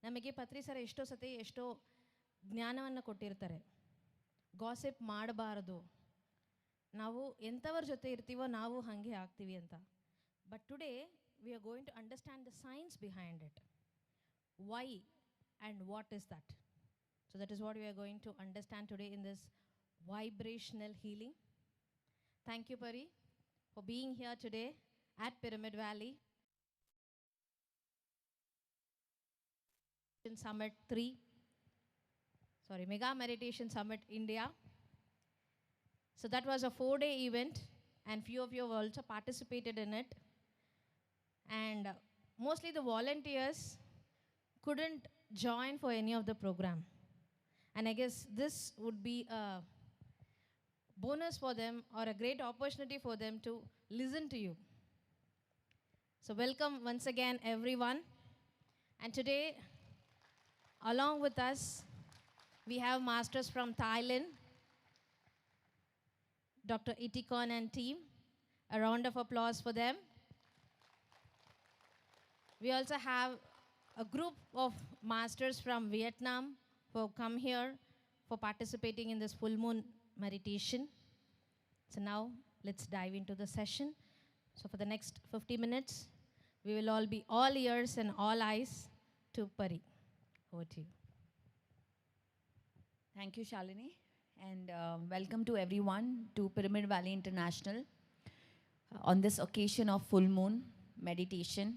ನಮಗೆ ಪತ್ರಿ ಸರ್ ಎಷ್ಟೋ ಜ್ಞಾನವನ್ನು ಕೊಟ್ಟಿರ್ತಾರೆ. ಗಾಸಿಪ್ ಮಾಡಬಾರದು, ನಾವು ಎಂಥವ್ರ ಜೊತೆ ಇರ್ತೀವೋ ನಾವು ಹಾಗೆ ಆಗ್ತೀವಿ ಅಂತ. But today we are going to understand the science behind it. Why and what is that? So that is what we are going to understand today in this vibrational healing. Thank you, Pari, for being here today at Pyramid Valley Summit 3. Mega Meditation Summit India. So that was a 4-day event and few of you have also participated in it. And mostly the volunteers couldn't join for any of the program. And I guess this would be a bonus for them or a great opportunity for them to listen to you. So welcome once again everyone. And today, along with us, we have masters from Thailand, Dr. Itikon and team. A round of applause for them. We also have a group of masters from Vietnam who have come here for participating in this full moon meditation. So now let's dive into the session. So for the next 50 minutes, we will all be all ears and all eyes to Pari. Over to you. Thank you, Shalini, and welcome to everyone to Pyramid Valley International on this occasion of full moon meditation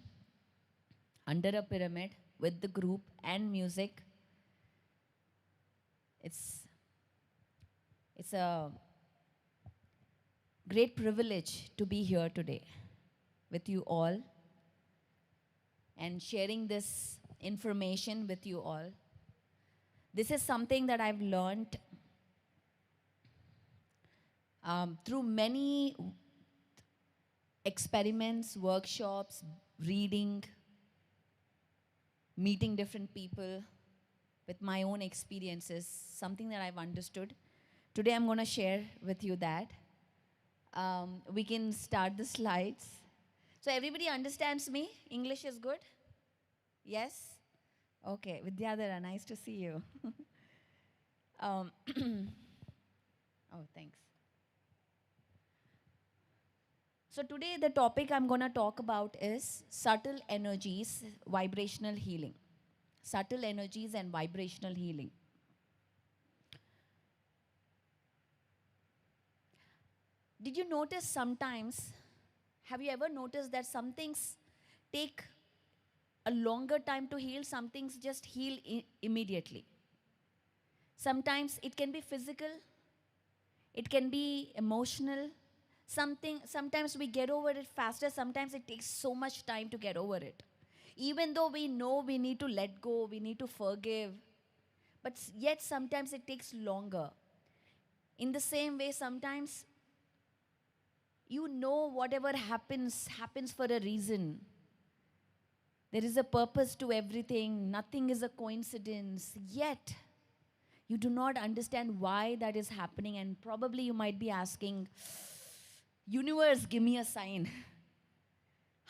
under a pyramid with the group and music. It's a great privilege to be here today with you all and sharing this information with you all. This is something that I've learned through many experiments, workshops, reading, meeting different people, with my own experiences, something that I've understood. Today I'm going to share with you that. We can start the slides. So everybody understands me? English is good? Yes? Okay, Vidyadhara, nice to see you. Oh, thanks. So today the topic I'm going to talk about is subtle energies, vibrational healing. Subtle energies and vibrational healing. Did you notice sometimes, have you ever noticed that some things take a longer time to heal, some things just heal immediately? Sometimes it can be physical, it can be emotional, sometimes we get over it faster, sometimes it takes so much time to get over it. Even though we know we need to let go, we need to forgive, but yet sometimes it takes longer. In the same way, sometimes you know whatever happens for a reason. There is a purpose to everything, nothing is a coincidence, yet you do not understand why that is happening, and probably you might be asking, universe, give me a sign.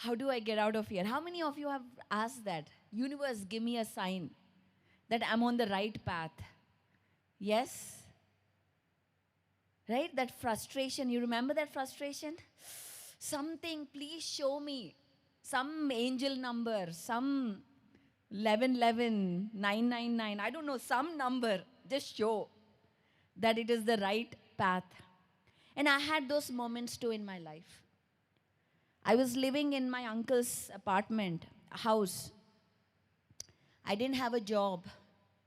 How do I get out of here? How many of you have asked that? Universe, give me a sign that I'm on the right path. Yes? Right? That frustration, you remember that frustration? Something, please show me. Some angel number, some 1111, 999, I don't know, some number. Just show that it is the right path. And I had those moments too in my life. I was living in my uncle's apartment, house. I didn't have a job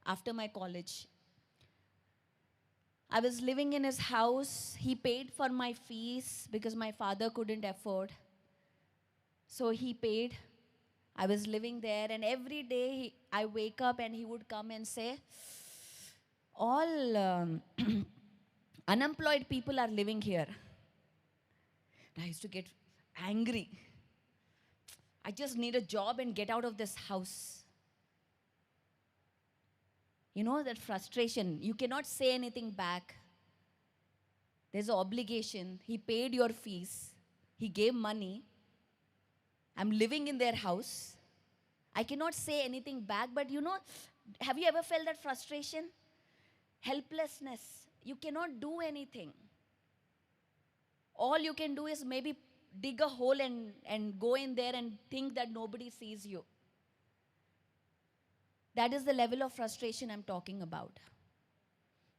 after my college. I was living in his house. He paid for my fees because my father couldn't afford. So he paid. I was living there, and every day I wake up and he would come and say, all unemployed people are living here. And I used to get angry. I just need a job and get out of this house. You know, that frustration. You cannot say anything back. There's an obligation. He paid your fees. He gave money. I'm living in their house. I cannot say anything back, but have you ever felt that frustration? Helplessness. You cannot do anything. All you can do is maybe dig a hole and go in there and think that nobody sees you. That is the level of frustration I'm talking about.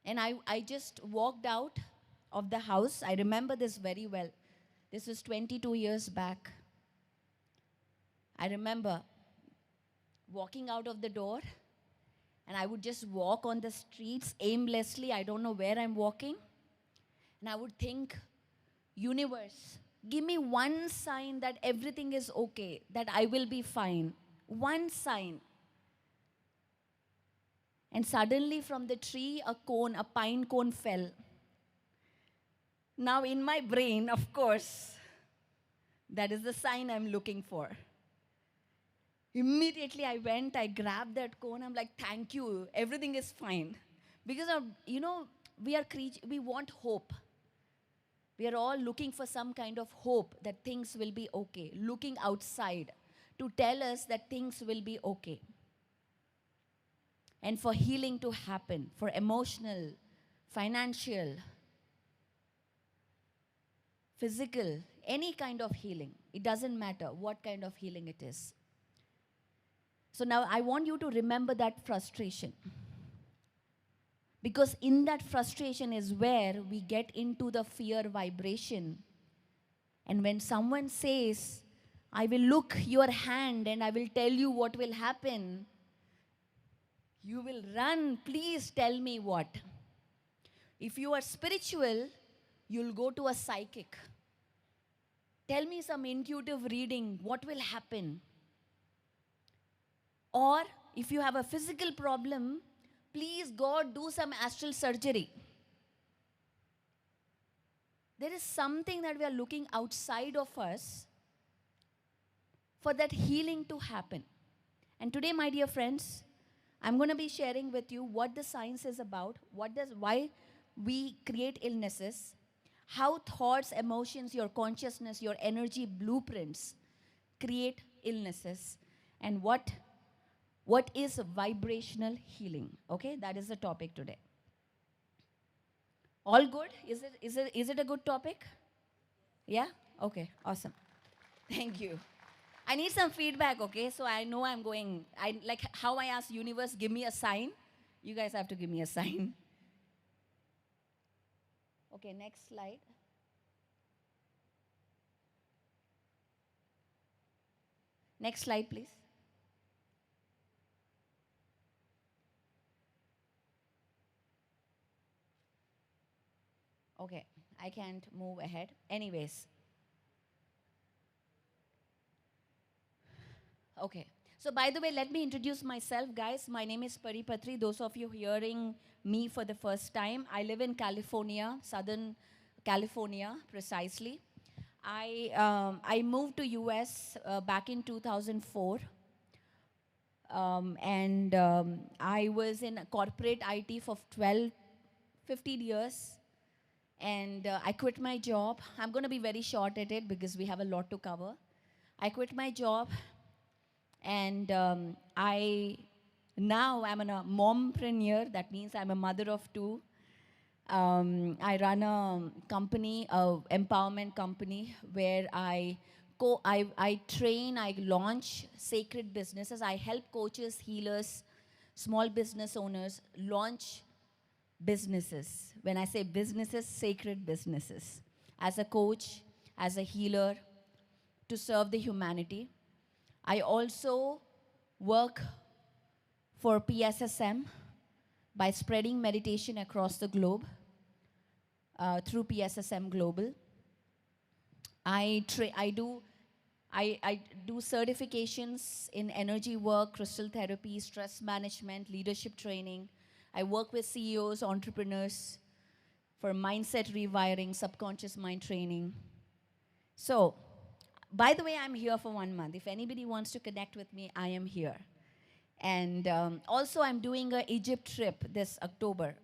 And I just walked out of the house. I remember this very well. This was 22 years back. I remember walking out of the door, and I would just walk on the streets aimlessly. I don't know where I'm walking. And I would think, universe, give me one sign that everything is okay, that I will be fine. One sign. And suddenly from the tree, a pine cone fell. Now in my brain, of course, that is the sign I'm looking for. Immediately I went, I grabbed that cone, I'm like, thank you, everything is fine. Because we want hope. We are all looking for some kind of hope that things will be okay, looking outside to tell us that things will be okay. And for healing to happen, for emotional, financial, physical, any kind of healing. It doesn't matter what kind of healing it is. So now I want you to remember that frustration. Because in that frustration is where we get into the fear vibration. And when someone says, I will look your hand and I will tell you what will happen, you will run, please tell me what. If you are spiritual, you'll go to a psychic. Tell me some intuitive reading, what will happen? Or if you have a physical problem, please God do some astral surgery. There is something that we are looking outside of us for that healing to happen. And today, my dear friends, I'm going to be sharing with you what the science is about, why we create illnesses, how thoughts, emotions, your consciousness, your energy blueprints create illnesses, and what is vibrational healing. Okay, that is the topic today. All good? Is it a good topic? Yeah? Okay, awesome. Thank you. I need some feedback, okay? So I know I'm going, like how I asked universe, give me a sign. You guys have to give me a sign. Okay, next slide. Next slide, please. Okay, I can't move ahead. Anyways. Okay. So by the way, let me introduce myself, guys. My name is Paripatri. Those of you hearing me for the first time, I live in California, Southern California, precisely. I moved to US back in 2004. I was in corporate IT for 15 years. And I quit my job. I'm going to be very short at it because we have a lot to cover. I quit my job. And now I'm a mompreneur. That means I'm a mother of two. I run a company, an empowerment company, where I train, I launch sacred businesses. I help coaches, healers, small business owners launch businesses. When I say businesses, sacred businesses. As a coach, as a healer, to serve the humanity. I also work for PSSM by spreading meditation across the globe through PSSM Global. I do certifications in energy work, crystal therapy, stress management, leadership training. I work with CEOs, entrepreneurs for mindset rewiring, subconscious mind training. So, by the way, I'm here for 1 month. If anybody wants to connect with me, I am here. And also, I'm doing an Egypt trip this October,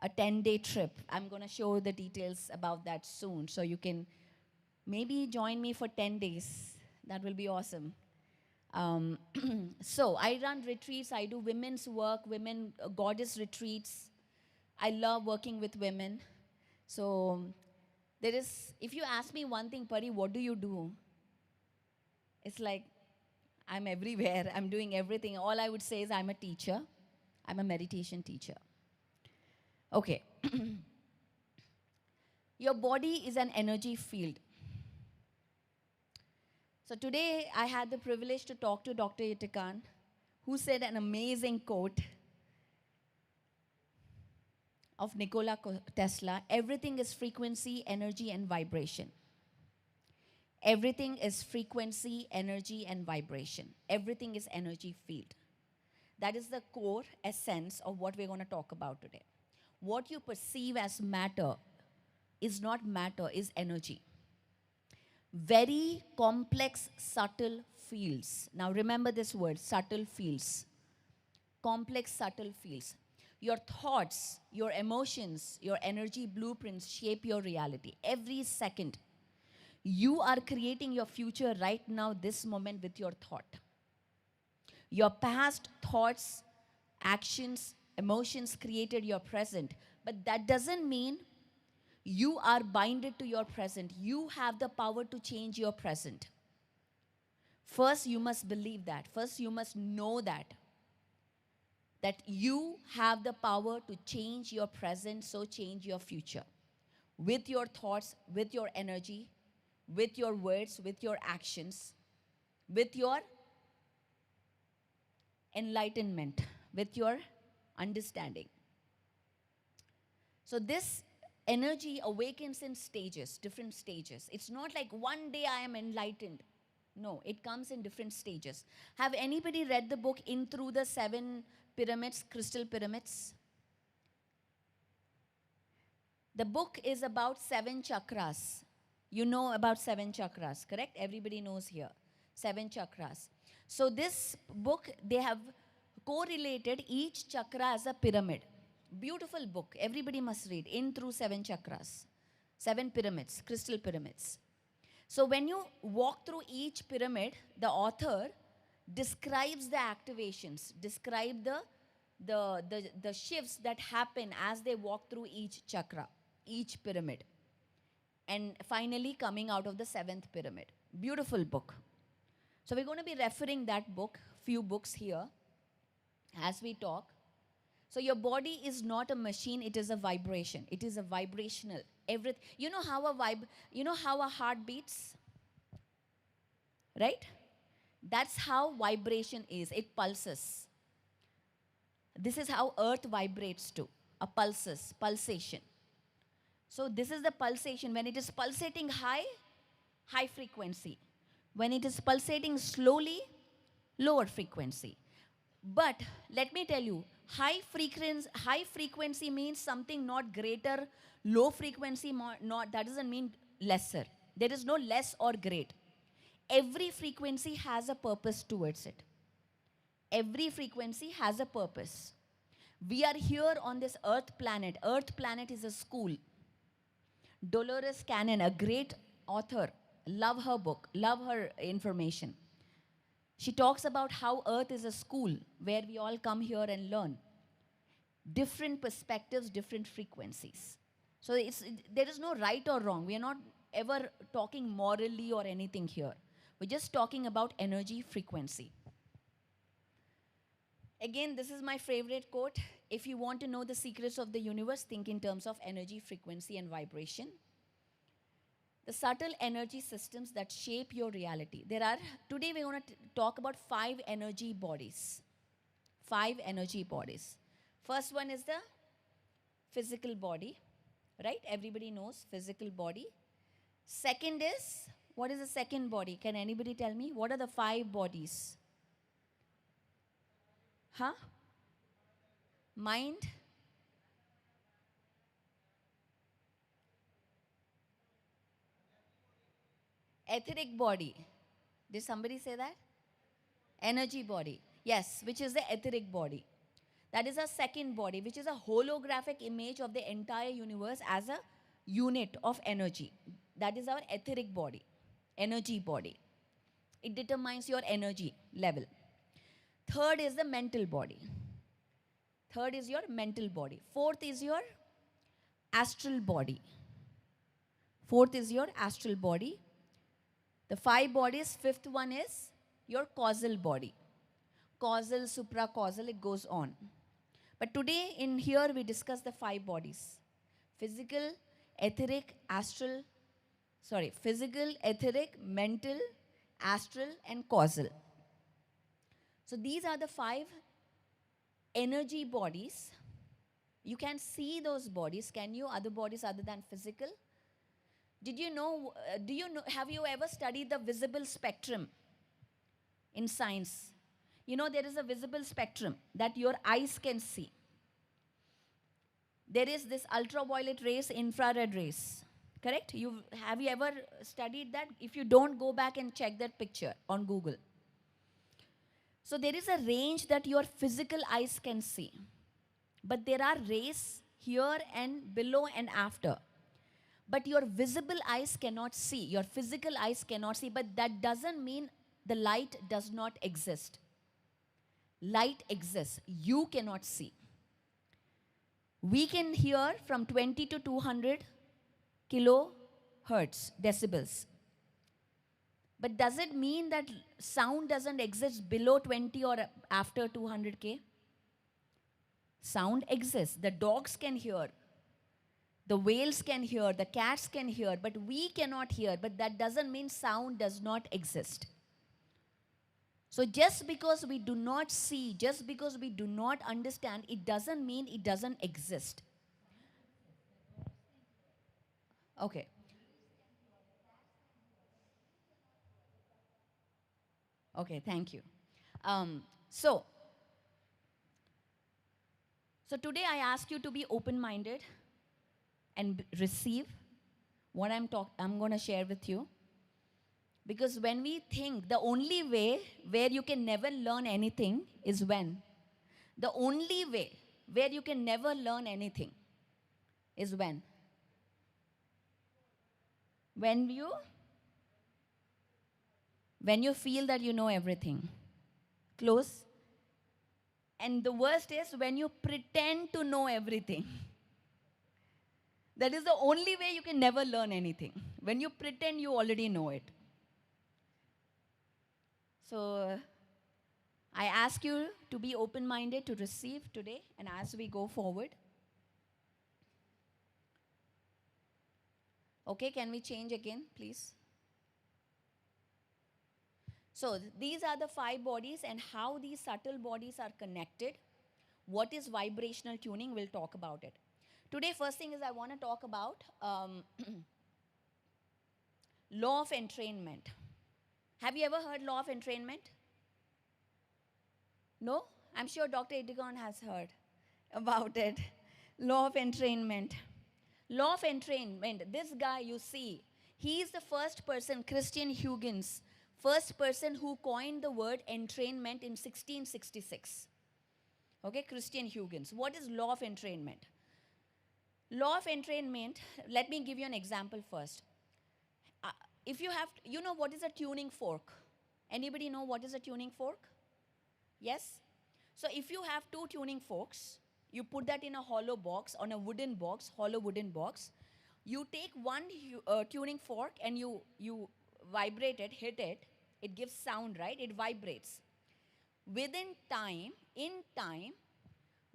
a 10-day trip. I'm going to show the details about that soon. So you can maybe join me for 10 days. That will be awesome. Um, so I run retreats, I do women's work, women goddess retreats. I love working with women. So there is, if you ask me one thing, Pari, what do you do? It's like, I'm everywhere, I'm doing everything. All I would say is I'm a teacher. I'm a meditation teacher. Okay. Your body is an energy field. So today I had the privilege to talk to Dr. Yitikan, who said an amazing quote of Nikola Tesla: everything is frequency, energy, and vibration. Everything is frequency, energy, and vibration. Everything is energy field. That is the core essence of what we're going to talk about today. What you perceive as matter is not matter, is energy. Very complex, subtle fields. Now remember this word, subtle fields. Complex, subtle fields. Your thoughts, your emotions, your energy blueprints shape your reality. Every second, you are creating your future right now, this moment, with your thought. Your past thoughts, actions, emotions created your present. But that doesn't mean you are binded to your present. You have the power to change your present. First, you must believe that. First, you must know that you have the power to change your present, so change your future. With your thoughts, with your energy, with your words, with your actions, with your enlightenment, with your understanding. So this energy awakens in stages, different stages. It's not like one day I am enlightened. No, it comes in different stages. Have anybody read the book In Through the 7 Pyramids, Crystal Pyramids? The book is about 7 chakras. You know about 7 chakras, correct? Everybody knows here. 7 chakras. So this book, they have correlated each chakra as a pyramid. Beautiful book. Everybody must read. In Through 7 chakras. 7 pyramids, crystal pyramids. So when you walk through each pyramid, the author describes the activations, describe the shifts that happen as they walk through each chakra, each pyramid. And finally coming out of the 7th pyramid. Beautiful book. So we're going to be referring that book, few books here, as we talk. So your body is not a machine, it is a vibration. It is a vibrational. You know how a heart beats? Right? That's how vibration is. It pulses. This is how earth vibrates too. A pulsation. So this is the pulsation. When it is pulsating high, high frequency. When it is pulsating slowly, lower frequency. But let me tell you, high frequency means something not greater, low frequency not, that doesn't mean lesser. There is no less or great. Every frequency has a purpose towards it. Every frequency has a purpose. We are here on this earth planet. Earth planet is a school. Dolores Cannon, a great author, love her book, love her information. She talks about how earth is a school where we all come here and learn. Different perspectives, different frequencies. So there is no right or wrong. We are not ever talking morally or anything here. We're just talking about energy frequency. Again, this is my favorite quote. If you want to know the secrets of the universe, think in terms of energy, frequency, and vibration. The subtle energy systems that shape your reality. Today we're going to talk about 5 energy bodies. 5 energy bodies. First one is the physical body, right? Everybody knows physical body. Second is, what is the second body? Can anybody tell me? What are the 5 bodies? Huh? Mind? Etheric body. Did somebody say that? Energy body. Yes, which is the etheric body. That is our second body, which is a holographic image of the entire universe as a unit of energy. That is our etheric body, energy body. It determines your energy level. Third is the mental body. Third is your mental body. Fourth is your astral body. Fourth is your astral body. The 5 bodies, fifth one is your causal body. Causal, supracausal, it goes on. But today in here we discuss the 5 bodies. Physical, etheric, mental, astral and causal. So these are the 5 energy bodies. You can see those bodies. Can you? Other bodies other than physical? Did you know, have you ever studied the visible spectrum in science? You know there is a visible spectrum that your eyes can see. There is this ultraviolet rays, infrared rays. Correct? Have you ever studied that? If you don't, go back and check that picture on Google. So there is a range that your physical eyes can see. But there are rays here and below and after. But your visible eyes cannot see. Your physical eyes cannot see. But that doesn't mean the light does not exist. Light exists. You cannot see. We can hear from 20 to 200 kilohertz, decibels. But does it mean that sound doesn't exist below 20 or after 200K? Sound exists. The dogs can hear. The whales can hear. The cats can hear. But we cannot hear. But that doesn't mean sound does not exist. So just because we do not see, just because we do not understand, it doesn't mean it doesn't exist. Okay. Okay, thank you. So today I ask you to be open-minded and receive what I'm going to share with you. Because when we think, the only way where you can never learn anything is when? The only way where you can never learn anything is when? When you feel that you know everything. Close. And the worst is when you pretend to know everything. That is the only way you can never learn anything. When you pretend you already know it. So I ask you to be open-minded to receive today and as we go forward. Okay, can we change again, please? So these are the 5 bodies and how these subtle bodies are connected. What is vibrational tuning? We'll talk about it. Today, first thing is I want to talk about law of entrainment. Have you ever heard law of entrainment? No? I'm sure Dr. Edigon has heard about it. Law of entrainment. Law of entrainment. This guy you see, he is the first person, Christian Huygens, first person who coined the word entrainment in 1666. Okay, Christian Huygens. What is law of entrainment? Law of entrainment, let me give you an example first. If you have, you know what is a tuning fork? Anybody know what is a tuning fork? Yes? So if you have 2 tuning forks, you put that in a hollow box, on a wooden box, hollow wooden box. You take one tuning fork and you vibrate it, hit it. It gives sound, right? It vibrates. In time,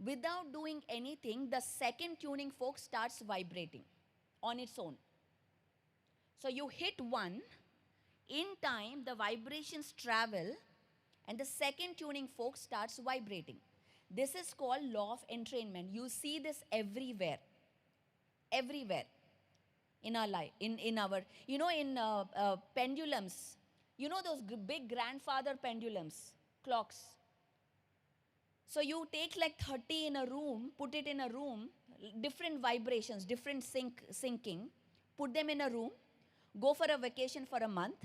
without doing anything, the second tuning fork starts vibrating on its own. So you hit one, in time the vibrations travel and the second tuning fork starts vibrating. This is called law of entrainment. You see this everywhere. Everywhere in our life, in our, you know, in pendulums. You know those big grandfather pendulums, clocks. So you take like 30 in a room, put it in a room, different vibrations, different syncing, put them in a room, go for a vacation for a month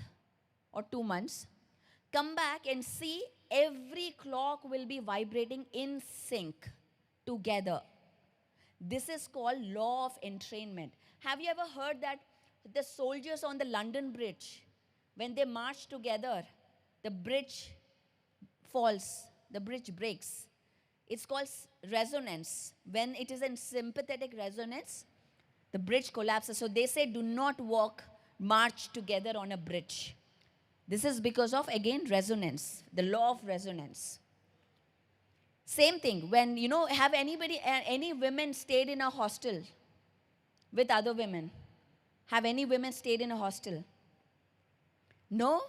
or 2 months, come back and see every clock will be vibrating in sync together. This is called law of entrainment. Have you ever heard that the soldiers on the London Bridge, when they march together, the bridge falls, the bridge breaks. It's called resonance. When it is in sympathetic resonance, the bridge collapses. So they say do not march together on a bridge. This is because of, again, resonance, the law of resonance. Same thing, when, have any women stayed in a hostel with other women? Have any women stayed in a hostel? No?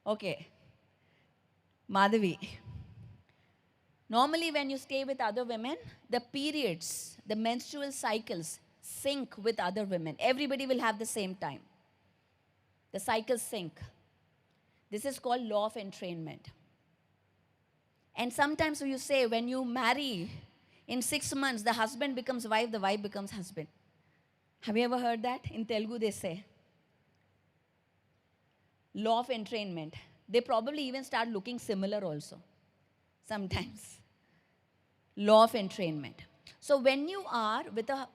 Okay. Madhavi. Normally when you stay with other women, the periods, the menstrual cycles sync with other women. Everybody will have the same time. The cycles sync. This is called law of entrainment. And sometimes you say when you marry, in 6 months, the husband becomes wife, the wife becomes husband. Have you ever heard that? In Telugu they say. Law of entrainment. They probably even start looking similar also. Sometimes. Law of entrainment. So when you are with a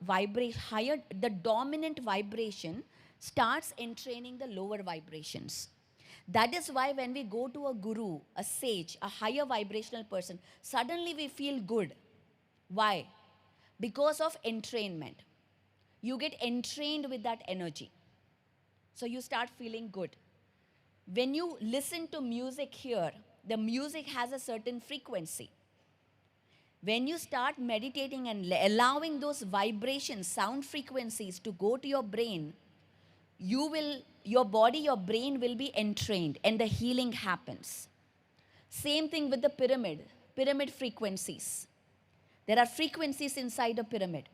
higher, the dominant vibration starts entraining the lower vibrations. That is why when we go to a guru, a sage, a higher vibrational person, suddenly we feel good. Why? Because of entrainment. You get entrained with that energy. So you start feeling good. When you listen to music here, the music has a certain frequency. When you start meditating and allowing those vibrations, sound frequencies to go to your brain, your body, your brain will be entrained and the healing happens. Same thing with the pyramid frequencies. There are frequencies inside a pyramid.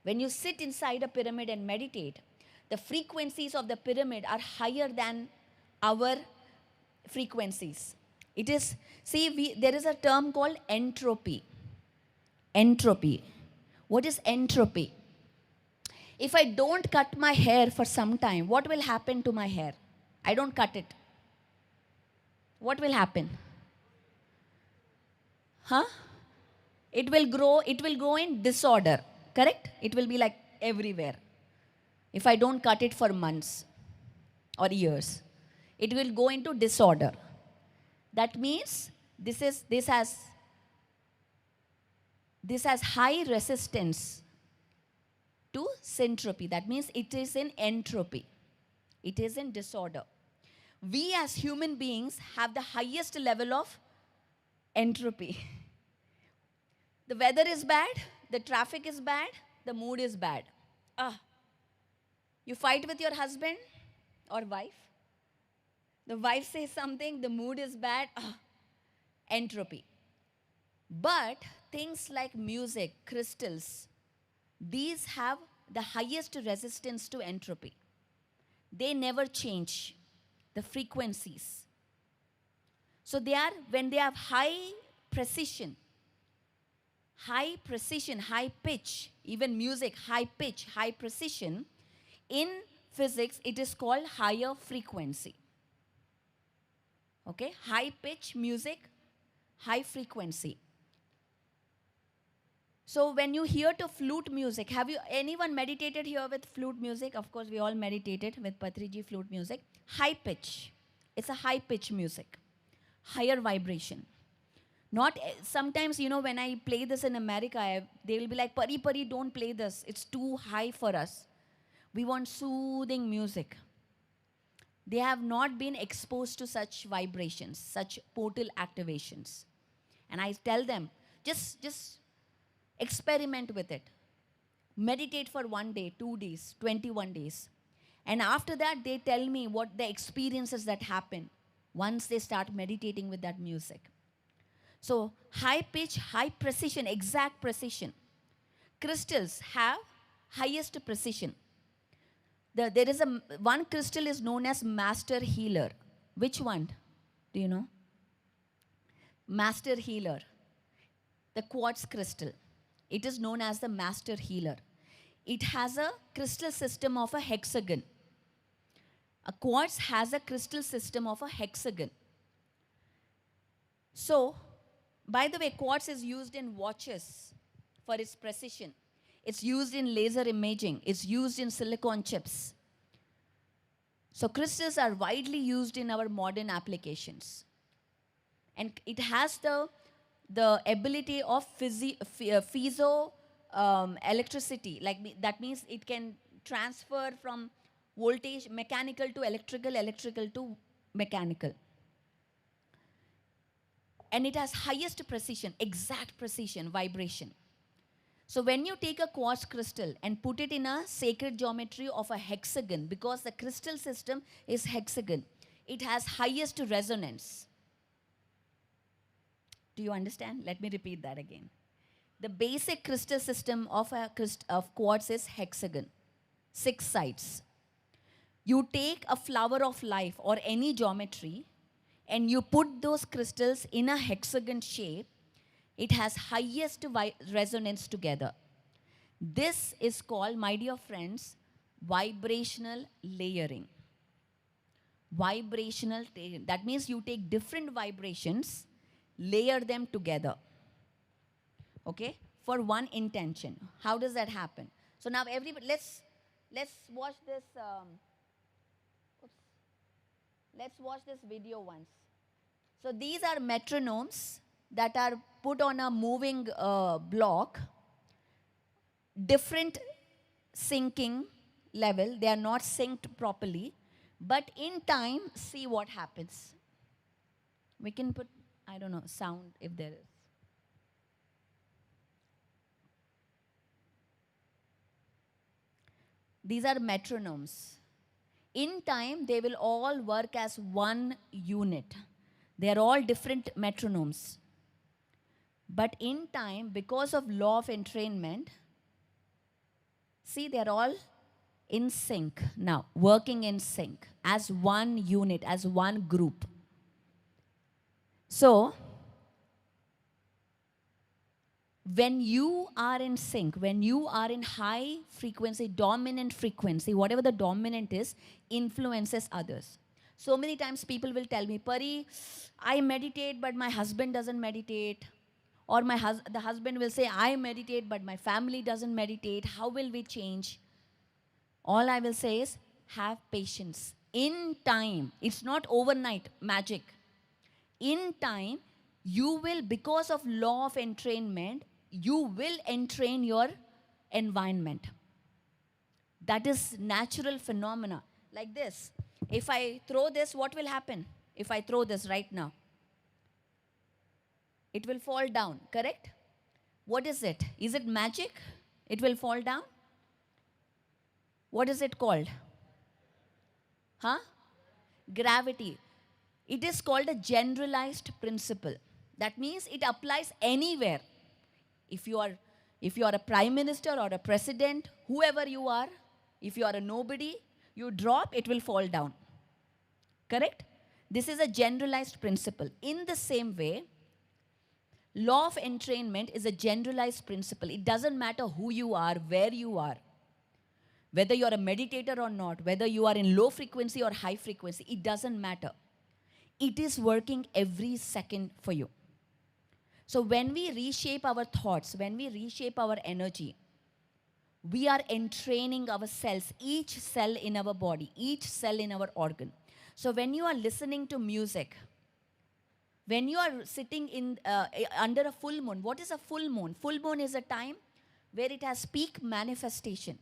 When you sit inside a pyramid and meditate, the frequencies of the pyramid are higher than our frequencies. It is, there is a term called entropy. Entropy. What is entropy? If I don't cut my hair for some time, what will happen to my hair? I don't cut it. What will happen? It will grow in disorder, correct? It will be like everywhere. If I don't cut it for months or years, it will go into disorder. That means this has high resistance to syntropy. That means it is in entropy. It is in disorder. We as human beings have the highest level of entropy. The weather is bad, the traffic is bad, the mood is bad. You fight with your husband or wife. The wife says something, the mood is bad. Entropy. But things like music, crystals, these have the highest resistance to entropy. They never change the frequencies. So when they have high precision, high pitch, even music, high pitch, high precision, in physics it is called higher frequency. Okay, high pitch music, high frequency. So when you hear to flute music, anyone meditated here with flute music? Of course, we all meditated with Patriji flute music. High pitch. It's a high pitch music. Higher vibration. Sometimes, when I play this in America, they will be like, Pari, don't play this. It's too high for us. We want soothing music. They have not been exposed to such vibrations, such portal activations. And I tell them, just experiment with it. Meditate for 1 day, 2 days, 21 days. And after that, they tell me what the experiences that happen once they start meditating with that music. So, high pitch, high precision, exact precision. Crystals have highest precision. There is one crystal is known as master healer. Which one? Do you know? Master healer. The quartz crystal. It is known as the master healer. It has a crystal system of a hexagon. A quartz has a crystal system of a hexagon. So, by the way, quartz is used in watches for its precision. It's used in laser imaging. It's used in silicon chips. So crystals are widely used in our modern applications. And it has the ability of piezo electricity. That means it can transfer from voltage, mechanical to electrical, electrical to mechanical. And it has highest precision, exact precision, vibration. So when you take a quartz crystal and put it in a sacred geometry of a hexagon, because the crystal system is hexagon, it has highest resonance. Do you understand? Let me repeat that again. The basic crystal system of quartz is hexagon, 6 sides. You take a flower of life or any geometry and you put those crystals in a hexagon shape, it has highest resonance together. This is called, my dear friends, vibrational layering. Vibrational layering. That means you take different vibrations, layer them together. Okay? For one intention. How does that happen? So now everybody, let's watch this. Let's watch this video once. So these are metronomes that are put on a moving block. Different syncing level. They are not synced properly. But in time, see what happens. We can put, I don't know, sound if there is. These are metronomes. In time, they will all work as one unit. They are all different metronomes. But in time, because of law of entrainment, see, they are all in sync now, working in sync as one unit, as one group. So, when you are in sync, when you are in high frequency, dominant frequency, whatever the dominant is, influences others. So many times people will tell me, Pari, I meditate, but my husband doesn't meditate. Or the husband will say, I meditate, but my family doesn't meditate. How will we change? All I will say is, have patience. In time, it's not overnight magic. In time, you will, because of law of entrainment, you will entrain your environment. That is natural phenomena. Like this. If I throw this, what will happen? If I throw this right now, it will fall down, correct? What is it? Is it magic? It will fall down? What is it called? Huh? Gravity. It is called a generalized principle. That means it applies anywhere. If you are a prime minister or a president, whoever you are, if you are a nobody, you drop, it will fall down. Correct? This is a generalized principle. In the same way, law of entrainment is a generalized principle. It doesn't matter who you are, where you are, whether you are a meditator or not, whether you are in low frequency or high frequency, it doesn't matter. It is working every second for you. So when we reshape our thoughts, when we reshape our energy, we are entraining our cells, each cell in our body, each cell in our organ. So when you are listening to music, when you are sitting under a full moon, what is a full moon? Full moon is a time where it has peak manifestation.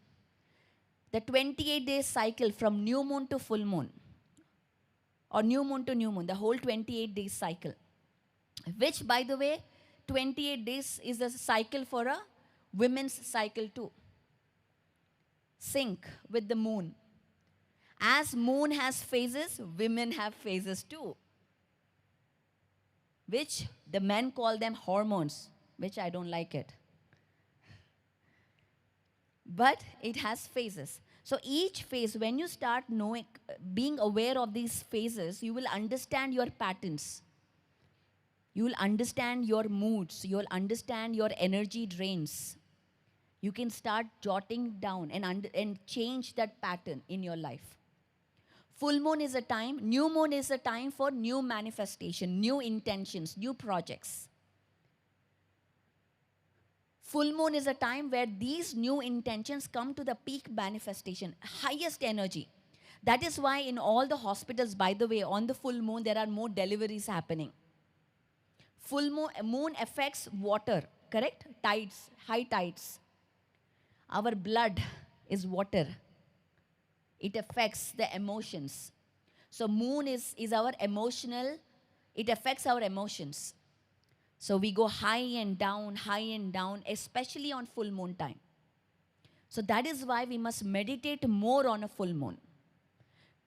The 28-day cycle from new moon to full moon, or new moon to new moon, the whole 28-day cycle, which, by the way, 28 days is a cycle for a women's cycle too. Sync with the moon. As moon has phases, women have phases too, which the men call them hormones, which I don't like it. But it has phases. So each phase, when you start being aware of these phases, you will understand your patterns. You will understand your moods. You will understand your energy drains. You can start jotting down and change that pattern in your life. Full moon is a time, new moon is a time for new manifestation, new intentions, new projects. Full moon is a time where these new intentions come to the peak manifestation, highest energy. That is why in all the hospitals, by the way, on the full moon, there are more deliveries happening. Full moon affects water, correct? Tides, high tides. Our blood is water. It affects the emotions. So moon is our emotional, it affects our emotions. So we go high and down, especially on full moon time. So that is why we must meditate more on a full moon,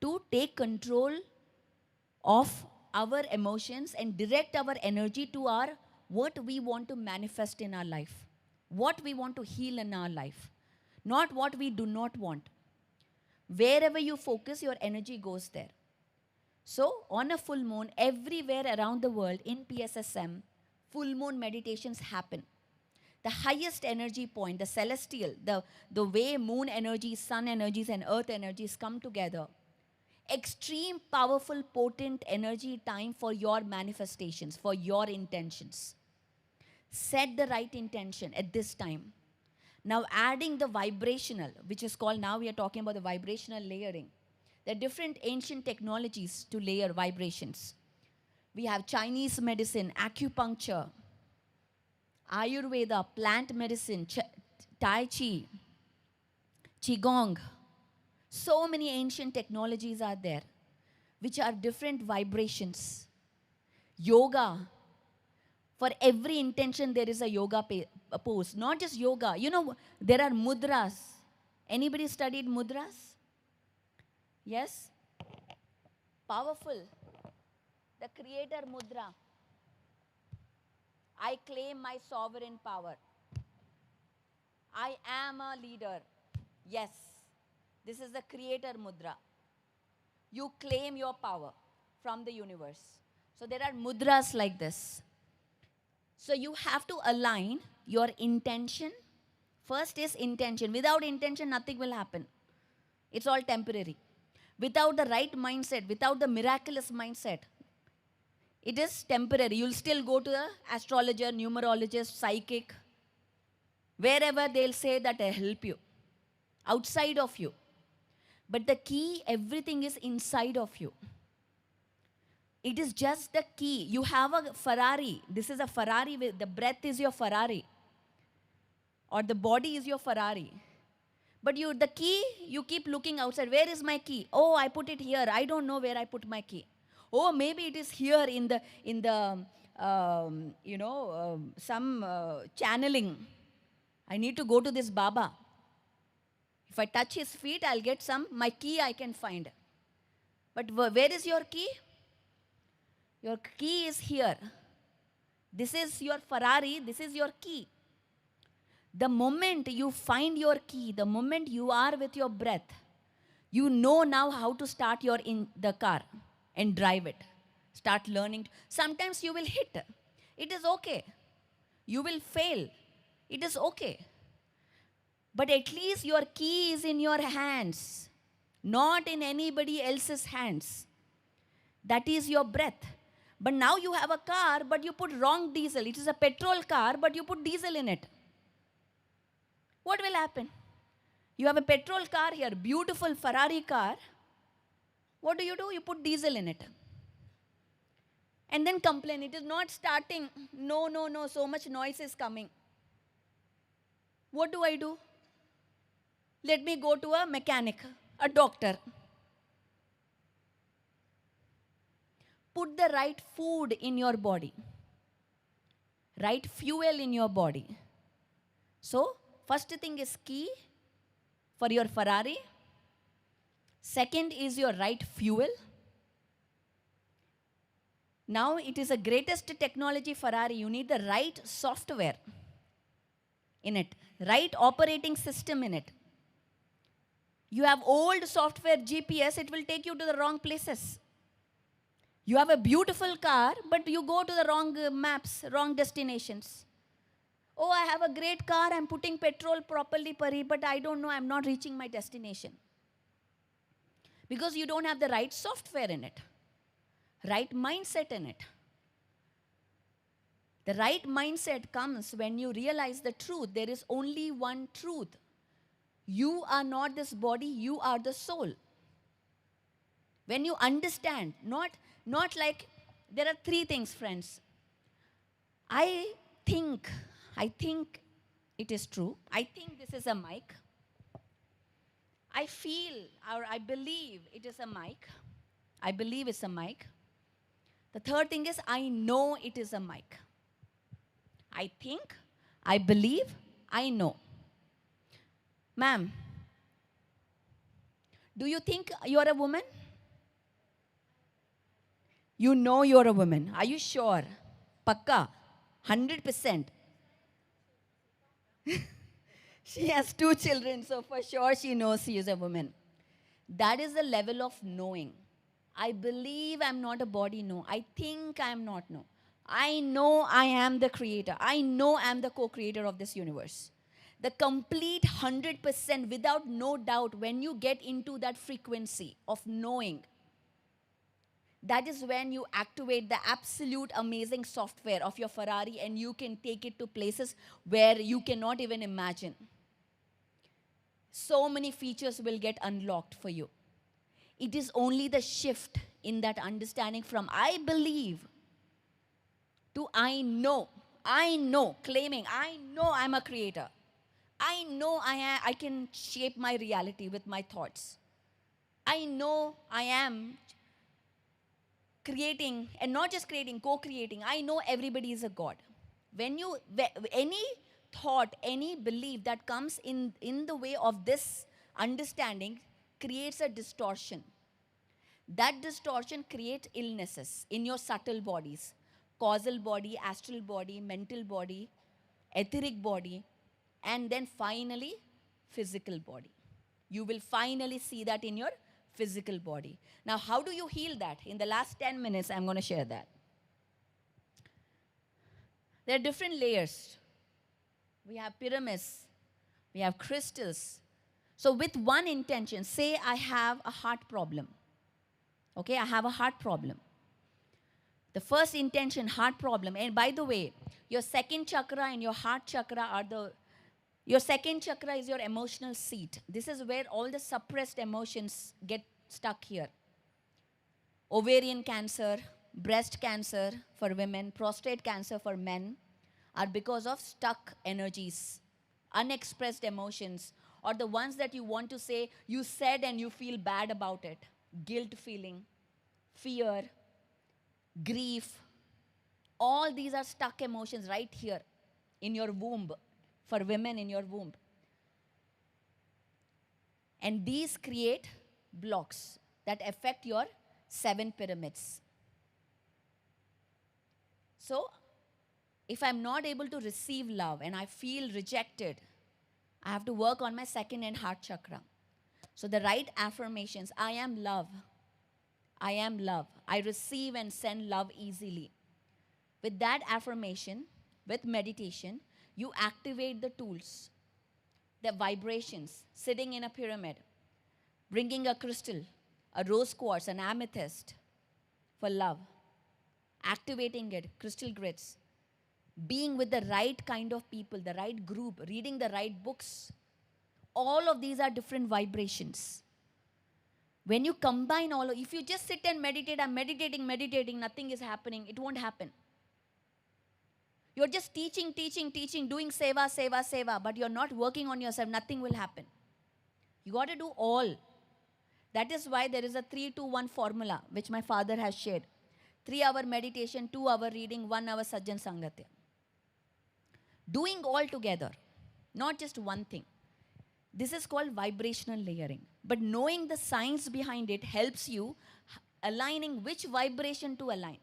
to take control of our emotions and direct our energy to what we want to manifest in our life, what we want to heal in our life, not what we do not want. Wherever you focus, your energy goes there. So on a full moon, everywhere around the world in PSSM, full moon meditations happen. The highest energy point, the celestial, the way moon energies, sun energies, and earth energies come together. Extreme, powerful, potent energy time for your manifestations, for your intentions. Set the right intention at this time. Now adding the vibrational, which is called, now we are talking about the vibrational layering. There are different ancient technologies to layer vibrations. We have Chinese medicine, acupuncture, Ayurveda, plant medicine, Tai Chi, Qigong. So many ancient technologies are there, which are different vibrations. Yoga. For every intention, there is a yoga pose. Not just yoga. You know, there are mudras. Anybody studied mudras? Yes? Powerful. The creator mudra. I claim my sovereign power. I am a leader. Yes. This is the creator mudra. You claim your power from the universe. So there are mudras like this. So you have to align your intention. First is intention. Without intention, nothing will happen. It's all temporary. Without the right mindset, without the miraculous mindset, it is temporary. You'll still go to the astrologer, numerologist, psychic, wherever they'll say that I help you, outside of you. But the key, everything is inside of you. It is just the key. You have a Ferrari. This is a Ferrari. The breath is your Ferrari. Or the body is your Ferrari. But the key, you keep looking outside. Where is my key? Oh, I put it here. I don't know where I put my key. Oh, maybe it is here in the some channeling. I need to go to this Baba. If I touch his feet, I'll get my key I can find. But where is your key? Your key is here. This is your Ferrari. This is your key. The moment you find your key, the moment you are with your breath, you know now how to start the car and drive it. Start learning. Sometimes you will hit. It is okay. You will fail. It is okay. But at least your key is in your hands, not in anybody else's hands. That is your breath. But now you have a car, but you put wrong diesel. It is a petrol car, but you put diesel in it. What will happen? You have a petrol car here, beautiful Ferrari car. What do? You put diesel in it. And then complain, it is not starting. No, so much noise is coming. What do? Let me go to a mechanic, a doctor. Put the right food in your body. Right fuel in your body. So, first thing is key for your Ferrari. Second is your right fuel. Now, it is the greatest technology Ferrari. You need the right software in it. Right operating system in it. You have old software GPS, it will take you to the wrong places. You have a beautiful car, but you go to the wrong maps, wrong destinations. Oh, I have a great car, I'm putting petrol properly, Pari, but I don't know, I'm not reaching my destination. Because you don't have the right software in it, right mindset in it. The right mindset comes when you realize the truth. There is only one truth. You are not this body, you are the soul. When you understand, not like, there are three things, friends. I think, I think it is true. I think this is a mic. I feel or I believe it is a mic. I believe it's a mic. The third thing is I know it is a mic. I think, I believe, I know. Ma'am, do you think you're a woman? You know you're a woman. Are you sure? Pakka? 100%. She has 2 children, so for sure she knows she is a woman. That is the level of knowing. I believe I'm not a body, no. I think I'm not, no. I know I am the creator. I know I'm the co-creator of this universe. The complete 100% without no doubt, when you get into that frequency of knowing, that is when you activate the absolute amazing software of your Ferrari, and you can take it to places where you cannot even imagine. So many features will get unlocked for you. It is only the shift in that understanding from I believe to I know, claiming I know I'm a creator. I know I can shape my reality with my thoughts. I know I am creating, and not just creating, co-creating. I know everybody is a God. Any thought, any belief that comes in the way of this understanding creates a distortion. That distortion creates illnesses in your subtle bodies. Causal body, astral body, mental body, etheric body, and then finally, physical body. You will finally see that in your physical body. Now, how do you heal that? In the last 10 minutes, I'm going to share that. There are different layers. We have pyramids. We have crystals. So with one intention, say I have a heart problem. Okay, I have a heart problem. The first intention, heart problem. And by the way, your second chakra and your heart chakra are your second chakra is your emotional seat. This is where all the suppressed emotions get stuck here. Ovarian cancer, breast cancer for women, prostate cancer for men are because of stuck energies, unexpressed emotions, or the ones that you want to say, you said and you feel bad about it. Guilt feeling, fear, grief. All these are stuck emotions right here in your womb, for women in your womb. And these create blocks that affect your 7 pyramids. So, if I'm not able to receive love and I feel rejected, I have to work on my second and heart chakra. So the right affirmations, I am love. I am love. I receive and send love easily. With that affirmation, with meditation, you activate the tools, the vibrations, sitting in a pyramid, bringing a crystal, a rose quartz, an amethyst for love, activating it, crystal grids, being with the right kind of people, the right group, reading the right books. All of these are different vibrations. When you combine all of, if you just sit and meditate, I'm meditating, nothing is happening, it won't happen. You're just teaching, doing seva, but you're not working on yourself, nothing will happen. You got to do all. That is why there is a 3-2-1 formula, which my father has shared. 3-hour meditation, 2-hour reading, 1-hour sajjan sangatya. Doing all together, not just one thing. This is called vibrational layering. But knowing the science behind it helps you aligning which vibration to align.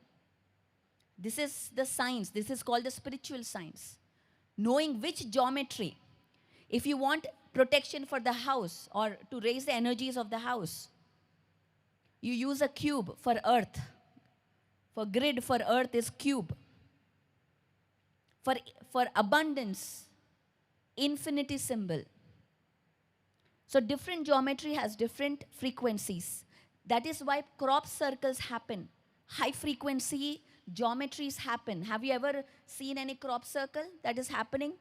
This is the science. This is called the spiritual science. Knowing which geometry. If you want protection for the house or to raise the energies of the house, you use a cube for earth. For grid, for earth is cube. For abundance, infinity symbol. So different geometry has different frequencies. That is why crop circles happen. High frequency geometries happen. Have you ever seen any crop circle that is happening?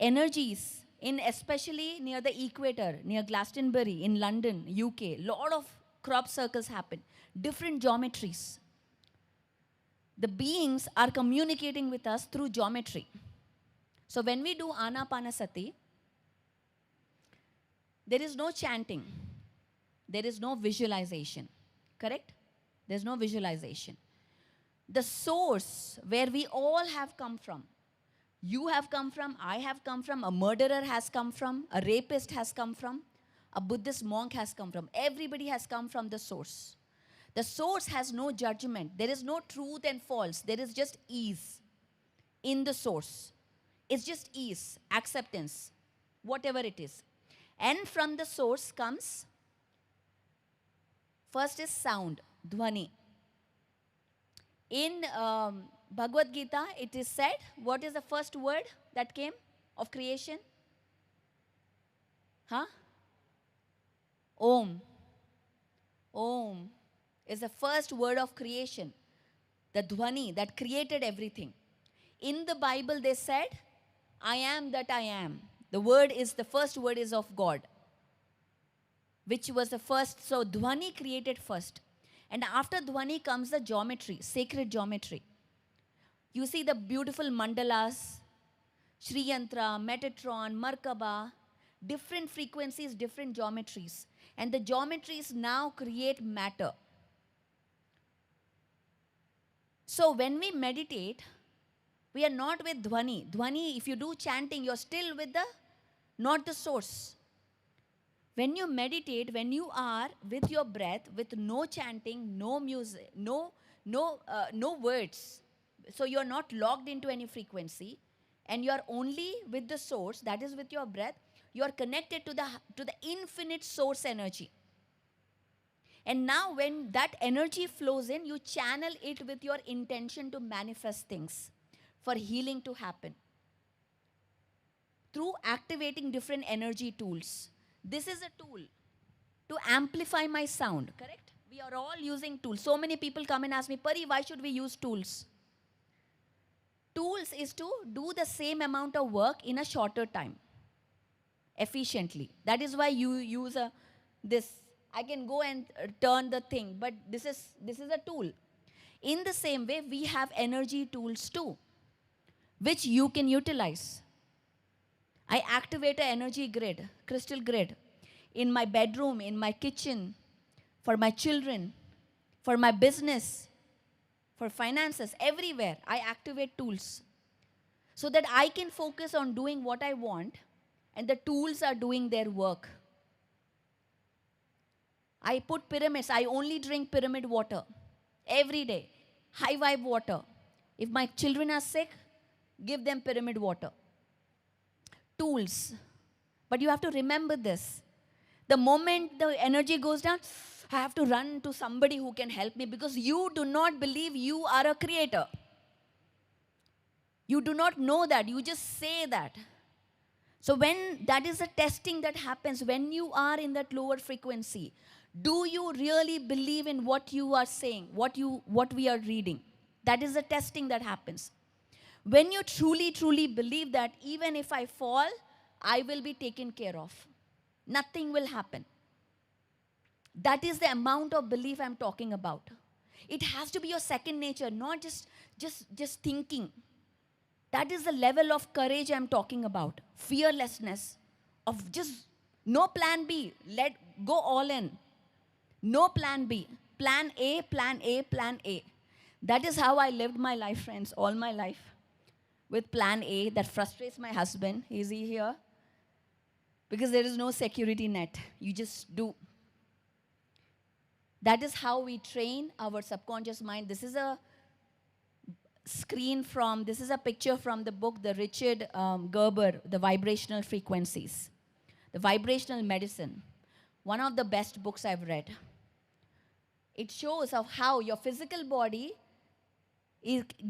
Energies, especially near the equator, near Glastonbury in London, UK, lot of crop circles happen. Different geometries. The beings are communicating with us through geometry. So when we do Anapanasati, there is no chanting. There is no visualization. Correct? There's no visualization. The source where we all have come from, you have come from, I have come from, a murderer has come from, a rapist has come from, a Buddhist monk has come from. Everybody has come from the source. The source has no judgment. There is no truth and false. There is just ease in the source. It's just ease, acceptance, whatever it is. And from the source comes, first is sound, dhvani. In Bhagavad Gita, it is said, what is the first word that came of creation? Huh? Om. Om is the first word of creation. The dhvani that created everything. In the Bible, they said, I am that I am. The first word is of God, which was the first. So dhvani created first. And after dhvani comes the geometry, sacred geometry. You see the beautiful mandalas, Sri Yantra, Metatron, Markaba, different frequencies, different geometries. And the geometries now create matter. So when we meditate, we are not with dhvani. Dhvani, if you do chanting, you're still with not the source. When you meditate, when you are with your breath, with no chanting, no music, no words, so you're not logged into any frequency, and you're only with the source, that is with your breath, you're connected to the infinite source energy. And now when that energy flows in, you channel it with your intention to manifest things, for healing to happen. Through activating different energy tools. This is a tool to amplify my sound, correct? We are all using tools. So many people come and ask me, Pari, why should we use tools? Tools is to do the same amount of work in a shorter time, efficiently. That is why you use this. I can go and turn the thing, but this is a tool. In the same way, we have energy tools too, which you can utilize. I activate an energy grid, crystal grid, in my bedroom, in my kitchen, for my children, for my business, for finances, everywhere. I activate tools so that I can focus on doing what I want and the tools are doing their work. I put pyramids. I only drink pyramid water every day. High vibe water. If my children are sick, give them pyramid water. Tools. But you have to remember this. The moment the energy goes down, I have to run to somebody who can help me, because you do not believe you are a creator. You do not know that. You just say that. So when that is a testing that happens, when you are in that lower frequency, do you really believe in what you are saying, what we are reading? That is the testing that happens. When you truly, truly believe that even if I fall, I will be taken care of. Nothing will happen. That is the amount of belief I'm talking about. It has to be your second nature, not just thinking. That is the level of courage I'm talking about. Fearlessness of just no plan B. Let go all in. No plan B. Plan A, plan A, plan A. That is how I lived my life, friends, all my life. With plan A that frustrates my husband. Is he here? Because there is no security net. You just do. That is how we train our subconscious mind. This is a picture from the book, the Richard Gerber, The Vibrational Frequencies. The Vibrational Medicine. One of the best books I've read. It shows of how your physical body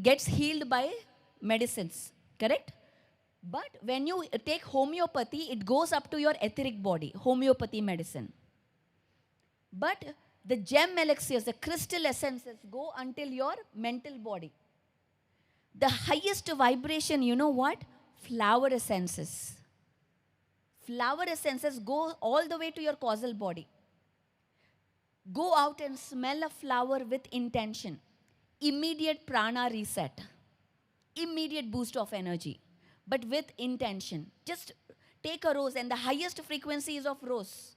gets healed by medicines, correct? But when you take homeopathy, it goes up to your etheric body, homeopathy medicine. But the gem elixirs, the crystal essences go until your mental body. The highest vibration, you know what? Flower essences. Flower essences go all the way to your causal body. Go out and smell a flower with intention. Immediate prana reset. Immediate boost of energy. But with intention. Just take a rose, and the highest frequency is of rose.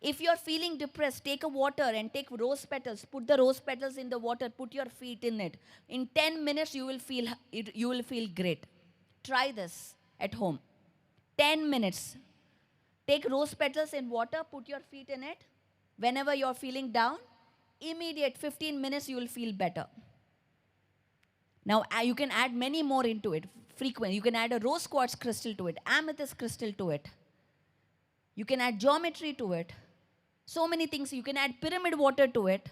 If you're feeling depressed, take a water and take rose petals. Put the rose petals in the water. Put your feet in it. In 10 minutes, you will feel great. Try this at home. 10 minutes. Take rose petals in water. Put your feet in it. Whenever you're feeling down, immediate 15 minutes, you will feel better. Now, you can add many more into it. Frequent. You can add a rose quartz crystal to it. Amethyst crystal to it. You can add geometry to it. So many things. You can add pyramid water to it.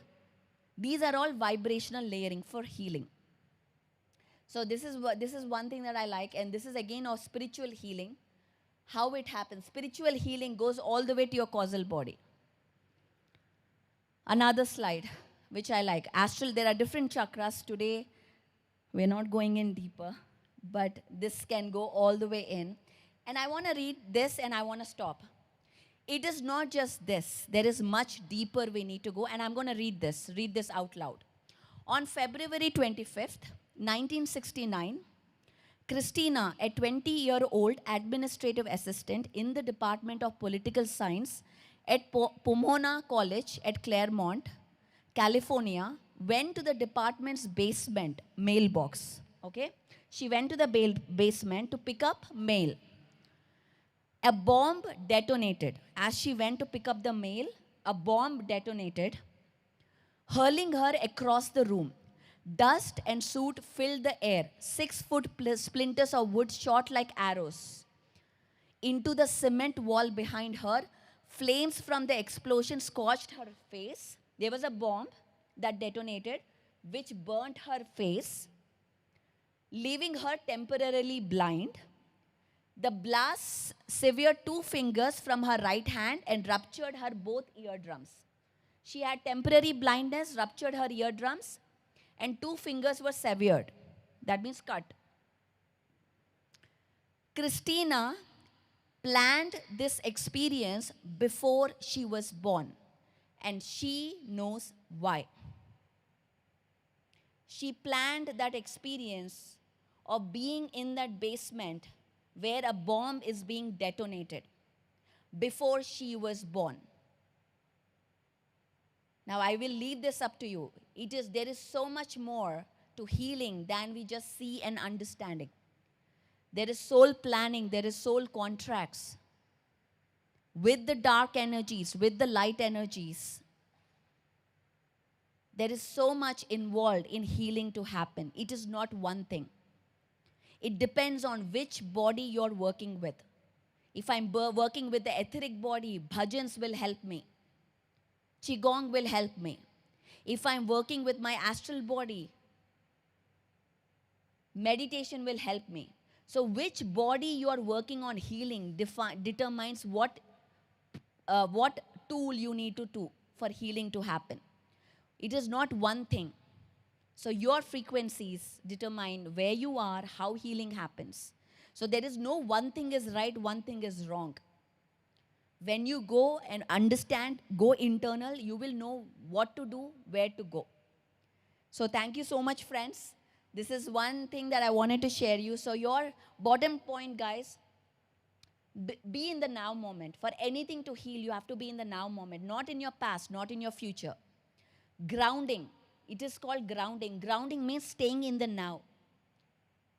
These are all vibrational layering for healing. So this is one thing that I like, and this is again of spiritual healing. How it happens. Spiritual healing goes all the way to your causal body. Another slide, which I like. Astral, there are different chakras. Today, we're not going in deeper, but this can go all the way in. And I want to read this and I want to stop. It is not just this. There is much deeper we need to go, and I'm going to read this out loud. On February 25th, 1969, Christina, a 20-year-old administrative assistant in the Department of Political Science at Pomona College at Claremont, California, went to the department's basement mailbox. Okay? She went to the basement to pick up mail. A bomb detonated. As she went to pick up the mail, a bomb detonated, hurling her across the room. Dust and soot filled the air. 6-foot splinters of wood shot like arrows into the cement wall behind her. Flames from the explosion scorched her face. There was a bomb that detonated, which burnt her face, leaving her temporarily blind. The blast severed 2 fingers from her right hand and ruptured her both eardrums. She had temporary blindness, ruptured her eardrums, and 2 fingers were severed. That means cut. Christina planned this experience before she was born, and she knows why. She planned that experience of being in that basement where a bomb is being detonated before she was born. Now, I will leave this up to you. There is so much more to healing than we just see and understanding. There is soul planning, there is soul contracts with the dark energies, with the light energies. There is so much involved in healing to happen. It is not one thing. It depends on which body you're working with. If I'm working with the etheric body, bhajans will help me. Qigong will help me. If I'm working with my astral body, meditation will help me. So which body you are working on healing determines what tool you need to do for healing to happen. It is not one thing. So your frequencies determine where you are, how healing happens. So there is no one thing is right, one thing is wrong. When you go and understand, go internal, you will know what to do, where to go. So thank you so much, friends. This is one thing that I wanted to share you. So your bottom point, guys, be in the now moment. For anything to heal, you have to be in the now moment, not in your past, not in your future. Grounding. It is called grounding. Grounding means staying in the now.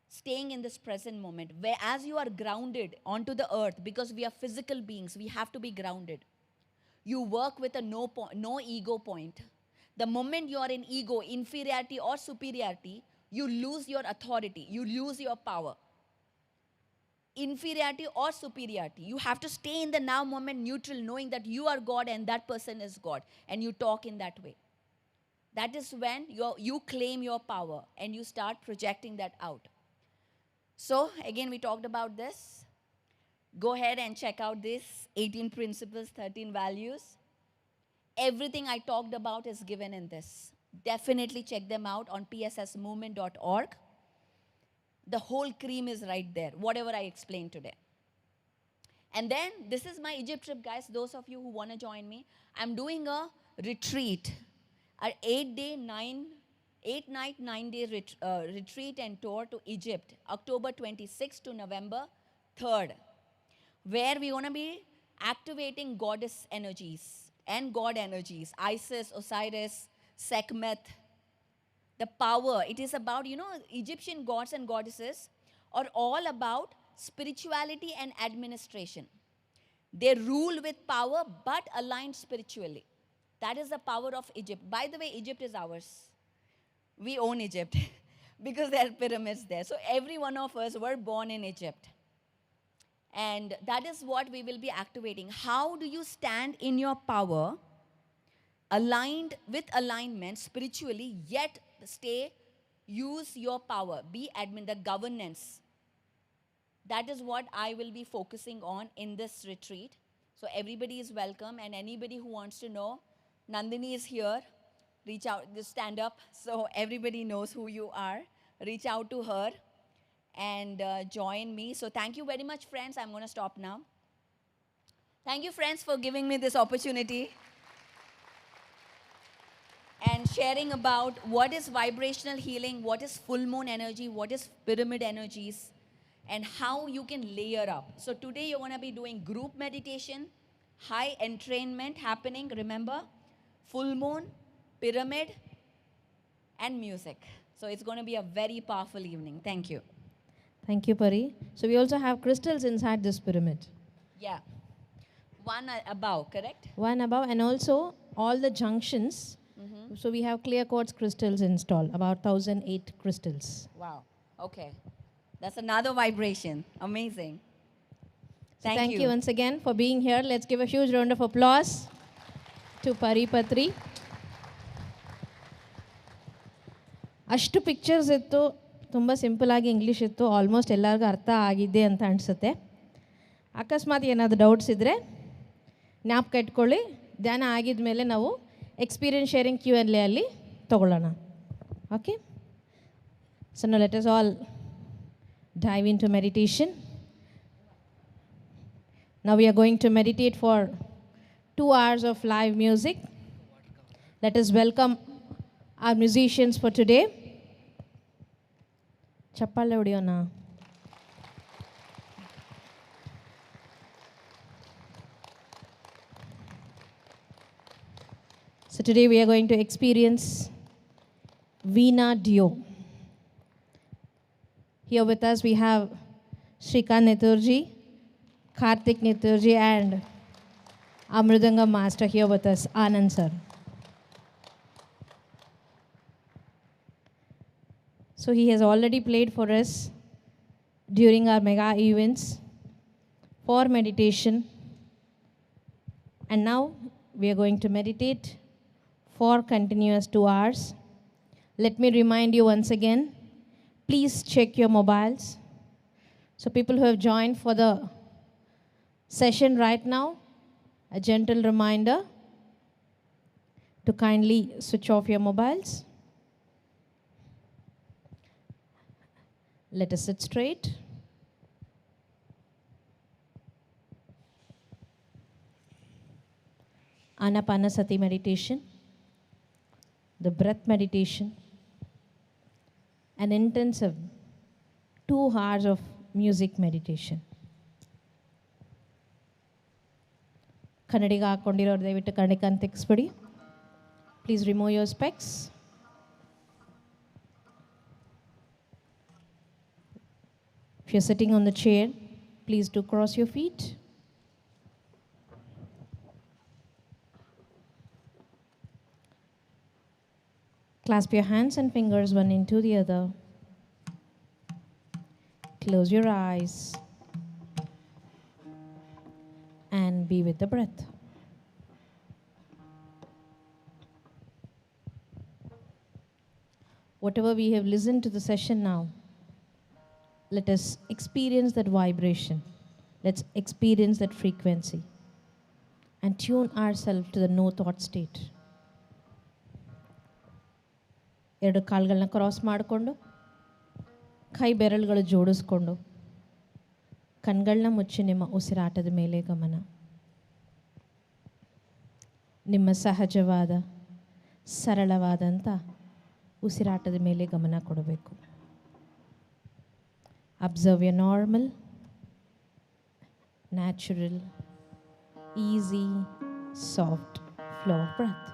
Staying in this present moment. Where as you are grounded onto the earth, because we are physical beings, we have to be grounded. You work with a no ego point. The moment you are in ego, inferiority or superiority, you lose your authority. You lose your power. Inferiority or superiority. You have to stay in the now moment neutral, knowing that you are God and that person is God. And you talk in that way. That is when you claim your power and you start projecting that out. So, again, we talked about this. Go ahead and check out this 18 principles, 13 values. Everything I talked about is given in this. Definitely check them out on pssmovement.org. The whole cream is right there, whatever I explained today. And then, this is my Egypt trip, guys. Those of you who want to join me, I'm doing a retreat, our 8-night, 9-day retreat and tour to Egypt, October 26th to November 3rd, where we're going to be activating goddess energies and god energies, Isis, Osiris, Sekhmet, the power. It is about, Egyptian gods and goddesses are all about spirituality and administration. They rule with power but aligned spiritually. That is the power of Egypt. By the way, Egypt is ours. We own Egypt because there are pyramids there. So every one of us were born in Egypt. And that is what we will be activating. How do you stand in your power, aligned with alignment spiritually, yet use your power, be admin, the governance. That is what I will be focusing on in this retreat. So everybody is welcome, and anybody who wants to know, Nandini is here. Reach out, just stand up so everybody knows who you are. Reach out to her and join me. So thank you very much, friends. I'm going to stop now. Thank you, friends, for giving me this opportunity and sharing about what is vibrational healing, what is full moon energy, what is pyramid energies, and how you can layer up. So today you're going to be doing group meditation, high entrainment happening, remember, full moon, pyramid, and music. So it's going to be a very powerful evening. Thank you. Thank you, Pari. So we also have crystals inside this pyramid. Yeah. One above, correct? One above, and also all the junctions. So we have clear quartz crystals installed, about 1,008 crystals. Wow. Okay. That's another vibration. Amazing. So thank you once again for being here. Let's give a huge round of applause to Pari Patri. ಅಷ್ಟು pictures ಇತ್ತು, ತುಂಬ ಸಿಂಪಲಾಗಿ English ಇತ್ತು, almost ಎಲ್ಲರಿಗೂ ಅರ್ಥ ಆಗಿದೆ ಅಂತ ಅನಿಸುತ್ತೆ. ಅಕಸ್ಮಾತ್ ಏನಾದರೂ ಡೌಟ್ಸ್ ಇದ್ದರೆ ಜ್ಞಾಪಕ ಇಟ್ಕೊಳ್ಳಿ. ಧ್ಯಾನ ಆಗಿದ ಮೇಲೆ ನಾವು ಎಕ್ಸ್ಪೀರಿಯನ್ಸ್ ಶೇರಿಂಗ್ Q&A ಅಲ್ಲಿ ತಗೊಳ್ಳೋಣ. Okay, so now let us all dive into meditation. Now we are going to meditate for 2 hours of live music. Let us welcome our musicians for today. Chappale hodiyona. So today we are going to experience Veena Dio. Here with us we have Shrikant Neturji, Karthik Neturji, and Amrudanga Master here with us, Anand sir. So he has already played for us during our mega events for meditation. And now we are going to meditate for continuous 2 hours. Let me remind you once again, please check your mobiles. So people who have joined for the session right now, a gentle reminder to kindly switch off your mobiles. Let us sit straight. Anapanasati meditation, the breath meditation, an intensive 2 hours of music meditation. ಕನ್ನಡಿಗ ಹಾಕ್ಕೊಂಡಿರೋರು ದಯವಿಟ್ಟು ಕನ್ನಡಿಗ ಅಂತ ತೆಗೆಸ್ಬಿಡಿ. Please remove your specs. If you're sitting on the chair, please do cross your feet. Clasp your hands and fingers one into the other. Close your eyes and be with the breath. Whatever we have listened to the session now, let us experience that vibration. Let's experience that frequency and tune ourselves to the no thought state. ಎರಡು ಕಾಲುಗಳನ್ನ cross ಮಾಡಿಕೊಂಡು ಕೈ ಬೆರಳುಗಳು ಜೋಡಿಸ್ಕೊಂಡು ಕಣ್ಗಳನ್ನ ಮುಚ್ಚಿ ನಿಮ್ಮ ಉಸಿರಾಟದ ಮೇಲೆ ಗಮನ. ನಿಮ್ಮ ಸಹಜವಾದ ಸರಳವಾದಂಥ ಉಸಿರಾಟದ ಮೇಲೆ ಗಮನ ಕೊಡಬೇಕು. Observe your normal, natural, easy, soft flow of breath.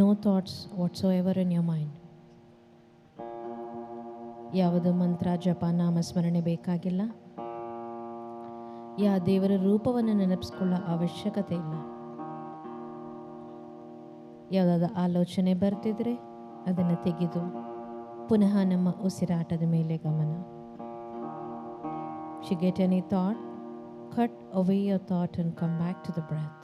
No thoughts whatsoever in your mind. ಯಾವುದು ಮಂತ್ರ ಜಪ ನಾಮಸ್ಮರಣೆ ಬೇಕಾಗಿಲ್ಲ. ಯಾ ದೇವರ ರೂಪವನ್ನು ನೆನಪಿಸ್ಕೊಳ್ಳೋ ಅವಶ್ಯಕತೆ ಇಲ್ಲ. ಯಾವುದಾದ ಆಲೋಚನೆ ಬರ್ತಿದ್ರೆ ಅದನ್ನು ತೆಗೆದು ಪುನಃ ನಮ್ಮ ಉಸಿರಾಟದ ಮೇಲೆ ಗಮನ. If you get any thought, cut away your thought and come back to the breath.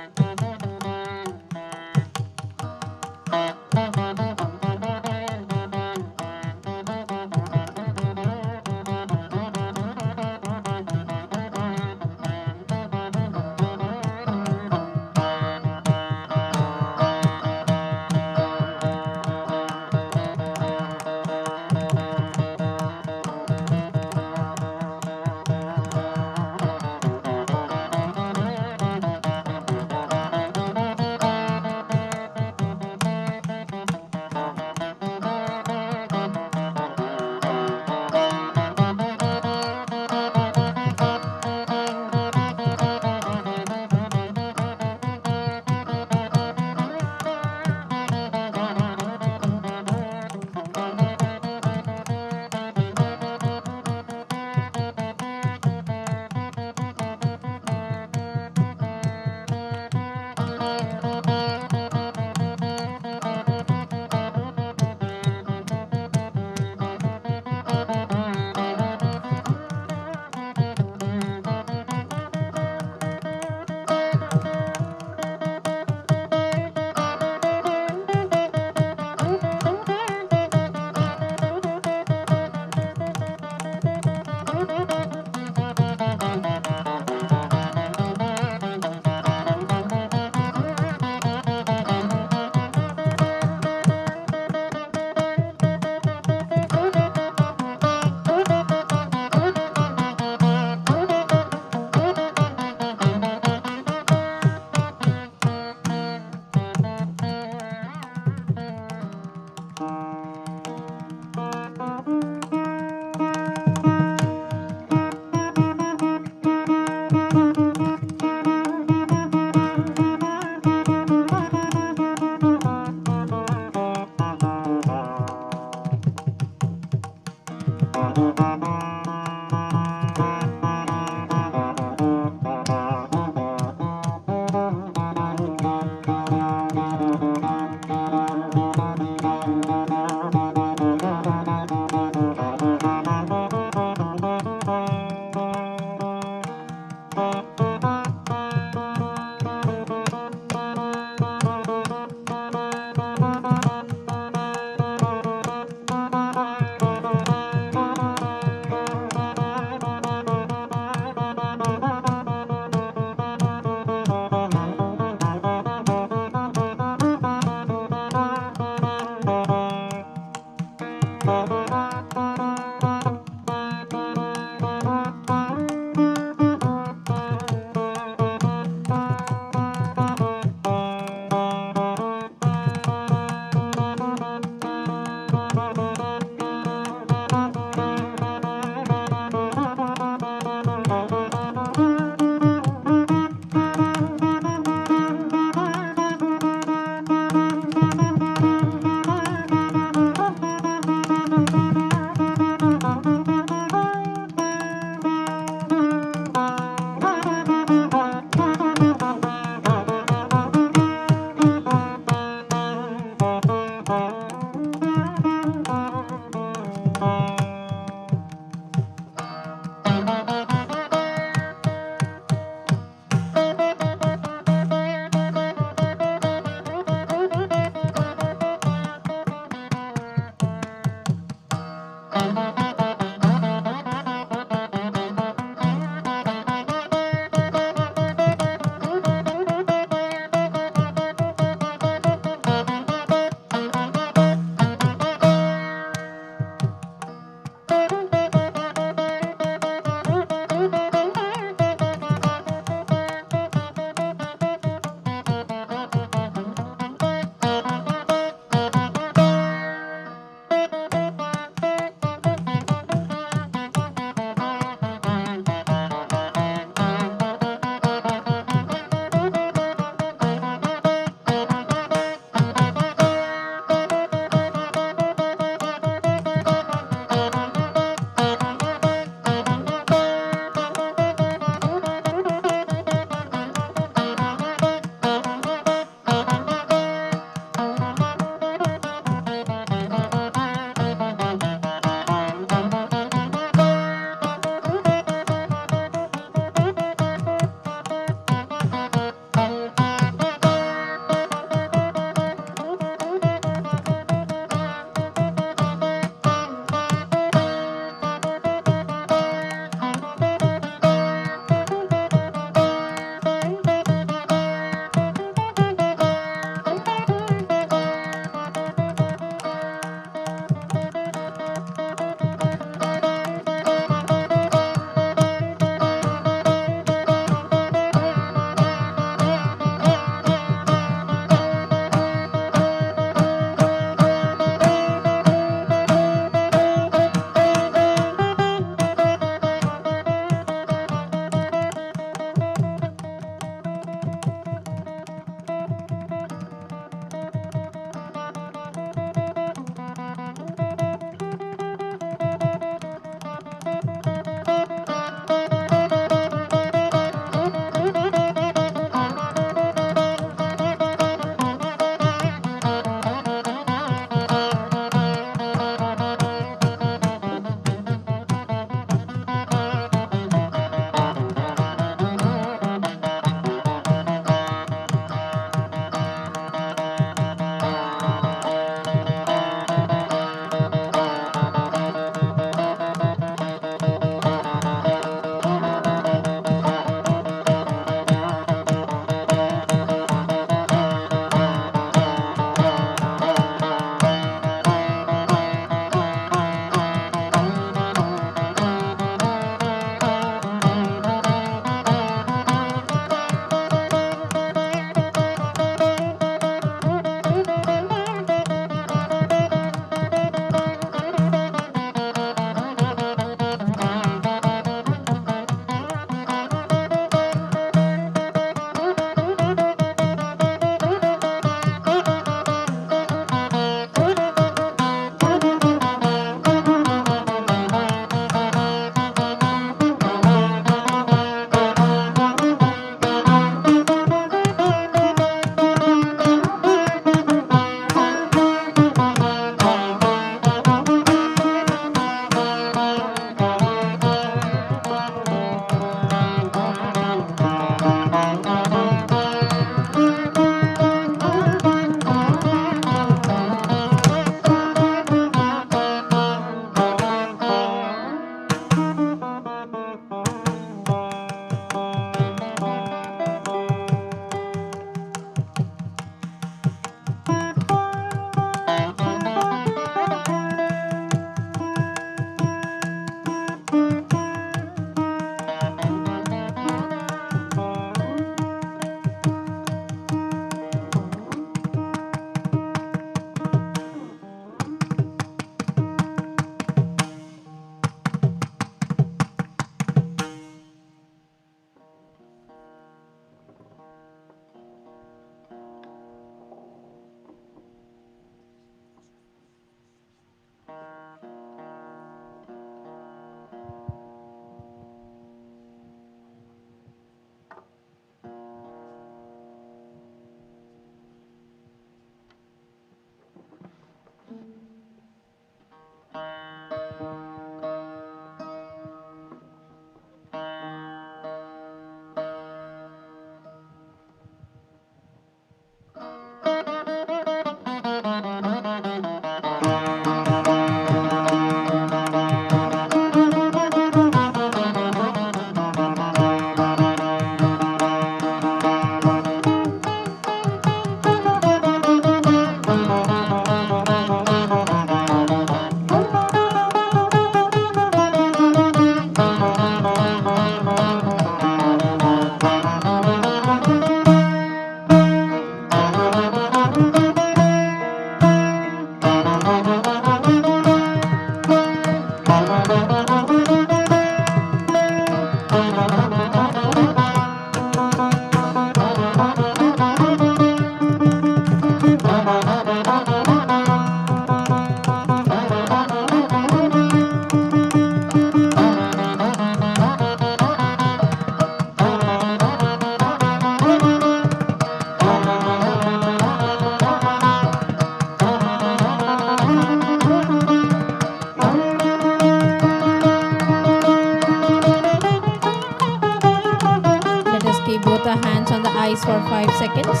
hands on the eyes for 5 seconds.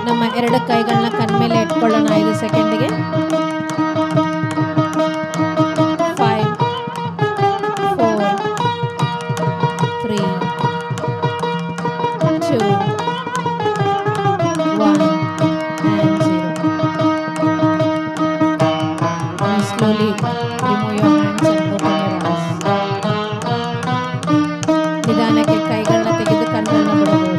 ನಮ್ಮ ಎರಡು ಕೈಗಳನ್ನ ಕಣ್ಮೇಲೆ ಇಟ್ಕೊಳ್ಳೋಣ 5 ಸೆಕೆಂಡ್ಗೆ. 5 4 3 2 1 and 0. And slowly remove your hands and open your eyes. ನಿಧಾನಕ್ಕೆ ಕೈಗಳನ್ನ ತೆಗೆದು ಕಣ್ಣನ್ನು ಬಿಡಬಹುದು.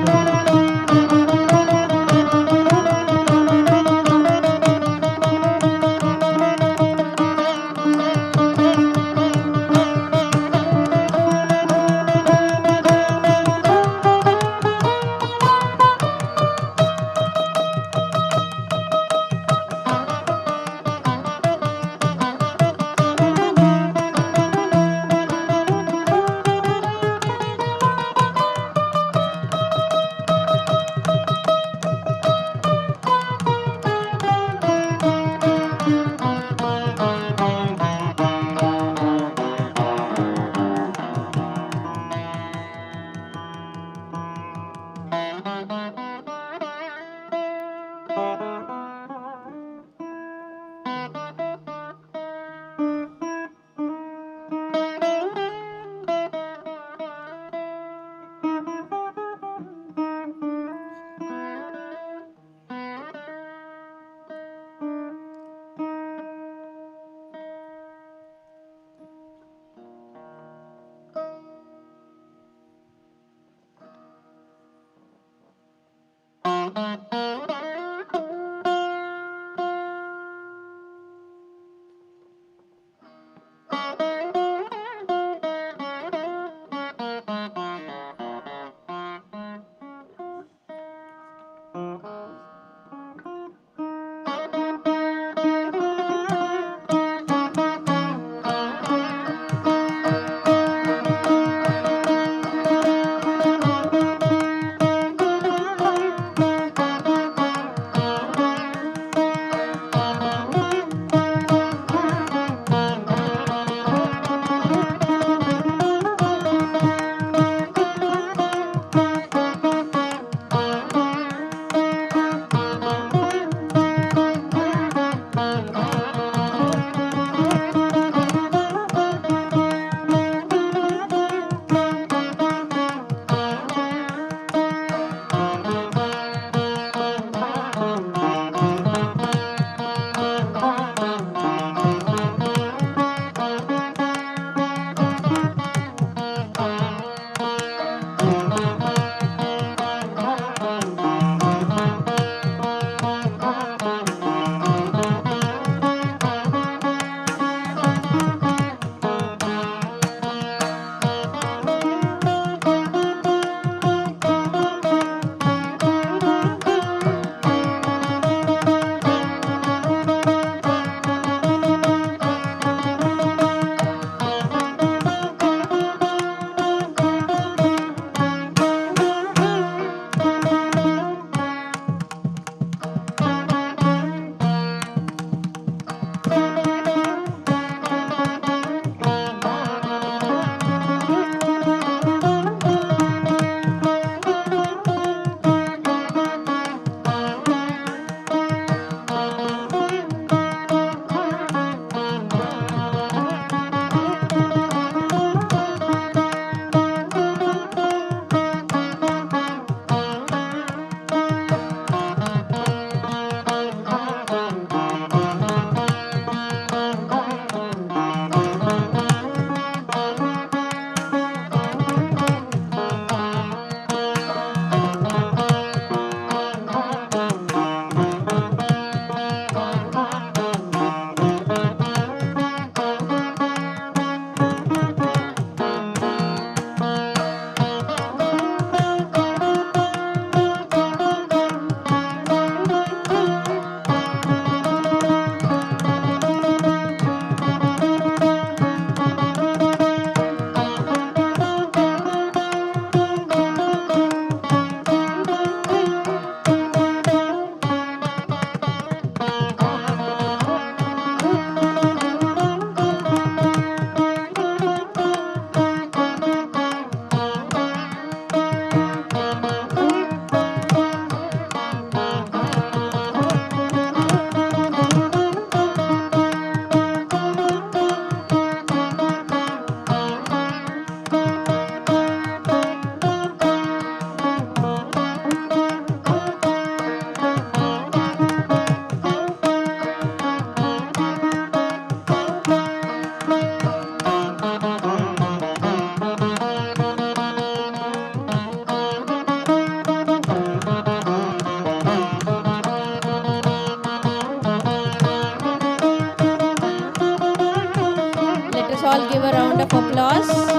applause.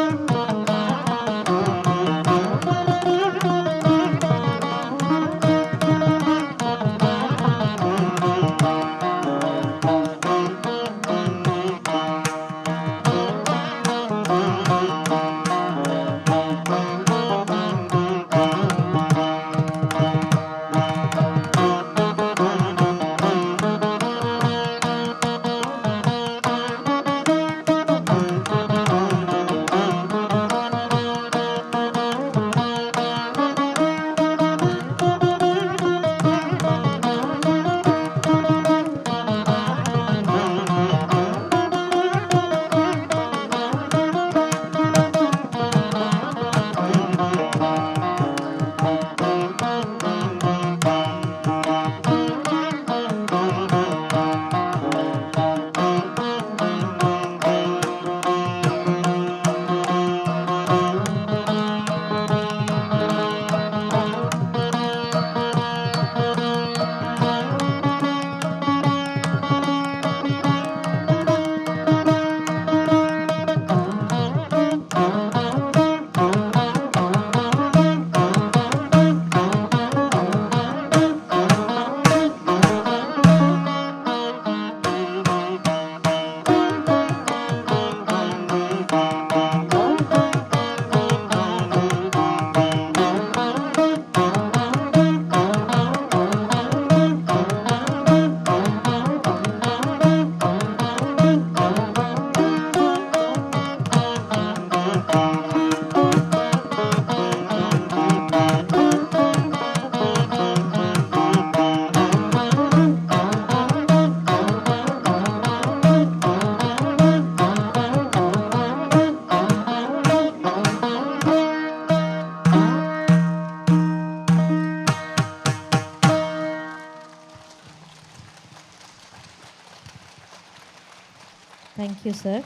Thank you, sir.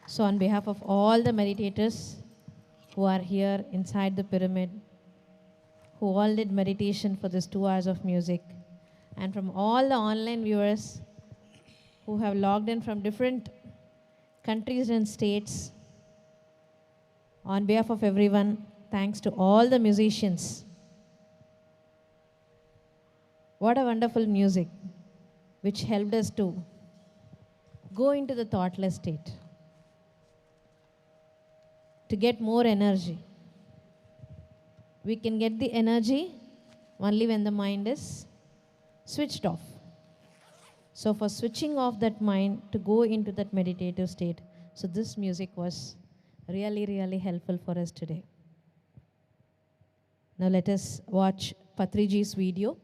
So on behalf of all the meditators who are here inside the pyramid, who all did meditation for this 2 hours of music, and from all the online viewers who have logged in from different countries and states, on behalf of everyone, thanks to all the musicians. What a wonderful music, which helped us to go into the thoughtless state, to get more energy. We can get the energy only when the mind is switched off. So for switching off that mind to go into that meditative state, so this music was really, really helpful for us today. Now let us watch Patriji's video.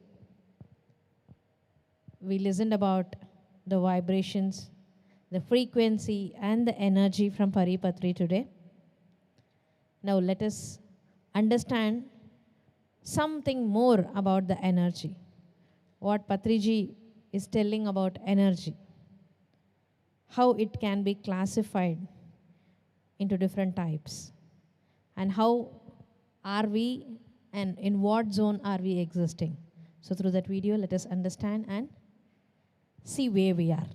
We listened about the vibrations, the frequency and the energy from Paripatri today. Now let us understand something more about the energy. What Patriji is telling about energy. How it can be classified into different types. And how are we and in what zone are we existing. So through that video, let us understand and see where we are.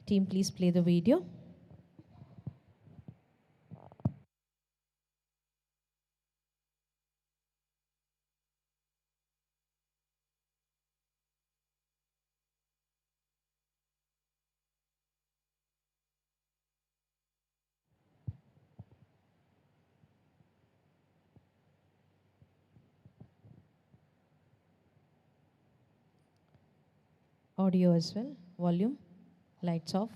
Team, please play the video. Audio as well, volume, lights off.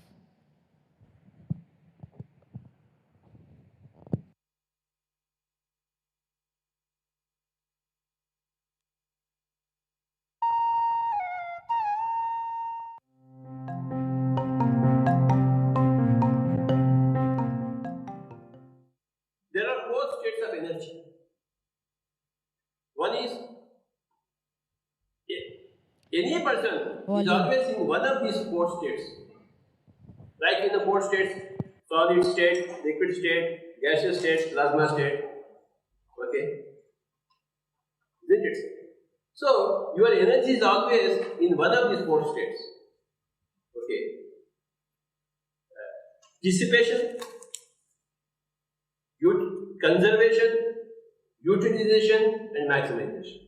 There are four states of energy. One is any person is always in one of these four states. Like in the four states, solid state, liquid state, gaseous state, plasma state. Okay? Isn't it? So, your energy is always in one of these four states. dissipation, conservation, utilization, and maximization.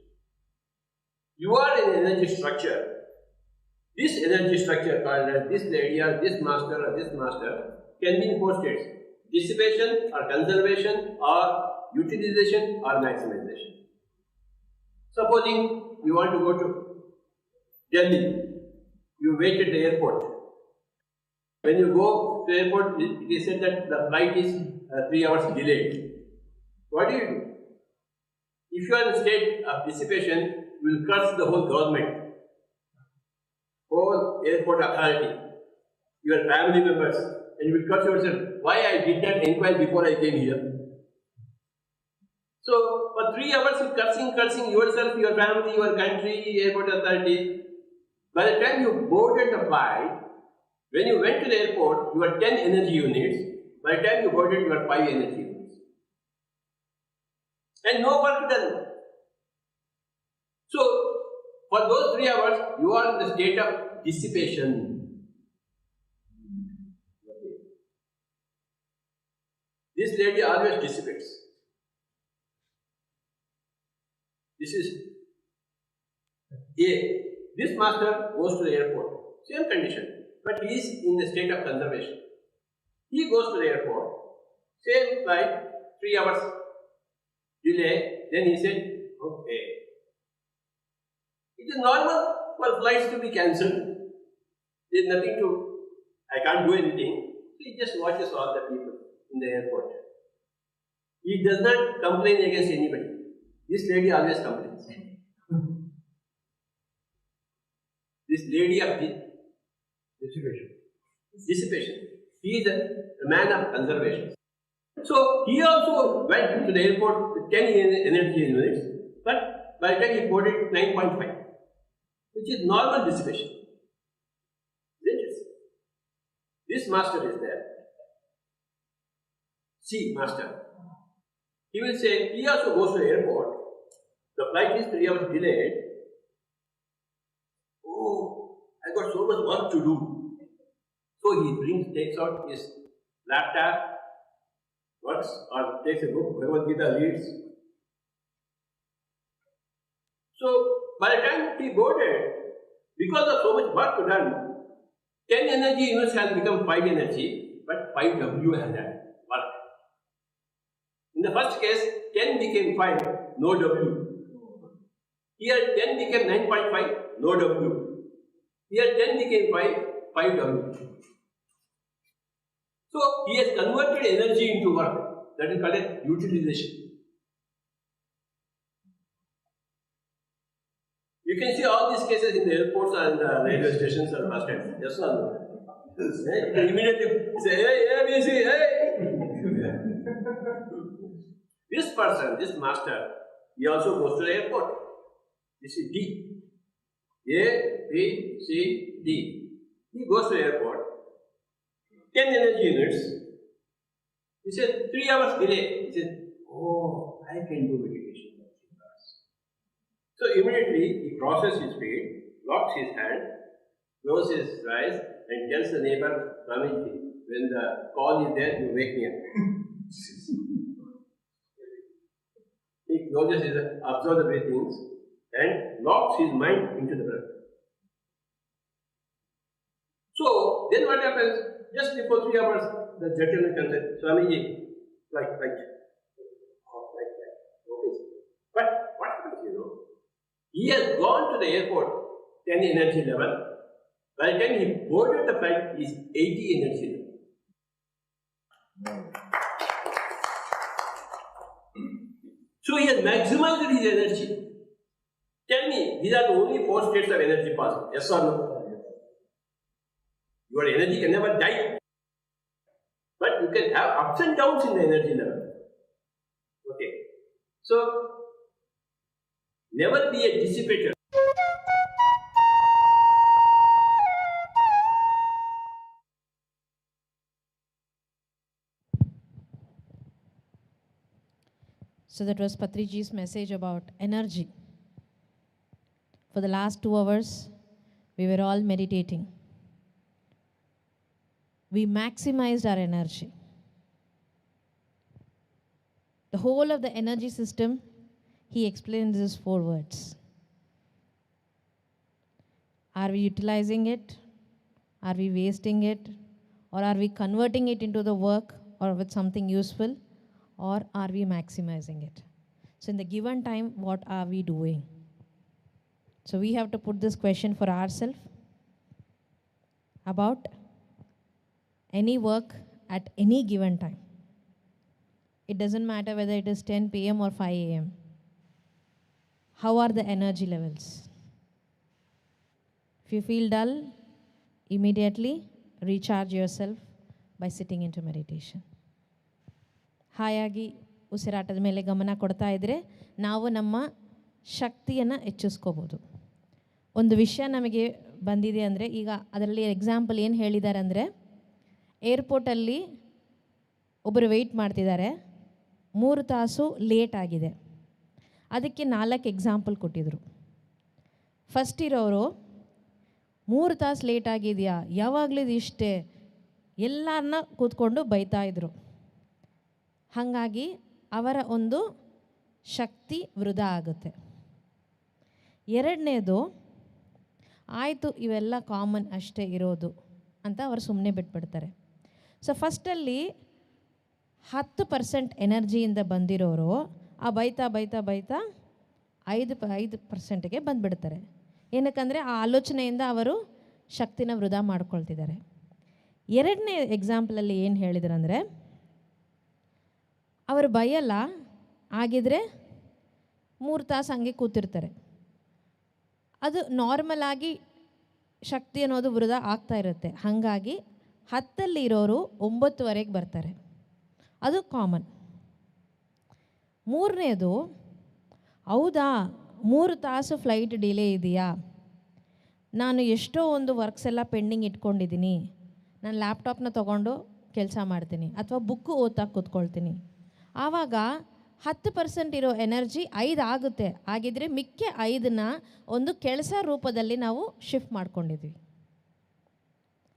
You are an energy structure. This energy structure called as this lady or this master or this master can be in four states: dissipation or conservation or utilization or maximization. Supposing you want to go to Delhi, you wait at the airport. When you go to the airport, it is said that the flight is 3 hours delayed. What do you do? If you are in a state of dissipation, you will curse the whole government, whole airport authority, your family members, and you will curse yourself. Why I did not inquire before I came here? So, for 3 hours you cursing yourself, your family, your country, airport authority. By the time you boarded the flight, when you went to the airport, you had 10 energy units. By the time you boarded, you had 5 energy units. And no work done. So, for those 3 hours, you are in the state of dissipation. This lady always dissipates. This is A. This master goes to the airport. Same condition. But he is in the state of conservation. He goes to the airport. Same flight, 3 hours delay. Then he said, okay. It is normal for flights to be cancelled. There is nothing to, I can't do anything. He just watches all the people in the airport. He does not complain against anybody. This lady always complains. This lady of dissipation. He is a man of conservation. So he also went to the airport with 10 energy units, but by the time he boarded 9.5, which is normal dissipation. Isn't it? This master is there. C master. He will say, he also goes to the airport. The flight is 3 hours delayed. Oh, I got so much work to do. So he takes out his laptop, works, or takes a book, Bhagavad Gita, reads. So by the time he boarded, because of so much work done, 10 energy units has become 5 energy, but 5 W has done work. In the first case, 10 became 5, no W. Here 10 became 9.5, no W. Here 10 became 5, 5 W. So he has converted energy into work. That is called as utilization. You can see all these cases in the airports and the railway stations or bus stands. Yes or no? Immediately say, hey, ABC, hey! This person, this master, he also goes to the airport. This is D. A, B, C, D. He goes to the airport. 10 energy units. He said, 3 hours delay. He said, oh, I can do meditation. So immediately he crosses his feet, locks his hand, closes his eyes, and tells the neighbor, Swamiji, when the call is there, you wake me up. He closes his eyes, observes the breathings, and locks his mind into the breath. So then what happens? Just before 3 hours, the gentleman comes and says, Swamiji, like. Oh, like. Okay. But what happens, he has gone to the airport, 10 energy level. By the time he boarded the flight, he is 80 energy level. So he has maximized his energy. Tell me, these are the only 4 states of energy possible. Yes or no? Your energy can never die. But you can have ups and downs in the energy level. Okay. So, never be a dissipator. So that was Patriji's message about energy. For the last 2 hours, we were all meditating. we maximized our energy. The whole of the energy system, he explains these 4 words. Are we utilizing it? Are we wasting it? Or are we converting it into the work or with something useful? Or are we maximizing it? So in the given time, what are we doing? So we have to put this question for ourselves about any work at any given time. It doesn't matter whether it is 10 p.m. or 5 a.m. How are the energy levels? If you feel dull, immediately recharge yourself by sitting into meditation. ಹಾಯಾಗಿ ಉಸಿರಾಟದ ಮೇಲೆ ಗಮನ ಕೊಡ್ತಾ ಇದ್ದರೆ ನಾವು ನಮ್ಮ ಶಕ್ತಿಯನ್ನು ಹೆಚ್ಚಿಸ್ಕೋಬೋದು. ಒಂದು ವಿಷಯ ನಮಗೆ ಬಂದಿದೆ ಅಂದರೆ, ಈಗ ಅದರಲ್ಲಿ ಎಕ್ಸಾಂಪಲ್ ಏನು ಹೇಳಿದ್ದಾರೆ ಅಂದರೆ, ಏರ್ಪೋರ್ಟಲ್ಲಿ ಒಬ್ಬರು ವೆಯ್ಟ್ ಮಾಡ್ತಿದ್ದಾರೆ, 3 ತಾಸು ಲೇಟ್ ಆಗಿದೆ. ಅದಕ್ಕೆ 4 ಎಕ್ಸಾಂಪಲ್ ಕೊಟ್ಟಿದ್ರು. ಫಸ್ಟ್ ಇರೋರು 3 ತಾಸು ಲೇಟ್ ಆಗಿದೆಯಾ, ಯಾವಾಗಲೂ ಇದು ಇಷ್ಟೇ, ಎಲ್ಲರನ್ನ ಕೂತ್ಕೊಂಡು ಬೈತಾ ಇದ್ರು. ಹಾಗಾಗಿ ಅವರ ಒಂದು ಶಕ್ತಿ ವೃಧಾ ಆಗುತ್ತೆ. ಎರಡನೇದು, ಆಯಿತು ಇವೆಲ್ಲ ಕಾಮನ್ ಅಷ್ಟೇ ಇರೋದು ಅಂತ ಅವರು ಸುಮ್ಮನೆ ಬಿಟ್ಬಿಡ್ತಾರೆ. ಸೊ ಫಸ್ಟಲ್ಲಿ 10% ಎನರ್ಜಿಯಿಂದ ಬಂದಿರೋರು ಆ ಬೈತಾ 5%ಗೆ ಬಂದುಬಿಡ್ತಾರೆ. ಏನಕ್ಕಂದರೆ ಆ ಆಲೋಚನೆಯಿಂದ ಅವರು ಶಕ್ತಿನ ವೃಧಾ ಮಾಡ್ಕೊಳ್ತಿದ್ದಾರೆ. ಎರಡನೇ ಎಕ್ಸಾಂಪಲಲ್ಲಿ ಏನು ಹೇಳಿದ್ರಂದರೆ, ಅವರು ಬೈಯಲ್ಲ, ಆಗಿದ್ರೆ 3 ತಾಸು ಹಂಗೆ ಕೂತಿರ್ತಾರೆ. ಅದು ನಾರ್ಮಲ್ ಆಗಿ ಶಕ್ತಿ ಅನ್ನೋದು ವೃಧಾ ಆಗ್ತಾ ಇರುತ್ತೆ. ಹಾಗಾಗಿ 10 ಇರೋರು 9ವರೆಗೆ ಬರ್ತಾರೆ, ಅದು ಕಾಮನ್. ಮೂರನೇದು, ಹೌದಾ 3 ತಾಸು ಫ್ಲೈಟ್ ಡಿಲೇ ಇದೆಯಾ, ನಾನು ಎಷ್ಟೋ ಒಂದು ವರ್ಕ್ಸ್ ಎಲ್ಲ ಪೆಂಡಿಂಗ್ ಇಟ್ಕೊಂಡಿದ್ದೀನಿ, ನಾನು ಲ್ಯಾಪ್ಟಾಪ್ನ ತೊಗೊಂಡು ಕೆಲಸ ಮಾಡ್ತೀನಿ ಅಥವಾ ಬುಕ್ಕು ಓದ್ತಾ ಕೂತ್ಕೊಳ್ತೀನಿ. ಆವಾಗ 10% ಇರೋ ಎನರ್ಜಿ 5 ಆಗುತ್ತೆ. ಆಗಿದ್ರೆ ಮಿಕ್ಕ 5ನ ಒಂದು ಕೆಲಸ ರೂಪದಲ್ಲಿ ನಾವು ಶಿಫ್ಟ್ ಮಾಡ್ಕೊಂಡಿದ್ವಿ.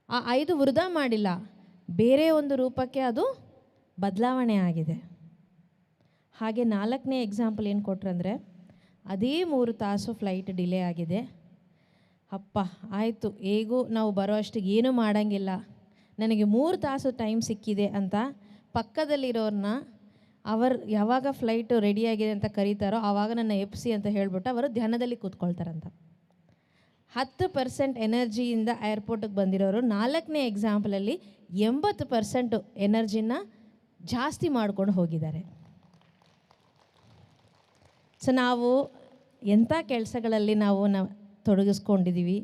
ಆ 5 ವೃಧಾ ಮಾಡಿಲ್ಲ, ಬೇರೆ ಒಂದು ರೂಪಕ್ಕೆ ಅದು ಬದಲಾವಣೆ ಆಗಿದೆ. ಹಾಗೆ 4ನೇ ಎಕ್ಸಾಂಪಲ್ ಏನು ಕೊಟ್ರಂದರೆ, ಅದೇ 3 ತಾಸು ಫ್ಲೈಟ್ ಡಿಲೇ ಆಗಿದೆ, ಅಪ್ಪ ಆಯಿತು ಹೇಗೂ ನಾವು ಬರೋ ಅಷ್ಟಿಗೆ ಏನೂ ಮಾಡೋಂಗಿಲ್ಲ, ನನಗೆ 3 ತಾಸು ಟೈಮ್ ಸಿಕ್ಕಿದೆ ಅಂತ ಪಕ್ಕದಲ್ಲಿರೋರನ್ನ ಅವರು ಯಾವಾಗ ಫ್ಲೈಟು ರೆಡಿಯಾಗಿದೆ ಅಂತ ಕರೀತಾರೋ ಆವಾಗ ನನ್ನ ಎಪ್ಸಿ ಅಂತ ಹೇಳ್ಬಿಟ್ಟು ಅವರು ಧ್ಯಾನದಲ್ಲಿ ಕೂತ್ಕೊಳ್ತಾರಂತ. 10% ಎನರ್ಜಿಯಿಂದ ಏರ್ಪೋರ್ಟಿಗೆ ಬಂದಿರೋರು 4ನೇ ಎಕ್ಸಾಂಪಲಲ್ಲಿ 80% ಎನರ್ಜಿನ ಜಾಸ್ತಿ ಮಾಡ್ಕೊಂಡು ಹೋಗಿದ್ದಾರೆ. ಸೊ ನಾವು ಎಂಥ ಕೆಲಸಗಳಲ್ಲಿ ನಾವು ತೊಡಗಿಸ್ಕೊಂಡಿದ್ದೀವಿ,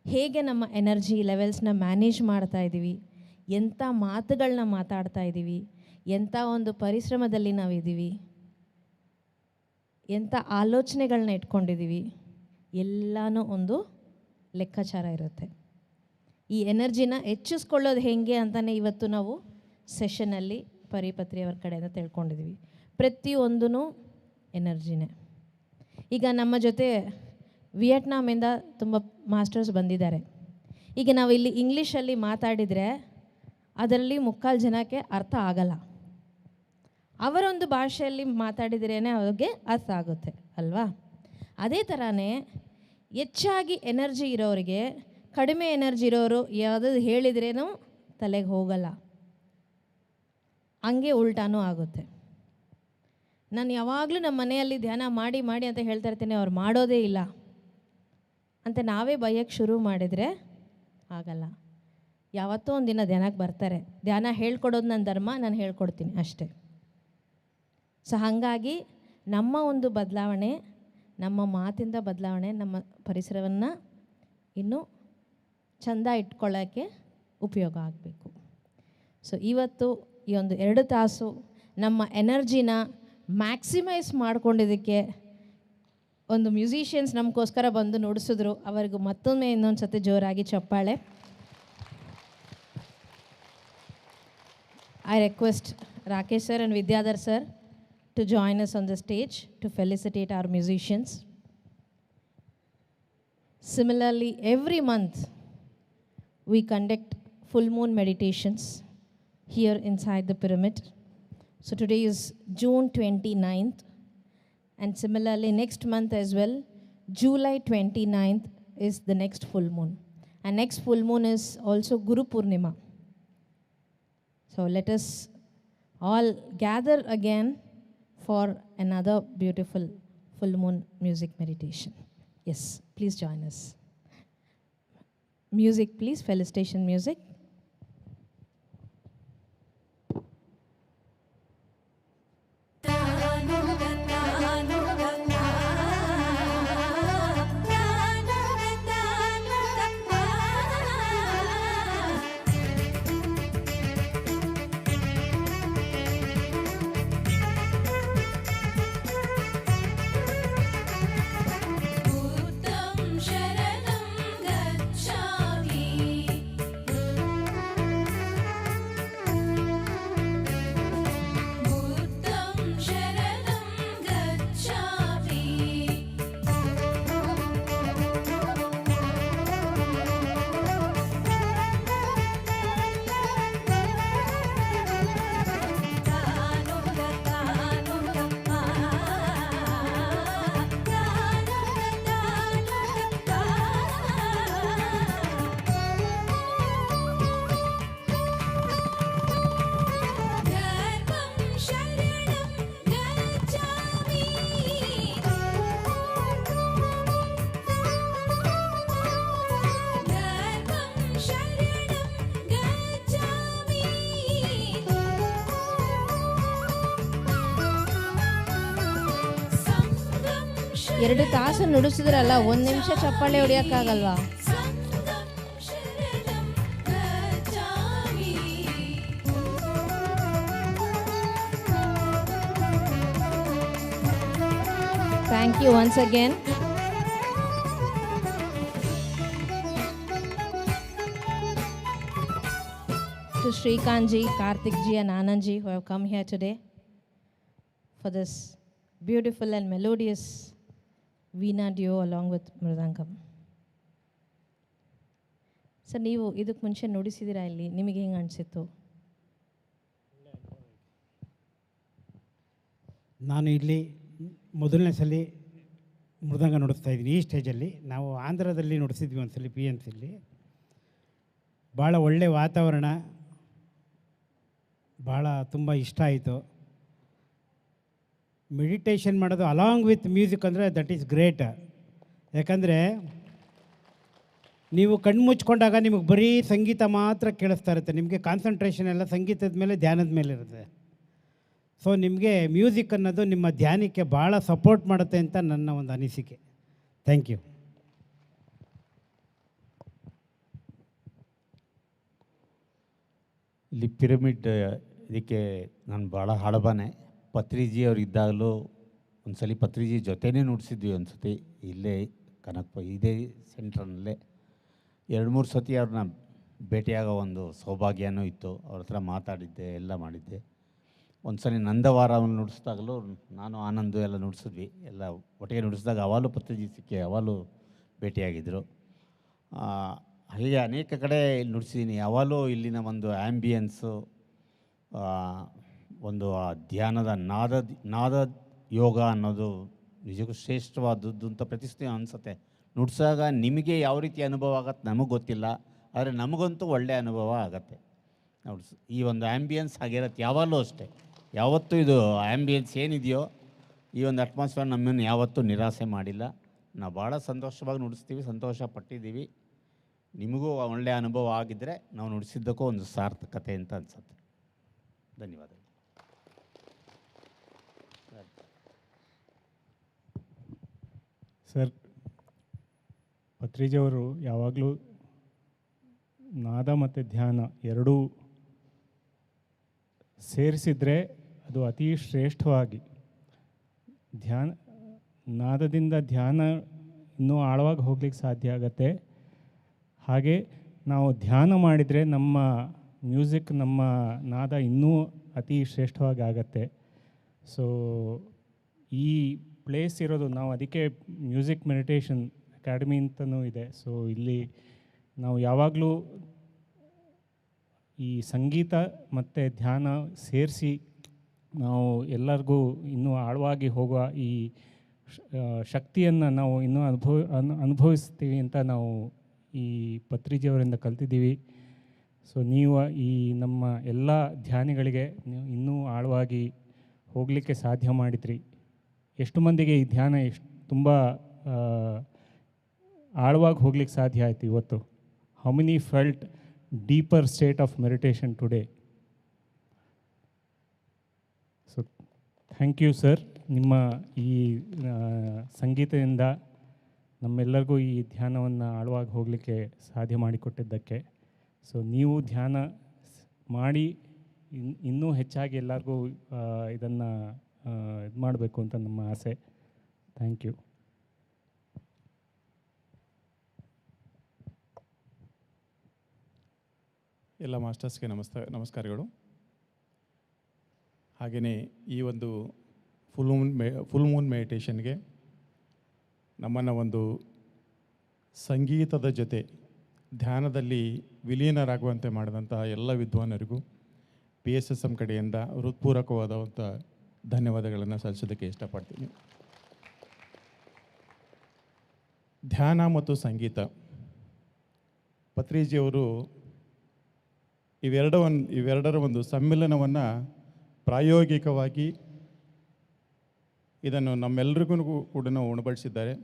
ಹೇಗೆ ನಮ್ಮ ಎನರ್ಜಿ ಲೆವೆಲ್ಸ್ನ ಮ್ಯಾನೇಜ್ ಮಾಡ್ತಾ ಇದ್ದೀವಿ, ಎಂಥ ಮಾತುಗಳನ್ನ ಮಾತಾಡ್ತಾ ಇದ್ದೀವಿ, ಎಂಥ ಒಂದು ಪರಿಶ್ರಮದಲ್ಲಿ ನಾವಿದ್ದೀವಿ, ಎಂಥ ಆಲೋಚನೆಗಳನ್ನ ಇಟ್ಕೊಂಡಿದ್ದೀವಿ, ಎಲ್ಲನೂ ಒಂದು ಲೆಕ್ಕಾಚಾರ ಇರುತ್ತೆ. ಈ ಎನರ್ಜಿನ ಹೆಚ್ಚಿಸ್ಕೊಳ್ಳೋದು ಹೇಗೆ ಅಂತಲೇ ಇವತ್ತು ನಾವು ಸೆಷನಲ್ಲಿ ಪರಿಪತ್ರಿಯವರ ಕಡೆಯಿಂದ ತಿಳ್ಕೊಂಡಿದ್ದೀವಿ. ಪ್ರತಿಯೊಂದೂ ಎನರ್ಜಿನೇ. ಈಗ ನಮ್ಮ ಜೊತೆ ವಿಯೆಟ್ನಾಮಿಂದ ತುಂಬ ಮಾಸ್ಟರ್ಸ್ ಬಂದಿದ್ದಾರೆ. ಈಗ ನಾವು ಇಲ್ಲಿ ಇಂಗ್ಲೀಷಲ್ಲಿ ಮಾತಾಡಿದರೆ ಅದರಲ್ಲಿ 3/4 ಜನಕ್ಕೆ ಅರ್ಥ ಆಗಲ್ಲ. ಅವರೊಂದು ಭಾಷೆಯಲ್ಲಿ ಮಾತಾಡಿದ್ರೇ ಅವ್ರಿಗೆ ಅರ್ಥ ಆಗುತ್ತೆ ಅಲ್ವಾ? ಅದೇ ಥರನೇ ಹೆಚ್ಚಾಗಿ ಎನರ್ಜಿ ಇರೋರಿಗೆ, ಕಡಿಮೆ ಎನರ್ಜಿ ಇರೋರು ಯಾವುದಾದ್ರು ಹೇಳಿದ್ರೇನೂ ತಲೆಗೆ ಹೋಗಲ್ಲ, ಹಂಗೆ ಉಲ್ಟಾನೂ ಆಗುತ್ತೆ. ನಾನು ಯಾವಾಗಲೂ ನಮ್ಮ ಮನೆಯಲ್ಲಿ ಧ್ಯಾನ ಮಾಡಿ ಮಾಡಿ ಅಂತ ಹೇಳ್ತಾ ಇರ್ತೀನಿ, ಅವ್ರು ಮಾಡೋದೇ ಇಲ್ಲ ಅಂತ ನಾವೇ ಬೈಯೋಕ್ಕೆ ಶುರು ಮಾಡಿದರೆ ಆಗಲ್ಲ. ಯಾವತ್ತೋ ಒಂದು ದಿನ ಧ್ಯಾನಕ್ಕೆ ಬರ್ತಾರೆ. ಧ್ಯಾನ ಹೇಳ್ಕೊಡೋದು ನನ್ನ ಧರ್ಮ, ನಾನು ಹೇಳ್ಕೊಡ್ತೀನಿ ಅಷ್ಟೇ. ಸೊ ಹಾಗಾಗಿ ನಮ್ಮ ಒಂದು ಬದಲಾವಣೆ, ನಮ್ಮ ಮಾತಿಂದ ಬದಲಾವಣೆ ನಮ್ಮ ಪರಿಸರವನ್ನು ಇನ್ನೂ ಚೆಂದ ಇಟ್ಕೊಳ್ಳೋಕ್ಕೆ ಉಪಯೋಗ ಆಗಬೇಕು. ಸೊ ಇವತ್ತು ಈ ಒಂದು 2 ತಾಸು ನಮ್ಮ ಎನರ್ಜಿನ ಮ್ಯಾಕ್ಸಿಮೈಸ್ ಮಾಡ್ಕೊಂಡಿದ್ದಕ್ಕೆ ಒಂದು ಮ್ಯೂಸಿಷಿಯನ್ಸ್ ನಮಗೋಸ್ಕರ ಬಂದು ನುಡಿಸಿದ್ರು. ಅವರಿಗೂ ಮತ್ತೊಮ್ಮೆ ಇನ್ನೊಂದು ಸತಿ ಜೋರಾಗಿ ಚಪ್ಪಾಳೆ. I request Rakesh sir and Vidyadhar sir to join us on the stage to felicitate our musicians. Similarly, every month we conduct full moon meditations here inside the pyramid. So today is June 29th, and similarly next month as well, July 29th is the next full moon. And next full moon is also Guru Purnima. So let us all gather again for another beautiful full moon music meditation. Yes, please join us. Music, please, felicitation music. ಎರಡು ತಾಸು ನುಡಿಸಿದ್ರಲ್ಲ, ಒಂದು ನಿಮಿಷ ಚಪ್ಪಾಳೆ ಹೊಡಿಯೋಕ್ಕಾಗಲ್ವಾ? Thank you once again. To Shrikant ji, Karthik ji and Anand ji who have come here today for this beautiful and melodious Veena duo along with Mridangam. Sir, ನೀವು ಇದಕ್ಕೆ ಮುಂಚೆ ನುಡಿಸಿದ್ದೀರಾ ಇಲ್ಲಿ, ನಿಮಗೆ ಹೆಂಗೆ ಅನಿಸಿತ್ತು? ನಾನು ಇಲ್ಲಿ ಮೊದಲನೇ ಸಲ ಮೃದಂಗ ನುಡಿಸ್ತಾ ಇದ್ದೀನಿ ಈ ಸ್ಟೇಜಲ್ಲಿ. ನಾವು ಆಂಧ್ರದಲ್ಲಿ ನುಡಿಸಿದ್ವಿ ಒಂದ್ಸಲಿ PNCಯಲ್ಲಿ. ಭಾಳ ಒಳ್ಳೆಯ ವಾತಾವರಣ, ಭಾಳ ತುಂಬ ಇಷ್ಟ ಆಯಿತು. ಮೆಡಿಟೇಷನ್ ಮಾಡೋದು ಅಲಾಂಗ್ ವಿತ್ ಮ್ಯೂಸಿಕ್ ಅಂದರೆ ದಟ್ ಈಸ್ ಗ್ರೇಟ್. ಯಾಕಂದರೆ ನೀವು ಕಣ್ಣು ಮುಚ್ಕೊಂಡಾಗ ನಿಮಗೆ ಬರೀ ಸಂಗೀತ ಮಾತ್ರ ಕೇಳಿಸ್ತಾ ಇರುತ್ತೆ. ನಿಮಗೆ ಕಾನ್ಸಂಟ್ರೇಷನ್ ಎಲ್ಲ ಸಂಗೀತದ ಮೇಲೆ, ಧ್ಯಾನದ ಮೇಲೆ ಇರುತ್ತೆ. ಸೊ ನಿಮಗೆ ಮ್ಯೂಸಿಕ್ ಅನ್ನೋದು ನಿಮ್ಮ ಧ್ಯಾನಕ್ಕೆ ಭಾಳ ಸಪೋರ್ಟ್ ಮಾಡುತ್ತೆ ಅಂತ ನನ್ನ ಒಂದು ಅನಿಸಿಕೆ. Thank you. ಇಲ್ಲಿ ಪಿರಮಿಡ್ ಇದಕ್ಕೆ ನಾನು ಭಾಳ ಹಳಬನೆ. ಪತ್ರಿಜಿ ಅವ್ರು ಇದ್ದಾಗಲೂ ಒಂದು ಸಲ ಪತ್ರಿಜಿ ಜೊತೆನೇ ನುಡಿಸಿದ್ವಿ ಅನಿಸುತ್ತೆ, ಇಲ್ಲೇ ಕನಕಪುರ ಇದೇ ಸೆಂಟ್ರಲ್ಲೇ. 2-3 ಸತಿ ಅವ್ರನ್ನ ಭೇಟಿಯಾಗೋ ಒಂದು ಸೌಭಾಗ್ಯನೂ ಇತ್ತು. ಅವ್ರ ಹತ್ರ ಮಾತಾಡಿದ್ದೆ, ಎಲ್ಲ ಮಾಡಿದ್ದೆ. ಒಂದು ಸಲ ನಂದವಾರವನ್ನು ನುಡಿಸಿದಾಗಲೂ ನಾನು ಆನಂದು ಎಲ್ಲ ನುಡಿಸಿದ್ವಿ. ಎಲ್ಲ ಒಟ್ಟಿಗೆ ನುಡಿಸಿದಾಗ ಅವಾಲು ಪತ್ರಿಜಿ ಸಿಕ್ಕಿ ಅವಾಲು ಭೇಟಿಯಾಗಿದ್ದರು. ಹೀಗೆ ಅನೇಕ ಕಡೆ ಇಲ್ಲಿ ನುಡಿಸಿದ್ದೀನಿ. ಯಾವಾಗಲೂ ಇಲ್ಲಿನ ಒಂದು ಆ್ಯಂಬಿಯನ್ಸು, ಒಂದು ಆ ಧ್ಯಾನದ ನಾದ ಯೋಗ ಅನ್ನೋದು ನಿಜಕ್ಕೂ ಶ್ರೇಷ್ಠವಾದದ್ದು ಅಂತ ಪ್ರತಿಷ್ಠೆ ಅನಿಸುತ್ತೆ. ನುಡಿಸಾಗ ನಿಮಗೆ ಯಾವ ರೀತಿ ಅನುಭವ ಆಗತ್ತೆ ನಮಗೆ ಗೊತ್ತಿಲ್ಲ, ಆದರೆ ನಮಗಂತೂ ಒಳ್ಳೆಯ ಅನುಭವ ಆಗತ್ತೆ. ಈ ಒಂದು ಆ್ಯಂಬಿಯನ್ಸ್ ಆಗಿರತ್ತೆ ಯಾವಾಗಲೂ ಅಷ್ಟೇ. ಯಾವತ್ತೂ ಇದು ಆ್ಯಂಬಿಯನ್ಸ್ ಏನಿದೆಯೋ, ಈ ಒಂದು ಅಟ್ಮಾಸ್ಫಿಯರ್ ನಮ್ಮನ್ನು ಯಾವತ್ತೂ ನಿರಾಸೆ ಮಾಡಿಲ್ಲ. ನಾವು ಭಾಳ ಸಂತೋಷವಾಗಿ ನುಡಿಸ್ತೀವಿ, ಸಂತೋಷ ಪಟ್ಟಿದ್ದೀವಿ. ನಿಮಗೂ ಒಳ್ಳೆಯ ಅನುಭವ ಆಗಿದ್ದರೆ ನಾವು ನುಡಿಸಿದ್ದಕ್ಕೂ ಒಂದು ಸಾರ್ಥಕತೆ ಅಂತ ಅನಿಸುತ್ತೆ. ಧನ್ಯವಾದಗಳು ಸರ್. ಪತ್ರಿಜಿಯವರು ಯಾವಾಗಲೂ ನಾದ ಮತ್ತು ಧ್ಯಾನ ಎರಡೂ ಸೇರಿಸಿದರೆ ಅದು ಅತಿ ಶ್ರೇಷ್ಠವಾಗಿ ನಾದದಿಂದ ಧ್ಯಾನ ಇನ್ನೂ ಆಳವಾಗಿ ಹೋಗ್ಲಿಕ್ಕೆ ಸಾಧ್ಯ ಆಗತ್ತೆ. ಹಾಗೆ ನಾವು ಧ್ಯಾನ ಮಾಡಿದರೆ ನಮ್ಮ ಮ್ಯೂಸಿಕ್, ನಮ್ಮ ನಾದ ಇನ್ನೂ ಅತಿ ಶ್ರೇಷ್ಠವಾಗಿ ಆಗತ್ತೆ. ಸೊ ಈ ಪ್ಲೇಸ್ ಇರೋದು, ನಾವು ಅದಕ್ಕೆ ಮ್ಯೂಸಿಕ್ ಮೆಡಿಟೇಷನ್ ಅಕಾಡೆಮಿ ಅಂತಲೂ ಇದೆ. ಸೊ ಇಲ್ಲಿ ನಾವು ಯಾವಾಗಲೂ ಈ ಸಂಗೀತ ಮತ್ತು ಧ್ಯಾನ ಸೇರಿಸಿ ನಾವು ಎಲ್ಲರಿಗೂ ಇನ್ನೂ ಆಳವಾಗಿ ಹೋಗುವ ಈ ಶಕ್ತಿಯನ್ನು ನಾವು ಇನ್ನೂ ಅನುಭವಿಸ್ತೀವಿ ಅಂತ ನಾವು ಈ ಪತ್ರಿಜಿಯವರಿಂದ ಕಲ್ತಿದ್ದೀವಿ. ಸೊ ನೀವು ಈ ನಮ್ಮ ಎಲ್ಲ ಧ್ಯಾನಿಗಳಿಗೆ ನೀವು ಇನ್ನೂ ಆಳವಾಗಿ ಹೋಗಲಿಕ್ಕೆ ಸಾಧ್ಯ ಮಾಡಿದ್ರಿ. ಎಷ್ಟು ಮಂದಿಗೆ ಈ ಧ್ಯಾನ ತುಂಬ ಆಳವಾಗಿ ಹೋಗ್ಲಿಕ್ಕೆ ಸಾಧ್ಯ ಆಯಿತು ಇವತ್ತು? How many felt deeper state of meditation today? So thank you sir, ನಿಮ್ಮ ಈ ಸಂಗೀತದಿಂದ ನಮ್ಮೆಲ್ಲರಿಗೂ ಈ ಧ್ಯಾನವನ್ನು ಆಳವಾಗಿ ಹೋಗಲಿಕ್ಕೆ ಸಾಧ್ಯ ಮಾಡಿಕೊಟ್ಟಿದ್ದಕ್ಕೆ. ಸೊ ನೀವು ಧ್ಯಾನ ಮಾಡಿ ಇನ್ನೂ ಹೆಚ್ಚಾಗಿ ಎಲ್ಲರಿಗೂ ಇದನ್ನು ಇದು ಮಾಡಬೇಕು ಅಂತ ನಮ್ಮ ಆಸೆ. Thank you. ಎಲ್ಲ ಮಾಸ್ಟರ್ಸ್ಗೆ ನಮಸ್ಕಾರಗಳು. ಹಾಗೆಯೇ ಈ ಒಂದು ಫುಲ್ ಮೂನ್ ಮೆಡಿಟೇಷನ್ಗೆ ನಮ್ಮನ್ನು ಒಂದು ಸಂಗೀತದ ಜೊತೆ ಧ್ಯಾನದಲ್ಲಿ ವಿಲೀನರಾಗುವಂತೆ ಮಾಡಿದಂತಹ ಎಲ್ಲ ವಿದ್ವಾನರಿಗೂ PSSM ಕಡೆಯಿಂದ ಹೃತ್ಪೂರ್ವಕವಾದಂಥ ಧನ್ಯವಾದಗಳನ್ನು ಸಲ್ಲಿಸೋದಕ್ಕೆ ಇಷ್ಟಪಡ್ತೀನಿ. ಧ್ಯಾನ ಮತ್ತು ಸಂಗೀತ, ಪತ್ರಿಜಿಯವರು ಇವೆರಡರ ಒಂದು ಸಮ್ಮಿಲನವನ್ನು ಪ್ರಾಯೋಗಿಕವಾಗಿ ಇದನ್ನು ನಮ್ಮೆಲ್ಲರಿಗೂ ಕೂಡ ಉಣಬಡಿಸಿದ್ದಾರೆ.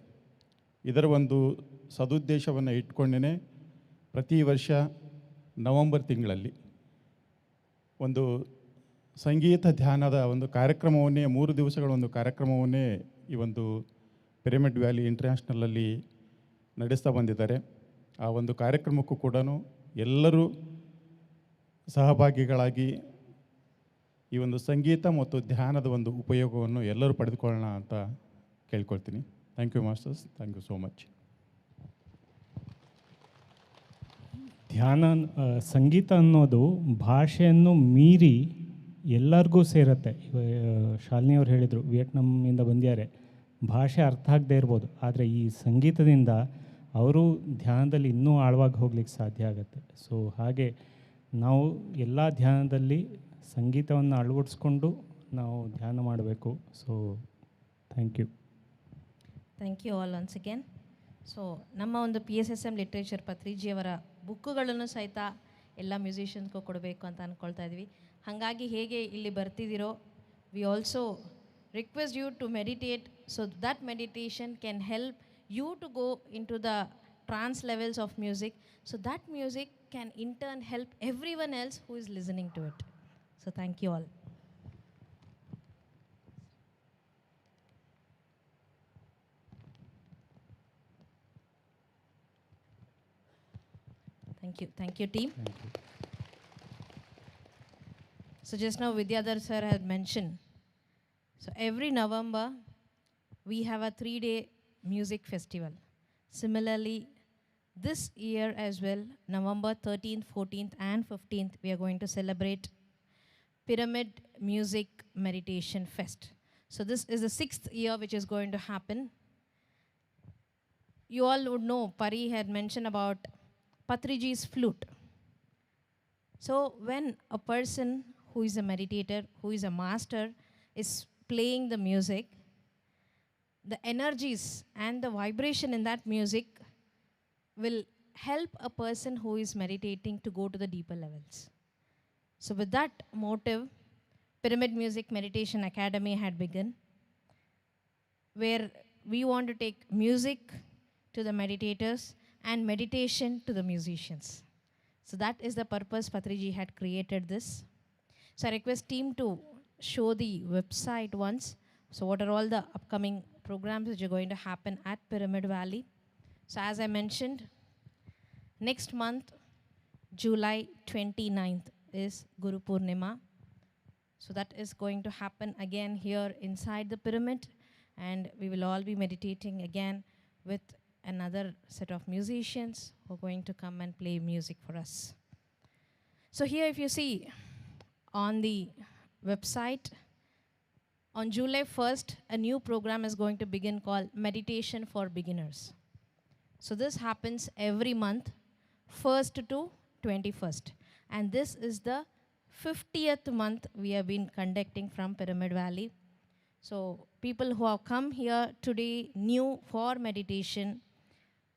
ಇದರ ಒಂದು ಸದುದ್ದೇಶವನ್ನು ಇಟ್ಕೊಂಡೇ ಪ್ರತಿ ವರ್ಷ ನವೆಂಬರ್ ತಿಂಗಳಲ್ಲಿ ಒಂದು ಸಂಗೀತ ಧ್ಯಾನದ ಒಂದು ಕಾರ್ಯಕ್ರಮವನ್ನೇ 3 ದಿವಸಗಳ ಒಂದು ಕಾರ್ಯಕ್ರಮವನ್ನೇ ಈ ಒಂದು ಪಿರಮಿಡ್ ವ್ಯಾಲಿ ಇಂಟರ್ನ್ಯಾಷನಲಲ್ಲಿ ನಡೆಸ್ತಾ ಬಂದಿದ್ದಾರೆ. ಆ ಒಂದು ಕಾರ್ಯಕ್ರಮಕ್ಕೂ ಕೂಡ ಎಲ್ಲರೂ ಸಹಭಾಗಿಗಳಾಗಿ ಈ ಒಂದು ಸಂಗೀತ ಮತ್ತು ಧ್ಯಾನದ ಒಂದು ಉಪಯೋಗವನ್ನು ಎಲ್ಲರೂ ಪಡೆದುಕೊಳ್ಳೋಣ ಅಂತ ಕೇಳ್ಕೊಳ್ತೀನಿ. Thank you masters, thank you so much. ಧ್ಯಾನ ಸಂಗೀತ ಅನ್ನೋದು ಭಾಷೆಯನ್ನು ಮೀರಿ ಎಲ್ಲರಿಗೂ ಸೇರುತ್ತೆ. ಶಾಲಿನಿ ಅವ್ರು ಹೇಳಿದರು, ವಿಯೆಟ್ನಾಮಿಂದ ಬಂದಿದ್ದಾರೆ, ಭಾಷೆ ಅರ್ಥ ಆಗದೆ ಇರ್ಬೋದು, ಆದರೆ ಈ ಸಂಗೀತದಿಂದ ಅವರು ಧ್ಯಾನದಲ್ಲಿ ಇನ್ನೂ ಆಳವಾಗಿ ಹೋಗ್ಲಿಕ್ಕೆ ಸಾಧ್ಯ ಆಗುತ್ತೆ. ಸೊ ಹಾಗೆ ನಾವು ಎಲ್ಲ ಧ್ಯಾನದಲ್ಲಿ ಸಂಗೀತವನ್ನು ಅಳವಡಿಸ್ಕೊಂಡು ನಾವು ಧ್ಯಾನ ಮಾಡಬೇಕು. So thank you. Thank you all once again. So ನಮ್ಮ ಒಂದು PSSM ಲಿಟ್ರೇಚರ್ ಪತ್ರಿಜಿಯವರ ಬುಕ್ಕುಗಳನ್ನು ಸಹಿತ ಎಲ್ಲ ಮ್ಯೂಸಿಷಿಯನ್ಸ್ಗೂ ಕೊಡಬೇಕು ಅಂತ ಅಂದ್ಕೊಳ್ತಾ ಇದ್ವಿ. ಹಾಗಾಗಿ ಹೇಗೆ ಇಲ್ಲಿ ಬರ್ತಿದ್ದೀರೋ, we also request you to meditate, so that meditation can help you to go into the trance levels of music, so that music can in turn help everyone else who is listening to it. So thank you all. Thank you team. Thank you. So just now Vidyadhar sir had mentioned, so every November we have a 3-day music festival. Similarly, this year as well, November 13th, 14th and 15th, we are going to celebrate Pyramid Music Meditation Fest. So this is the 6th year which is going to happen. You all would know, Pari had mentioned about Patriji's flute. So when a person who is a meditator, who is a master, is playing the music, the energies and the vibration in that music will help a person who is meditating to go to the deeper levels. So with that motive, Pyramid Music Meditation Academy had begun, where we want to take music to the meditators and meditation to the musicians. So that is the purpose Patriji had created this. So I request team to show the website once. So what are all the upcoming programs which are going to happen at Pyramid Valley? So as I mentioned, next month, July 29th is Guru Purnima. So that is going to happen again here inside the pyramid, and we will all be meditating again with another set of musicians who are going to come and play music for us. So here if you see on the website, on July 1st, a new program is going to begin called Meditation for Beginners. So this happens every month, 1st to 21st. And this is the 50th month we have been conducting from Pyramid Valley. So people who have come here today new for meditation,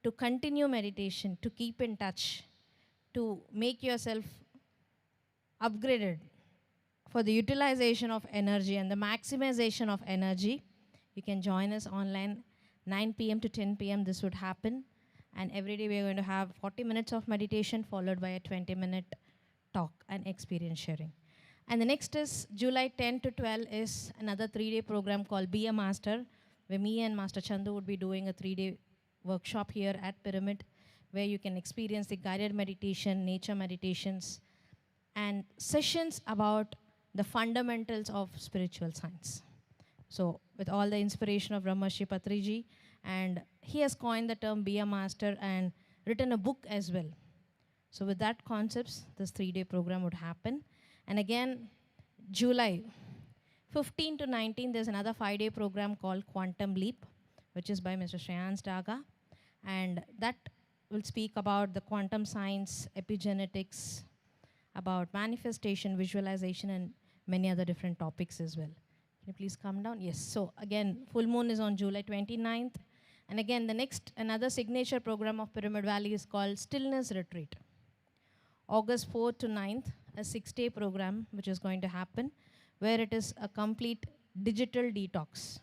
to continue meditation, to keep in touch, to make yourself upgraded for the utilization of energy and the maximization of energy, you can join us online 9 p.m. to 10 p.m. This would happen. And every day we are going to have 40 minutes of meditation followed by a 20-minute talk and experience sharing. And the next is July 10 to 12 is another 3-day program called Be a Master, where me and Master Chandu would be doing a 3-day workshop here at Pyramid, where you can experience the guided meditation, nature meditations, and sessions about the fundamentals of spiritual science. So with all the inspiration of Brahmarshi Patriji, and he has coined the term Be a Master and written a book as well. So with that concepts, this 3-day program would happen. And again, July 15 to 19, there's another 5-day program called Quantum Leap, which is by Mr. Shreyans Daga. And that will speak about the quantum science, epigenetics, about manifestation, visualization, and many other different topics as well. Can you please come down? Yes. So again, full moon is on July 29th. And again, the next, another signature program of Pyramid Valley is called Stillness Retreat. August 4th to 9th, a 6-day program which is going to happen, where it is a complete digital detox.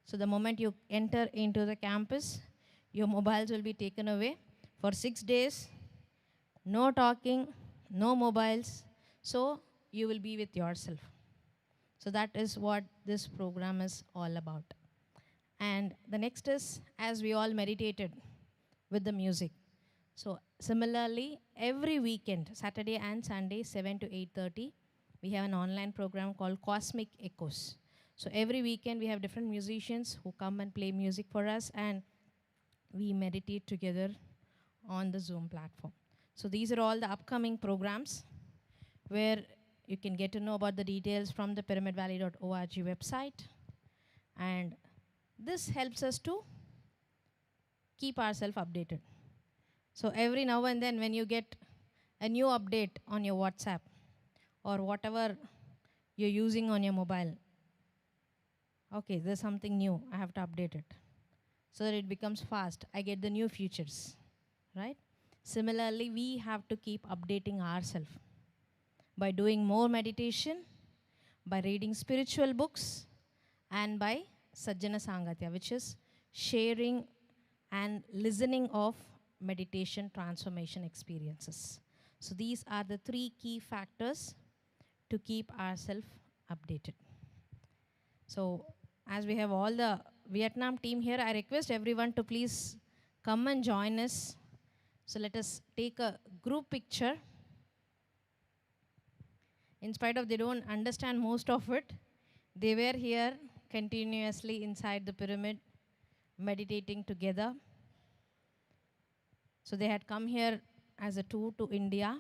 So the moment you enter into the campus, your mobiles will be taken away for 6 days, no talking, no mobiles, so you will be with yourself. So that is what this program is all about. And the next is, as we all meditated with the music. So similarly, every weekend, Saturday and Sunday, 7 to 8:30, we have an online program called Cosmic Echoes. So every weekend, we have different musicians who come and play music for us, and we meditate together on the Zoom platform. So these are all the upcoming programs where you can get to know about the details from the pyramidvalley.org website. And this helps us to keep ourselves updated. So every now and then when you get a new update on your WhatsApp or whatever you're using on your mobile, okay, there's something new, I have to update it, so that it becomes fast. I get the new features, right? Similarly, we have to keep updating ourselves by doing more meditation, by reading spiritual books, and by Sajjana Sangatya, which is sharing and listening of meditation transformation experiences. So these are the 3 key factors to keep ourselves updated. So as we have all the Vietnam team here, I request everyone to please come and join us. So let us take a group picture. In spite of they don't understand most of it, they were here continuously inside the pyramid, meditating together. So they had come here as a tour to India,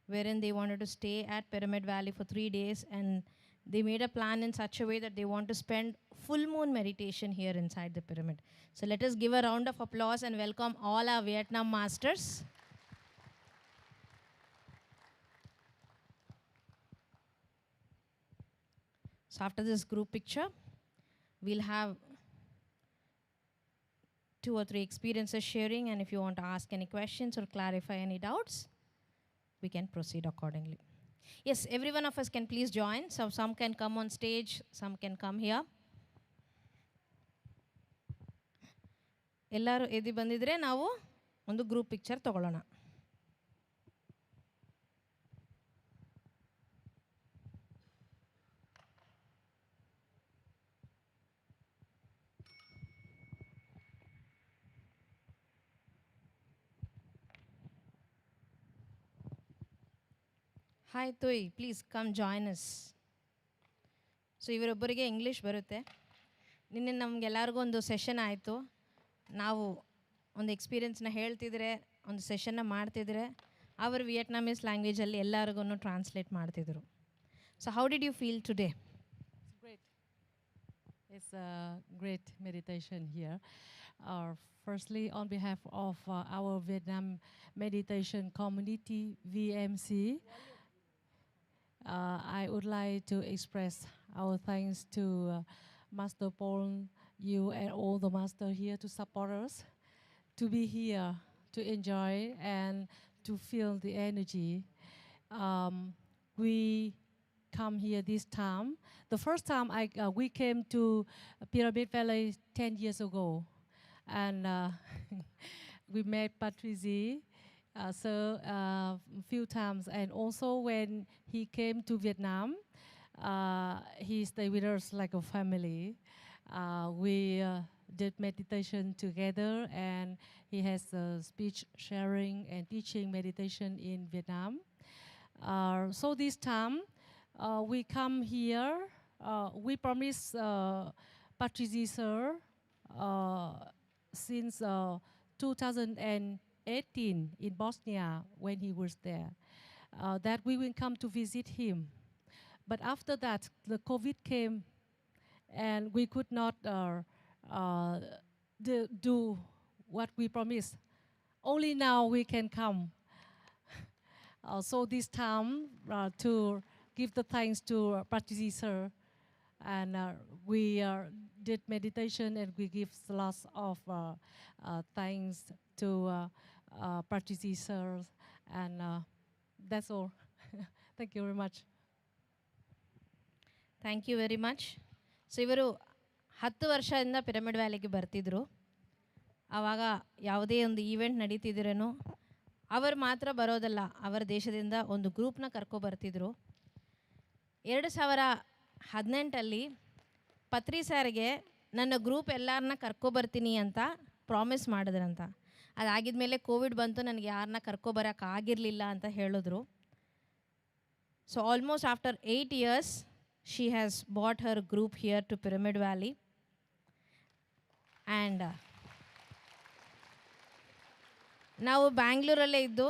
wherein they wanted to stay at Pyramid Valley for 3 days, and they made a plan in such a way that they want to spend full moon meditation here inside the pyramid. So let us give a round of applause and welcome all our Vietnam masters. So after this group picture, we'll have 2 or 3 experiences sharing, and if you want to ask any questions or clarify any doubts, we can proceed accordingly. Yes, every one of us can please join. So some can come on stage, some can come here. ಎಲ್ಲರೂ ಎದ್ದು ಬಂದಿದ್ರೆ ನಾವು ಒಂದು group picture ತಗೊಳ್ಳೋಣ. Hi Toy, please come join us. So ಇವರೊಬ್ಬರಿಗೆ English ಬರುತ್ತೆ. ನಿನ್ನೆ ನಮಗೆಲ್ಲರಿಗೂ ಒಂದು ಸೆಷನ್ ಆಯಿತು. ನಾವು ಒಂದು ಎಕ್ಸ್ಪೀರಿಯನ್ಸ್ನ ಹೇಳ್ತಿದ್ರೆ, ಒಂದು ಸೆಷನ್ನ ಮಾಡ್ತಿದ್ರೆ, ಅವರು ವಿಯೆಟ್ನಾಮೀಸ್ ಲ್ಯಾಂಗ್ವೇಜಲ್ಲಿ ಎಲ್ಲರಿಗೂ ಟ್ರಾನ್ಸ್ಲೇಟ್ ಮಾಡ್ತಿದ್ರು. So how did you feel today? Great. It's a great meditation here. Firstly, on behalf of our Vietnam meditation community, VMC, I would like to express our thanks to Master Paul, you and all the master here to support us, to be here, to enjoy and to feel the energy. We come here this time. The first time we came to Pyramid Valley 10 years ago, and we met Patrizi a few times, and also when he came to Vietnam, he stayed with us like a family. We did meditation together, and he has speech sharing and teaching meditation in Vietnam. So this time, we come here. We promised Patrizi sir since 2018 in Bosnia when he was there, that we will come to visit him. But after that, the COVID came, and we could not do what we promised. Only now we can come. So this time, to give the thanks to Patrizi sir, and we did meditation, and we give lots of thanks to Patrizi sir, and that's all. Thank you very much. Thank you very much. So ಇವರು 10 ವರ್ಷದಿಂದ pyramid ವ್ಯಾಲಿಗೆ ಬರ್ತಿದ್ರು. ಆವಾಗ ಯಾವುದೇ ಒಂದು event ನಡೀತಿದ್ರೇನೋ ಅವರು ಮಾತ್ರ ಬರೋದಲ್ಲ, ಅವರ ದೇಶದಿಂದ ಒಂದು ಗ್ರೂಪ್ನ ಕರ್ಕೊಬರ್ತಿದ್ರು. 2018 ಪತ್ರಿ ಸಾರಿಗೆ ನನ್ನ ಗ್ರೂಪ್ ಎಲ್ಲರನ್ನ ಕರ್ಕೊಬರ್ತೀನಿ ಅಂತ ಪ್ರಾಮಿಸ್ ಮಾಡಿದ್ರಂತ. ಅದಾಗಿದ ಮೇಲೆ ಕೋವಿಡ್ ಬಂತು, ನನಗೆ ಯಾರನ್ನ ಕರ್ಕೊಬರೋಕ್ಕಾಗಿರಲಿಲ್ಲ ಅಂತ ಹೇಳಿದ್ರು. So almost after 8 years she has brought her group here to Pyramid Valley. And ನಾವು ಬ್ಯಾಂಗ್ಳೂರಲ್ಲೇ ಇದ್ದು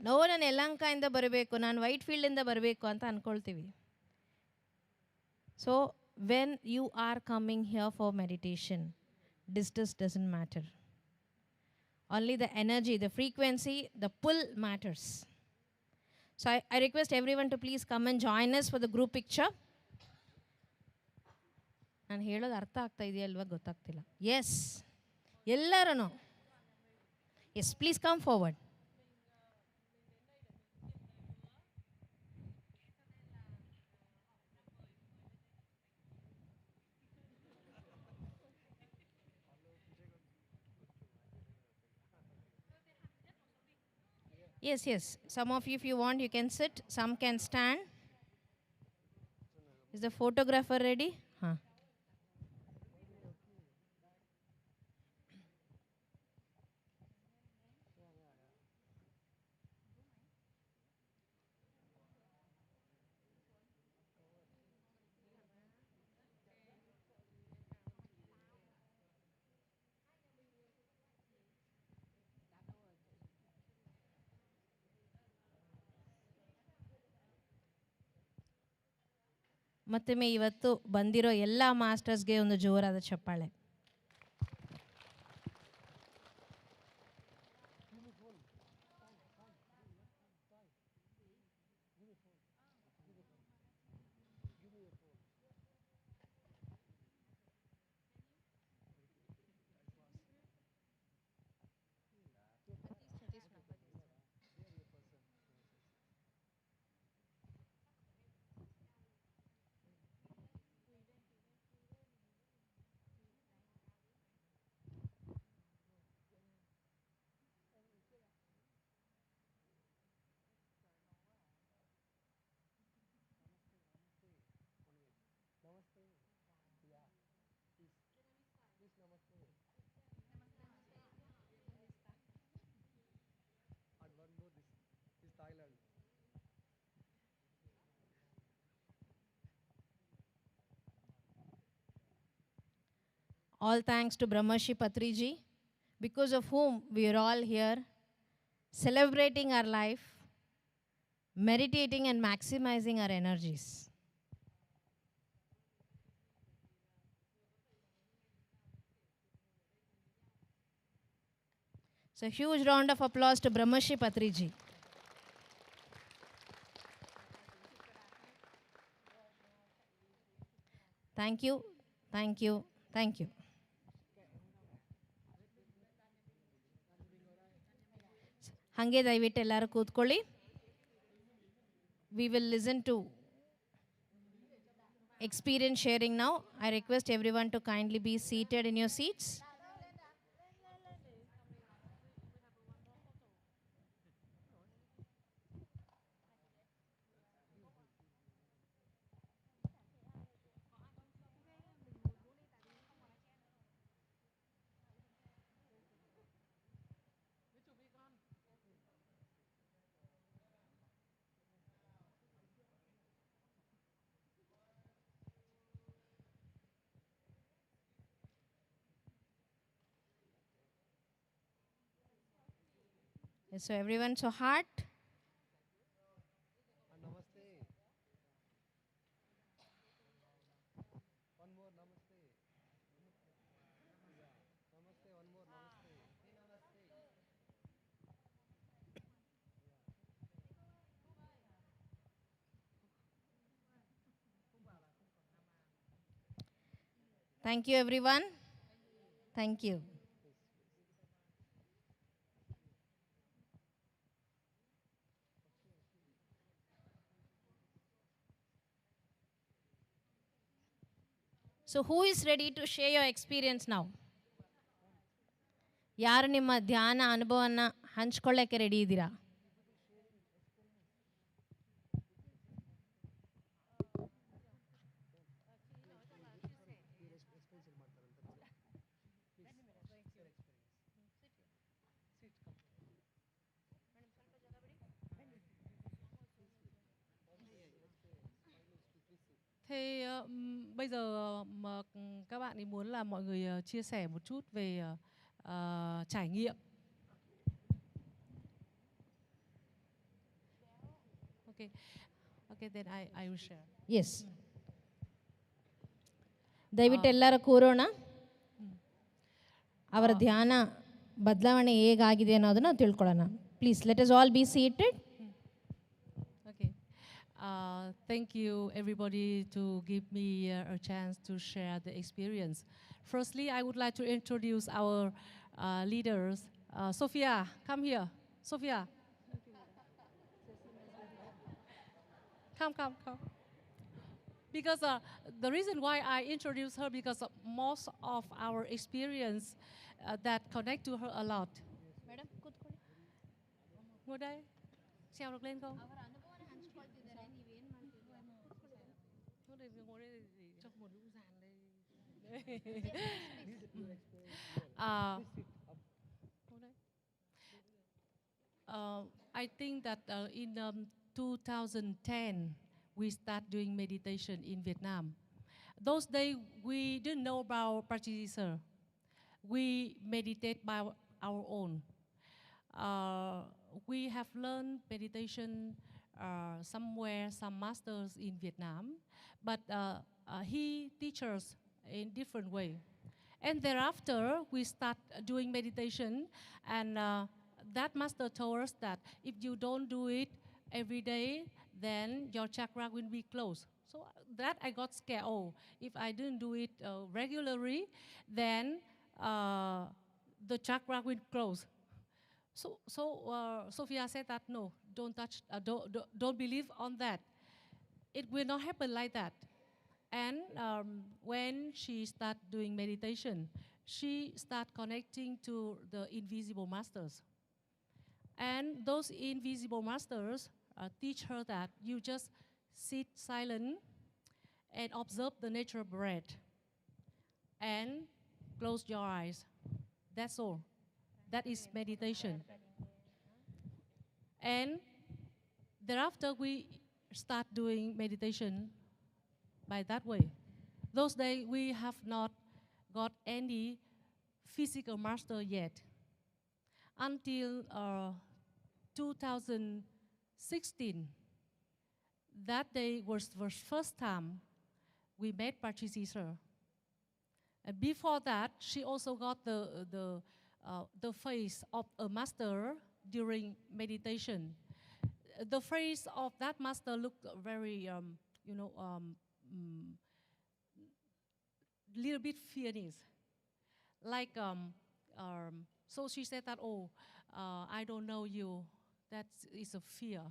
ನಾನು ಯಲಹಂಕದಿಂದ ಬರಬೇಕು, ನಾನು ವೈಟ್ ಫೀಲ್ಡಿಂದ ಬರಬೇಕು ಅಂತ ಅಂದ್ಕೊಳ್ತೀವಿ. So when you are coming here for meditation, distance doesn't matter. Only the energy, the frequency, the pull matters. So I request everyone to please come and join us for the group picture. ನಾನು ಹೇಳೋದು ಅರ್ಥ ಆಗ್ತಾ ಇದೆಯಲ್ವ ಗೊತ್ತಾಗ್ತಿಲ್ಲ. Yes, ಎಲ್ಲರೂ yes, please come forward. Yes, yes. Some of you, if you want, you can sit. Some can stand. Is the photographer ready? Huh. ಮತ್ತೊಮ್ಮೆ ಇವತ್ತು ಬಂದಿರೋ ಎಲ್ಲ ಮಾಸ್ಟರ್ಸ್ಗೆ ಒಂದು ಜೋರಾದ ಚಪ್ಪಾಳೆ. All thanks to Brahmarshi Patriji, because of whom we are all here, celebrating our life, meditating and maximizing our energies. So huge round of applause to Brahmashi Patriji. Thank you, thank you, thank you. ಹಂಗೆ ದಯವಿಟ್ಟು ಎಲ್ಲರೂ ಕೂತ್ಕೊಳ್ಳಿ. We will listen to experience sharing now. I request everyone to kindly be seated in your seats. So everyone, so heart. Thank you, everyone. Thank you. So who is ready to share your experience now? ಯಾರು ನಿಮ್ಮ ಧ್ಯಾನ ಅನುಭವವನ್ನು ಹಂಚ್ಕೊಳ್ಳೋಕ್ಕೆ ready ಇದ್ದೀರಾ? Thế bây giờ mà các bạn ấy muốn là mọi người chia sẻ một chút về trải nghiệm. Okay. Okay, then I will share. Yes. ದಯವಿಟ್ಟು ಎಲ್ಲರೂ ಕೂರೋಣ. ಅವರ ಧ್ಯಾನ ಬದಲಾವಣೆ ಹೇಗಾಗಿದೆ ಅನ್ನೋದನ್ನು ತಿಳ್ಕೊಳ್ಳೋಣ. Please let us all be seated. Okay. Thank you everybody to give me a chance to share the experience. Firstly, I would like to introduce our leaders. Sophia, come here. Sophia. Come. Because the reason why I introduce her, because most of our experience that connect to her a lot. Madam, ಕೂತ್ಕೊಳ್ಳಿ. Ngồi đây. Treo được lên không? Cho một lũ dàn đây. I think that in 2010 we start doing meditation in Vietnam. Those days we didn't know about practitioner. We meditate by our own. We have learned meditation somewhere, some masters in Vietnam, but he teaches in different way. And thereafter, we start doing meditation, and that master told us that if you don't do it every day, then your chakra will be closed. So that I got scared. Oh, if I didn't do it regularly, then the chakra will close. So Sophia said that no, don't touch, don't believe on that. It will not happen like that. And when she started doing meditation, she started connecting to the invisible masters. And those invisible masters teach her that you just sit silent and observe the natural breath and close your eyes. That's all. That is meditation. And thereafter, we start doing meditation by that way. Those days, we have not got any physical master yet. Until 2016, that day was the first time we met Patricia. And before that, she also got the the face of a master during meditation. The face of that master looked very, little bit fierce. Like, so she said that, oh, I don't know you. That is a fear.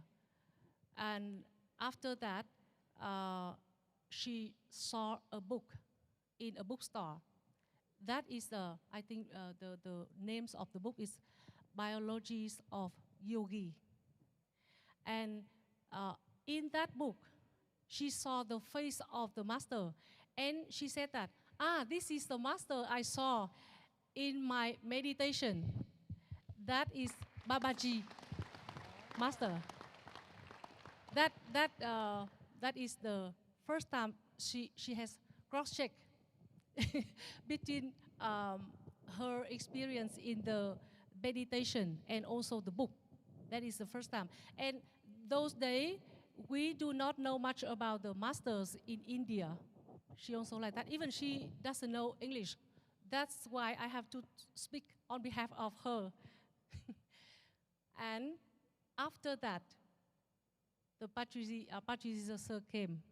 And after that, she saw a book in a bookstore. That is, I think the names of the book is Biologies of Yogi. And in that book, she saw the face of the master. And she said that, this is the master I saw in my meditation. That is Babaji master. That is the first time she has cross-checked between her experience in the meditation and also the book. That is the first time. And those days, we do not know much about the masters in India. She also like that. Even she doesn't know English. That's why I have to speak on behalf of her. And after that, the Patrizi sir came.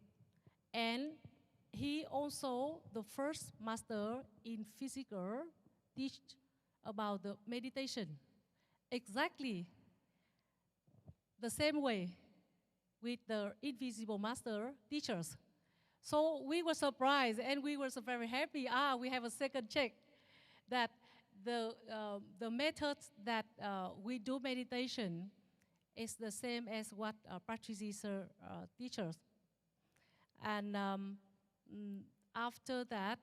And he also, the first master in physical, teach about the meditation. Exactly the same way with the invisible master teachers. So we were surprised and we were so very happy. We have a second check that the methods that we do meditation is the same as what Patrizi sir teaches. And after that,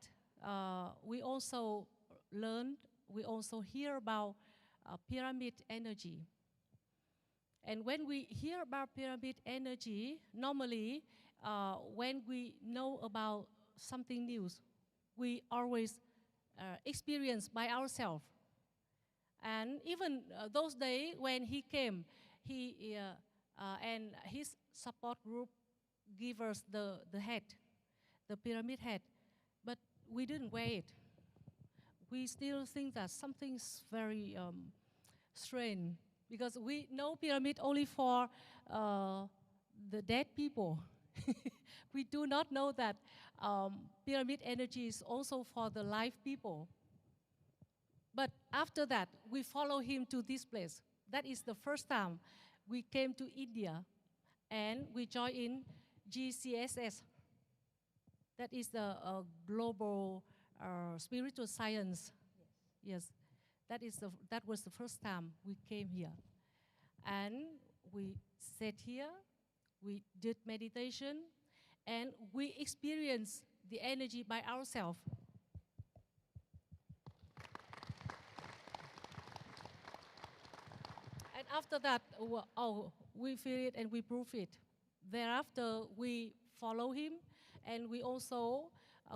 we also learned, we also hear about pyramid energy. And when we hear about pyramid energy, normally when we know about something new, we always experience by ourselves. And even those days when he came, he and his support group give us the head, the pyramid head, but we didn't wear it. We still think that something's very strange, because we know pyramid only for the dead people. We do not know that pyramid energy is also for the live people. But after that, we follow him to this place. That is the first time we came to India, and we joined in GCSS. That is the global spiritual science. Yes, that was the first time we came here. And we sat here, we did meditation, and we experienced the energy by ourselves. And after that, we feel it and we prove it. Thereafter, we follow him, and we also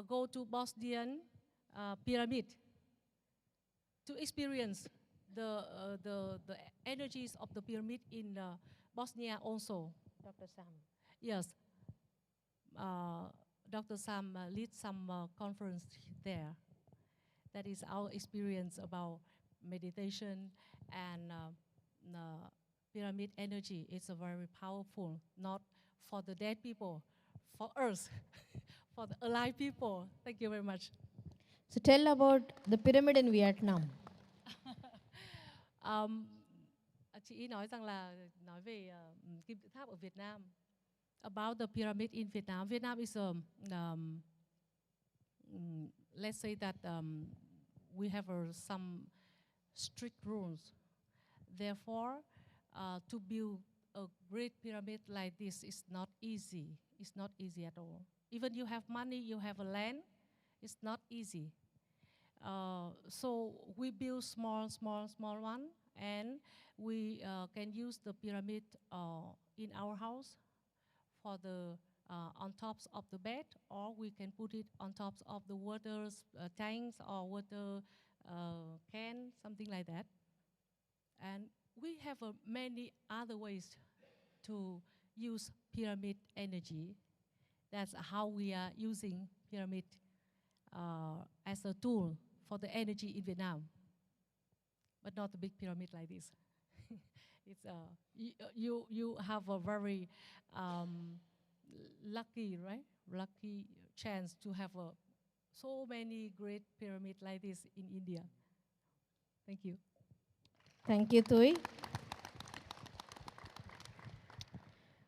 go to Bosnian pyramid to experience the energies of the pyramid in Bosnia also. Dr. Sam. Yes. Dr. Sam leads some conference there. That is our experience about meditation and pyramid energy. It's a very powerful, not for the dead people, for us, for the alive people. Thank you very much. So tell about the pyramid in Vietnam. Chị ý nói rằng là nói về kim tự tháp ở Việt Nam. About the pyramid in Vietnam. Vietnam is let's say that we have some strict rules. Therefore, to build a great pyramid like this is not easy. It's not easy at all. Even you have money, you have a land, it's not easy. So we build small one, and we can use the pyramid in our house for the on tops of the bed, or we can put it on tops of the water tanks or water can, something like that. And we have many other ways to use pyramid energy. That's how we are using pyramid as a tool for the energy in Vietnam. but not a big pyramid like this. It's you have a very lucky, right? Lucky chance to have so many great pyramid like this in India. Thank you. Thank you Toy.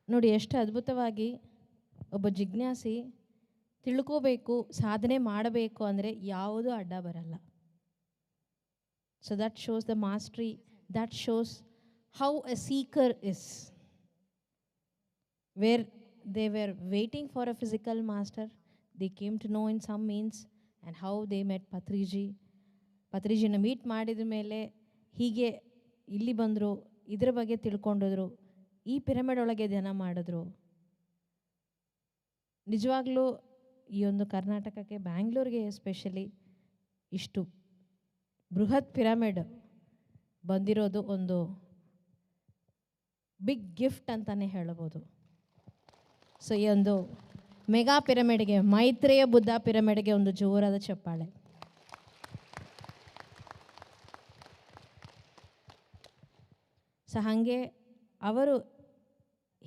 ನೋಡಿ ಎಷ್ಟು ಅದ್ಭುತವಾಗಿ ಒಬ್ಬ ಜಿಜ್ಞಾಸಿ ತಿಳ್ಕೋಬೇಕು, ಸಾಧನೆ ಮಾಡಬೇಕು ಅಂದರೆ ಯಾವುದೂ ಅಡ್ಡ ಬರಲ್ಲ. So that shows the mastery, that shows how a seeker is. Where they were waiting for a physical master, they came to know in some means, and how they met Patriji. Patrijiನ meet ಮಾಡಿದ ಮೇಲೆ ಹೀಗೆ ಇಲ್ಲಿ ಬಂದರು, ಇದರ ಬಗ್ಗೆ ತಿಳ್ಕೊಂಡಿದ್ರು, ಈ pyramid ಒಳಗೆ ಧ್ಯಾನ ಮಾಡಿದ್ರು. ನಿಜವಾಗ್ಲೂ ಈ ಒಂದು ಕರ್ನಾಟಕಕ್ಕೆ, ಬ್ಯಾಂಗ್ಳೂರಿಗೆ ಎಸ್ಪೆಷಲಿ ಇಷ್ಟು ಬೃಹತ್ ಪಿರಮಿಡ್ ಬಂದಿರೋದು ಒಂದು ಬಿಗ್ ಗಿಫ್ಟ್ ಅಂತಲೇ ಹೇಳ್ಬೋದು. ಸೊ ಈ ಒಂದು ಮೆಗಾ ಪಿರಮಿಡ್ಗೆ, ಮೈತ್ರೇಯ ಬುದ್ಧ ಪಿರಮಿಡ್ಗೆ ಒಂದು ಜೋರಾದ ಚಪ್ಪಾಳೆ. ಸೊ ಹಾಗೆ ಅವರು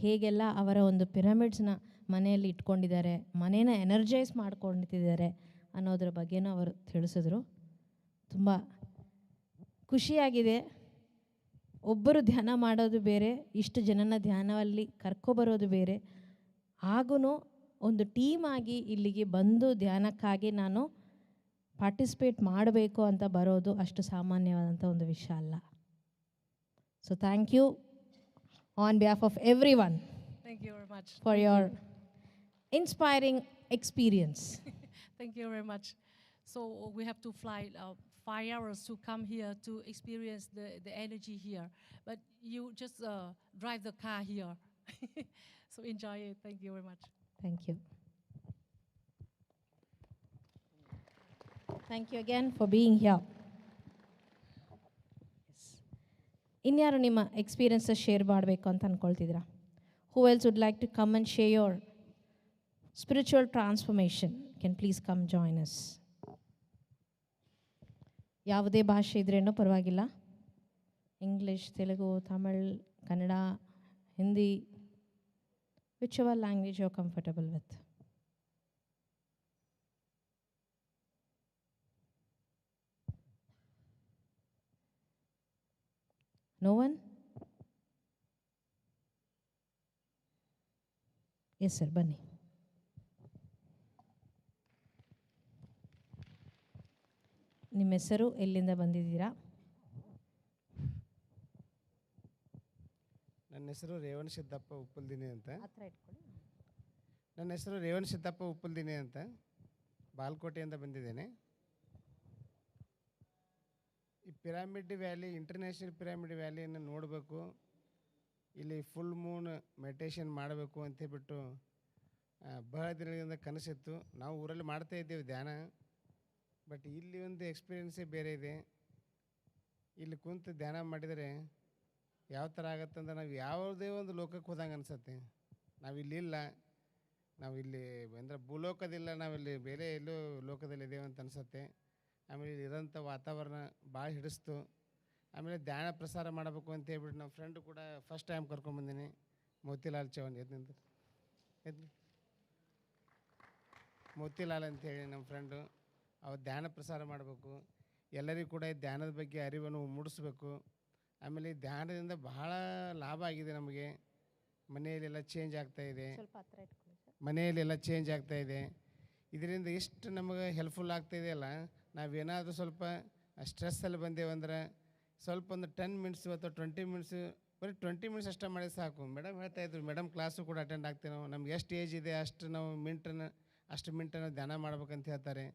ಹೇಗೆಲ್ಲ ಅವರ ಒಂದು ಪಿರಮಿಡ್ಸ್ನ ಮನೆಯಲ್ಲಿ ಇಟ್ಕೊಂಡಿದ್ದಾರೆ, ಮನೇನ ಎನರ್ಜೈಸ್ ಮಾಡ್ಕೊಂಡಿದ್ದಾರೆ ಅನ್ನೋದ್ರ ಬಗ್ಗೆನೂ ಅವರು ತಿಳಿಸಿದ್ರು. ತುಂಬ ಖುಷಿಯಾಗಿದೆ. ಒಬ್ಬರು ಧ್ಯಾನ ಮಾಡೋದು ಬೇರೆ, ಇಷ್ಟು ಜನನ ಧ್ಯಾನದಲ್ಲಿ ಕರ್ಕೊಬರೋದು ಬೇರೆ. ಹಾಗೂ ಒಂದು ಟೀಮ್ ಆಗಿ ಇಲ್ಲಿಗೆ ಬಂದು ಧ್ಯಾನಕ್ಕಾಗಿ ನಾನು ಪಾರ್ಟಿಸಿಪೇಟ್ ಮಾಡಬೇಕು ಅಂತ ಬರೋದು ಅಷ್ಟು ಸಾಮಾನ್ಯವಾದಂಥ ಒಂದು ವಿಷಯ ಅಲ್ಲ. So thank you on behalf of everyone. Thank you very much. For your inspiring experience. Thank you very much. So we have to fly 5 hours to come here to experience the energy here. But you just drive the car here. So enjoy it. Thank you very much. Thank you. Thank you again for being here. ಇನ್ಯಾರು ನಿಮ್ಮ experiences share ಮಾಡಬೇಕು ಅಂತ ಅಂದ್ಕೊಳ್ತಿದ್ದೀರಾ? Who else would like to come and share your spiritual transformation? Can please come join us. ಯಾವುದೇ ಭಾಷೆ ಇದ್ರೇನೂ ಪರವಾಗಿಲ್ಲ. English, Telugu, Tamil, Kannada, Hindi, whichever language you're comfortable with. No one? Yes sir, ಬನ್ನಿ. ನಿಮ್ಮ ಹೆಸರು, ಎಲ್ಲಿಂದ ಬಂದಿದ್ದೀರಾ? ನನ್ನ ಹೆಸರು ರೇವಣ ಸಿದ್ದಪ್ಪ ಉಪ್ಪಲ್ದಿನಿ ಅಂತ. ಹತ್ರ ಇಟ್ಕೊಳ್ಳಿ. ನನ್ನ ಹೆಸರು ರೇವಣ ಸಿದ್ದಪ್ಪ ಉಪ್ಪಲ್ದಿನಿ ಅಂತ, ಬಾಲ್ಕೋಟೆಯಿಂದ ಬಂದಿದ್ದೇನೆ. ಈ ಪಿರಾಮಿಡ್ ವ್ಯಾಲಿ, ಇಂಟರ್ನ್ಯಾಷನಲ್ ಪಿರಾಮಿಡ್ ವ್ಯಾಲಿಯನ್ನು ನೋಡಬೇಕು, ಇಲ್ಲಿ ಫುಲ್ ಮೂನ್ ಮೆಡಿಟೇಷನ್ ಮಾಡಬೇಕು ಅಂತ ಹೇಳ್ಬಿಟ್ಟು ಬಹಳ ದಿನಗಳಿಂದ ಕನಸಿತ್ತು. ನಾವು ಊರಲ್ಲಿ ಮಾಡ್ತಾ ಇದ್ದೇವೆ ಧ್ಯಾನ, ಬಟ್ ಇಲ್ಲಿ ಒಂದು ಎಕ್ಸ್ಪೀರಿಯೆನ್ಸೇ ಬೇರೆ ಇದೆ. ಇಲ್ಲಿ ಕುಂತು ಧ್ಯಾನ ಮಾಡಿದರೆ ಯಾವ ಥರ ಆಗತ್ತಂದ್ರೆ ನಾವು ಯಾವುದೇ ಒಂದು ಲೋಕಕ್ಕೆ ಹೋದಂಗೆ ಅನಿಸುತ್ತೆ. ನಾವಿಲ್ಲಿಲ್ಲ, ನಾವಿಲ್ಲಿ ಅಂದರೆ ಭೂಲೋಕದಿಲ್ಲ, ನಾವಿಲ್ಲಿ ಬೇರೆ ಎಲ್ಲೋ ಲೋಕದಲ್ಲಿ ಇದ್ದೇವೆ ಅಂತ ಅನಿಸುತ್ತೆ. ಆಮೇಲೆ ಇಲ್ಲಿ ಇರೋಂಥ ವಾತಾವರಣ ಭಾಳ ಹಿಡಿಸ್ತು. ಆಮೇಲೆ ಧ್ಯಾನ ಪ್ರಸಾರ ಮಾಡಬೇಕು ಅಂತ ಹೇಳ್ಬಿಟ್ಟು ನಮ್ಮ ಫ್ರೆಂಡು ಕೂಡ ಫಸ್ಟ್ ಟೈಮ್ ಕರ್ಕೊಂಬಂದಿನಿ, ಮೋತಿಲಾಲ್ ಚೌಹಾಣ್. ಮೋತಿಲಾಲ್ ಅಂತೇಳಿ ನಮ್ಮ ಫ್ರೆಂಡು. ಅವ್ರು ಧ್ಯಾನ ಪ್ರಸಾರ ಮಾಡಬೇಕು, ಎಲ್ಲರಿಗೂ ಕೂಡ ಈ ಧ್ಯಾನದ ಬಗ್ಗೆ ಅರಿವನ್ನು ಮೂಡಿಸ್ಬೇಕು. ಆಮೇಲೆ ಈ ಧ್ಯಾನದಿಂದ ಬಹಳ ಲಾಭ ಆಗಿದೆ ನಮಗೆ. ಮನೆಯಲ್ಲೆಲ್ಲ ಚೇಂಜ್ ಆಗ್ತಾಯಿದೆ, ಮನೆಯಲ್ಲೆಲ್ಲ ಚೇಂಜ್ ಆಗ್ತಾಯಿದೆ. ಇದರಿಂದ ಎಷ್ಟು ನಮಗೆ ಹೆಲ್ಪ್ಫುಲ್ ಆಗ್ತಾಯಿದೆಯಲ್ಲ. ನಾವೇನಾದರೂ ಸ್ವಲ್ಪ ಸ್ಟ್ರೆಸ್ಸಲ್ಲಿ ಬಂದೇವಂದ್ರೆ ಸ್ವಲ್ಪ ಒಂದು 10 ಮಿನಿಟ್ಸು ಅಥವಾ 20 ಮಿನಿಟ್ಸು, ಬರೀ 20 ಮಿನಿಟ್ಸ್ ಅಷ್ಟೇ ಮಾಡಿ ಸಾಕು. ಮೇಡಮ್ ಹೇಳ್ತಾಯಿದ್ರು, ಮೇಡಮ್ ಕ್ಲಾಸು ಕೂಡ ಅಟೆಂಡ್ ಆಗ್ತೀವಿ ನಾವು, ನಮ್ಗೆ ಎಷ್ಟು ಏಜ್ ಇದೆ ಅಷ್ಟು ನಾವು ಅಷ್ಟು ಮಿನಿಟನ್ನು ಧ್ಯಾನ ಮಾಡ್ಬೇಕಂತ ಹೇಳ್ತಾರೆ.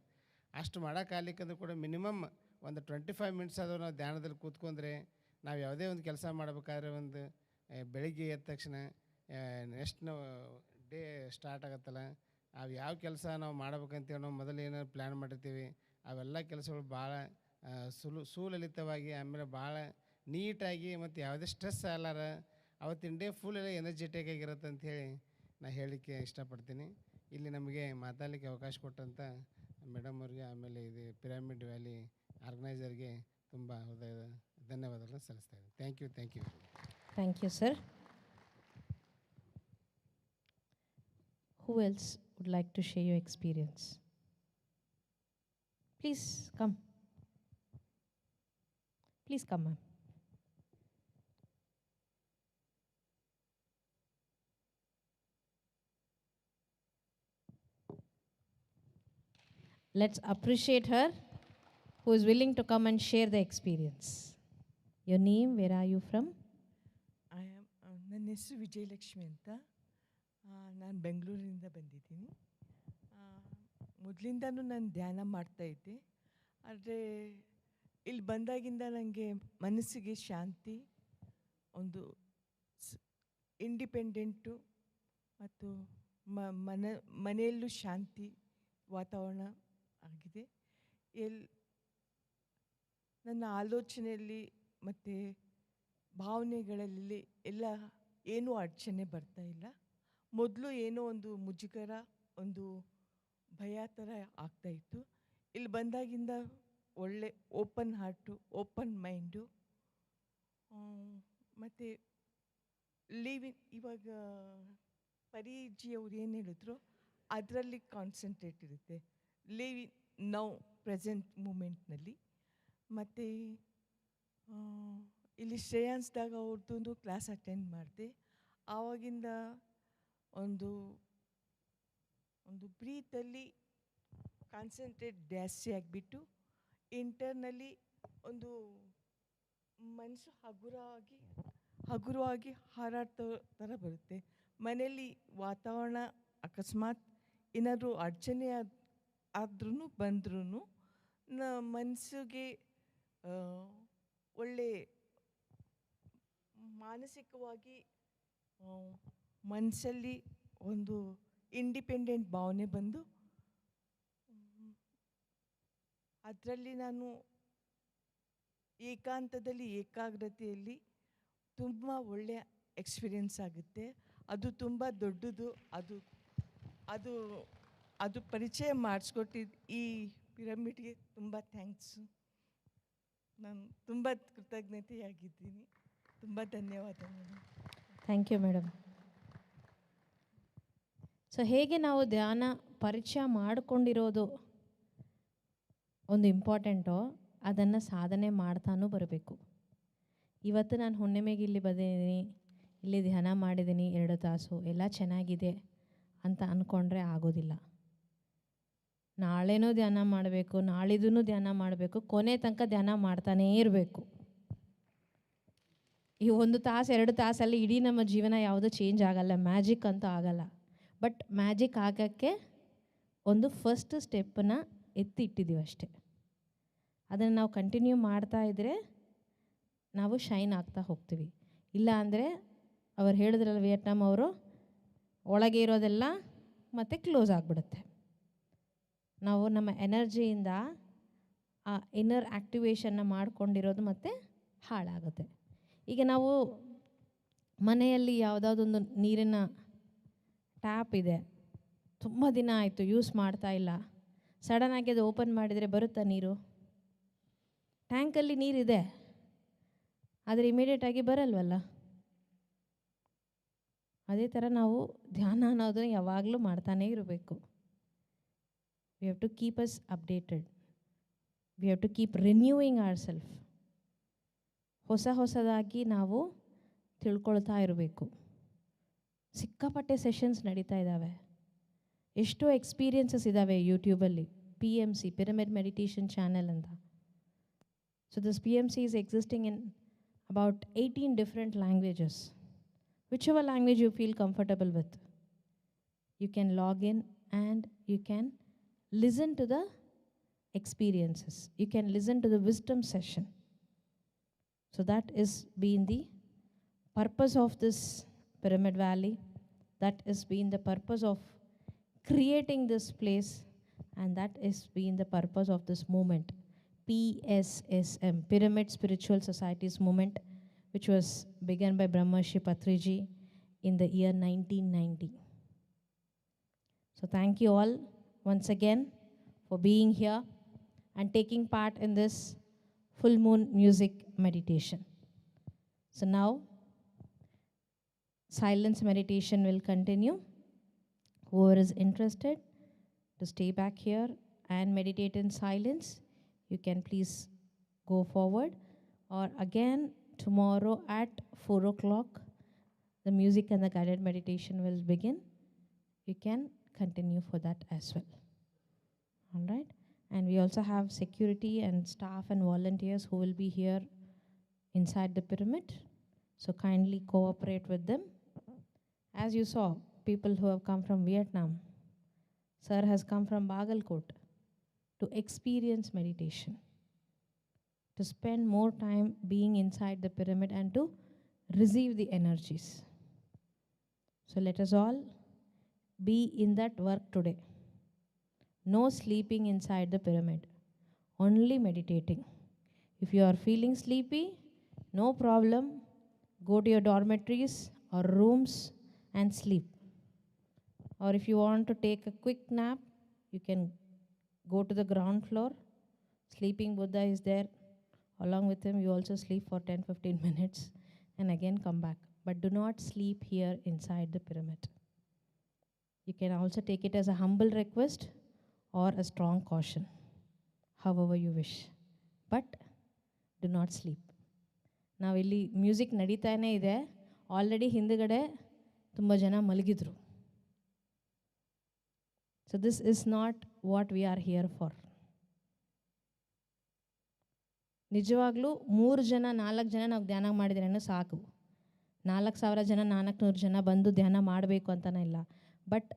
ಅಷ್ಟು ಮಾಡೋಕ್ಕಾಗಲಿಕ್ಕಂದ್ರೂ ಕೂಡ ಮಿನಿಮಮ್ ಒಂದು 25 ಮಿನಿಟ್ಸ್ ಆದರೂ ನಾವು ಧ್ಯಾನದಲ್ಲಿ ಕೂತ್ಕೊಂಡ್ರೆ, ನಾವು ಯಾವುದೇ ಒಂದು ಕೆಲಸ ಮಾಡಬೇಕಾದ್ರೆ ಒಂದು ಬೆಳಿಗ್ಗೆ ಎದ್ದ ತಕ್ಷಣ ನೆಕ್ಸ್ಟ್ ನಾವು ಡೇ ಸ್ಟಾರ್ಟ್ ಆಗುತ್ತಲ್ಲ, ಅವು ಯಾವ ಕೆಲಸ ನಾವು ಮಾಡ್ಬೇಕಂತೇಳಿ ನಾವು ಮೊದಲು ಏನಾದ್ರು ಪ್ಲ್ಯಾನ್ ಮಾಡಿರ್ತೀವಿ, ಅವೆಲ್ಲ ಕೆಲಸಗಳು ಭಾಳ ಸುಲಲಿತವಾಗಿ, ಆಮೇಲೆ ಭಾಳ ನೀಟಾಗಿ ಮತ್ತು ಯಾವುದೇ ಸ್ಟ್ರೆಸ್ ಆಗಲಾರ ಅವತ್ತಿನ ಡೇ ಫುಲ್ ಎಲ್ಲ ಎನರ್ಜೆಟಿಕ್ ಆಗಿರುತ್ತೆ ಅಂಥೇಳಿ ನಾನು ಹೇಳಲಿಕ್ಕೆ ಇಷ್ಟಪಡ್ತೀನಿ. ಇಲ್ಲಿ ನಮಗೆ ಮಾತಾಡಲಿಕ್ಕೆ ಅವಕಾಶ ಕೊಟ್ಟಂಥ ಮೇಡಮ್ ಅವ್ರಿಗೆ, ಆಮೇಲೆ ಇದು ಪಿರಾಮಿಡ್ ವ್ಯಾಲಿ ಆರ್ಗನೈಸರ್ಗೆ ತುಂಬ ಹೃದಯದ ಧನ್ಯವಾದಗಳನ್ನು ಸಲ್ಲಿಸ್ತಾ ಇದ್ದೀನಿ. Thank you. Thank you, sir. Who else would like to share your experience? Please come. Please come, ma'am. Let's appreciate her who is willing to come and share the experience. Your name, where are you from? ನನ್ನ ಹೆಸರು ವಿಜಯಲಕ್ಷ್ಮಿ ಅಂತ. ನಾನು ಬೆಂಗಳೂರಿನಿಂದ ಬಂದಿದ್ದೀನಿ. ಮೊದಲಿಂದನೂ ನಾನು ಧ್ಯಾನ ಮಾಡ್ತಾಯಿದ್ದೆ. ಆದರೆ ಇಲ್ಲಿ ಬಂದಾಗಿಂದ ನನಗೆ ಮನಸ್ಸಿಗೆ ಶಾಂತಿ, ಒಂದು ಇಂಡಿಪೆಂಡೆಂಟು ಮತ್ತು ಮನೆಯಲ್ಲೂ ಶಾಂತಿ ವಾತಾವರಣ ಆಗಿದೆ. ನನ್ನ ಆಲೋಚನೆಯಲ್ಲಿ ಮತ್ತು ಭಾವನೆಗಳಲ್ಲಿ ಎಲ್ಲ ಏನೂ ಅಡಚಣೆ ಬರ್ತಾ ಇಲ್ಲ. ಮೊದಲು ಏನೋ ಒಂದು ಮುಜುಗರ, ಒಂದು ಭಯ ಥರ ಆಗ್ತಾಯಿತ್ತು. ಇಲ್ಲಿ ಬಂದಾಗಿಂದ ಒಳ್ಳೆ ಓಪನ್ ಹಾರ್ಟು, ಓಪನ್ ಮೈಂಡು, ಮತ್ತು ಇವಾಗ ಪರಿಜಿಯವ್ರು ಏನು ಹೇಳಿದ್ರು ಅದರಲ್ಲಿ ಕಾನ್ಸಂಟ್ರೇಟ್ ಇರುತ್ತೆ. ಲಿವ್ ಇನ್ ನೌ, ಪ್ರೆಸೆಂಟ್ ಮೂಮೆಂಟ್ನಲ್ಲಿ. ಮತ್ತು ಇಲ್ಲಿ ಶ್ರೇಯಾನ್ಸ್ದಾಗ ಅವ್ರದ್ದು ಕ್ಲಾಸ್ ಅಟೆಂಡ್ ಮಾಡಿದೆ. ಆವಾಗಿಂದ ಒಂದು ಬ್ರೀತಲ್ಲಿ ಕಾನ್ಸಂಟ್ರೇಟ್ ಜಾಸ್ತಿ ಆಗಿಬಿಟ್ಟು ಇಂಟರ್ನಲ್ಲಿ ಒಂದು ಮನಸ್ಸು ಹಗುರವಾಗಿ ಹಾರಾಡ್ತೋ ಥರ ಬರುತ್ತೆ. ಮನೆಯಲ್ಲಿ ವಾತಾವರಣ ಅಕಸ್ಮಾತ್ ಏನಾದರೂ ಅಡಚಣೆ ಆದ್ರೂ ಬಂದ್ರೂ ಮನಸ್ಸಿಗೆ ಒಳ್ಳೆ ಮಾನಸಿಕವಾಗಿ ಮನಸ್ಸಲ್ಲಿ ಒಂದು ಇಂಡಿಪೆಂಡೆಂಟ್ ಭಾವನೆ ಬಂದು ಅದರಲ್ಲಿ ನಾನು ಏಕಾಂತದಲ್ಲಿ, ಏಕಾಗ್ರತೆಯಲ್ಲಿ ತುಂಬ ಒಳ್ಳೆಯ ಎಕ್ಸ್ಪೀರಿಯೆನ್ಸ್ ಆಗುತ್ತೆ. ಅದು ತುಂಬ ದೊಡ್ಡದು. ಅದು ಪರಿಚಯ ಮಾಡಿಸ್ಕೊಟ್ಟಿದ್ದು ಈ ಪಿರಮಿಡ್ಗೆ ತುಂಬ ಥ್ಯಾಂಕ್ಸು. ನಾನು ತುಂಬ ಕೃತಜ್ಞತೆಯಾಗಿದ್ದೀನಿ. ತುಂಬ ಧನ್ಯವಾದಗಳು. Thank you madam. ಸೊ ಹೇಗೆ ನಾವು ಧ್ಯಾನ ಪರಿಚಯ ಮಾಡಿಕೊಂಡಿರೋದು ಒಂದು ಇಂಪಾರ್ಟೆಂಟೋ, ಅದನ್ನು ಸಾಧನೆ ಮಾಡ್ತಾನೂ ಬರಬೇಕು. ಇವತ್ತು ನಾನು ಹುಣ್ಣಿಮೆಗೆ ಇಲ್ಲಿ ಬಂದಿದ್ದೀನಿ, ಇಲ್ಲಿ ಧ್ಯಾನ ಮಾಡಿದ್ದೀನಿ 2 ತಾಸು, ಎಲ್ಲ ಚೆನ್ನಾಗಿದೆ ಅಂತ ಅಂದ್ಕೊಂಡ್ರೆ ಆಗೋದಿಲ್ಲ. ನಾಳೆನೂ ಧ್ಯಾನ ಮಾಡಬೇಕು, ನಾಳಿದೂ ಧ್ಯಾನ ಮಾಡಬೇಕು, ಕೊನೆ ತನಕ ಧ್ಯಾನ ಮಾಡ್ತಾನೇ ಇರಬೇಕು. ಈ 1 ತಾಸು 2 ತಾಸಲ್ಲಿ ಇಡೀ ನಮ್ಮ ಜೀವನ ಯಾವುದೂ ಚೇಂಜ್ ಆಗಲ್ಲ, ಮ್ಯಾಜಿಕ್ ಅಂತೂ ಆಗಲ್ಲ. ಬಟ್ ಮ್ಯಾಜಿಕ್ ಆಗೋಕ್ಕೆ ಒಂದು ಫಸ್ಟ್ ಸ್ಟೆಪ್ಪನ್ನು ಎತ್ತಿಟ್ಟಿದ್ದೀವಿ ಅಷ್ಟೇ. ಅದನ್ನು ನಾವು ಕಂಟಿನ್ಯೂ ಮಾಡ್ತಾ ಇದ್ದರೆ ನಾವು ಶೈನ್ ಆಗ್ತಾ ಹೋಗ್ತೀವಿ. ಇಲ್ಲ ಅಂದರೆ ಅವ್ರು ಹೇಳಿದ್ರಲ್ಲ ವಿಯೆಟ್ನಾಂ ಅವರು, ಒಳಗೆ ಇರೋದೆಲ್ಲ ಮತ್ತೆ ಕ್ಲೋಸ್ ಆಗಿಬಿಡುತ್ತೆ. ನಾವು ನಮ್ಮ ಎನರ್ಜಿಯಿಂದ ಆ ಇನ್ನರ್ ಆ್ಯಕ್ಟಿವೇಶನ್ನ ಮಾಡ್ಕೊಂಡಿರೋದು ಮತ್ತೆ ಹಾಳಾಗುತ್ತೆ. ಈಗ ನಾವು ಮನೆಯಲ್ಲಿ ಯಾವುದಾದೊಂದು ನೀರಿನ ಟ್ಯಾಪ್ ಇದೆ, ತುಂಬ ದಿನ ಆಯಿತು ಯೂಸ್ ಮಾಡ್ತಾ ಇಲ್ಲ, ಸಡನ್ನಾಗಿ ಅದು ಓಪನ್ ಮಾಡಿದರೆ ಬರುತ್ತಾ ನೀರು? ಟ್ಯಾಂಕಲ್ಲಿ ನೀರಿದೆ, ಆದರೆ ಇಮಿಡಿಯೇಟಾಗಿ ಬರಲ್ವಲ್ಲ. ಅದೇ ಥರ ನಾವು ಧ್ಯಾನ ಅನ್ನೋದನ್ನು ಯಾವಾಗಲೂ ಮಾಡ್ತಾನೇ ಇರಬೇಕು. We have to keep us updated, we have to keep renewing ourself. ಹೊಸದಾಗಿ ನಾವು ತಿಳ್ಕೊಳ್ತಾ ಇರಬೇಕು. ಸಿಕ್ಕಾಪಟ್ಟೆ ಸೆಷನ್ಸ್ ನಡೀತಾ ಇದ್ದಾವೆ, ಎಷ್ಟೋ ಎಕ್ಸ್ಪೀರಿಯನ್ಸಸ್ ಇದ್ದಾವೆ ಯೂಟ್ಯೂಬಲ್ಲಿ. PMC, ಪಿರಮಿಡ್ ಮೆಡಿಟೇಷನ್ ಚಾನೆಲ್ ಅಂತ. So this PMC is existing in about 18 different languages. Whichever language you feel comfortable with, you can log in and you can listen to the experiences. You can listen to the wisdom session. So that is been the purpose of this Pyramid Valley. That is been the purpose of creating this place, and that is been the purpose of this movement, PSSM, Pyramid Spiritual Societies Movement, which was begun by Brahmarshi Patriji in the year 1990. So thank you all once again for being here and taking part in this full moon music meditation. So now, silence meditation will continue. Whoever is interested to stay back here and meditate in silence, you can please go forward. Or again, tomorrow at 4 o'clock, the music and the guided meditation will begin. You can continue for that as well. All right? And we also have security and staff and volunteers who will be here inside the pyramid. So kindly cooperate with them. As you saw, people who have come from Vietnam. Sir has come from Bagalkot to experience meditation, to spend more time being inside the pyramid and to receive the energies. So let us all be in that work today. No sleeping inside the pyramid, only meditating. If you are feeling sleepy, no problem. Go to your dormitories or rooms and sleep. Or if you want to take a quick nap, you can go to the ground floor. Sleeping Buddha is there. Along with him, you also sleep for 10-15 minutes and again come back. But do not sleep here inside the pyramid. You can also take it as a humble request or a strong caution, however you wish. But do not sleep. Now ಇಲ್ಲಿ music ನಡೀತಾನೆ ಇದೆ. Already ಹಿಂದುಗಡೆ ತುಂಬ ಜನ ಮಲಗಿದ್ರು. So this is not what we are here for. ನಿಜವಾಗ್ಲೂ 3 ಜನ 4 ಜನ ನಾವು ಧ್ಯಾನ ಮಾಡಿದ್ರೇನು ಸಾಕು. 4,000 ಜನ 400 ಜನ ಬಂದು ಧ್ಯಾನ ಮಾಡಬೇಕು ಅಂತನೇ ಇಲ್ಲ. But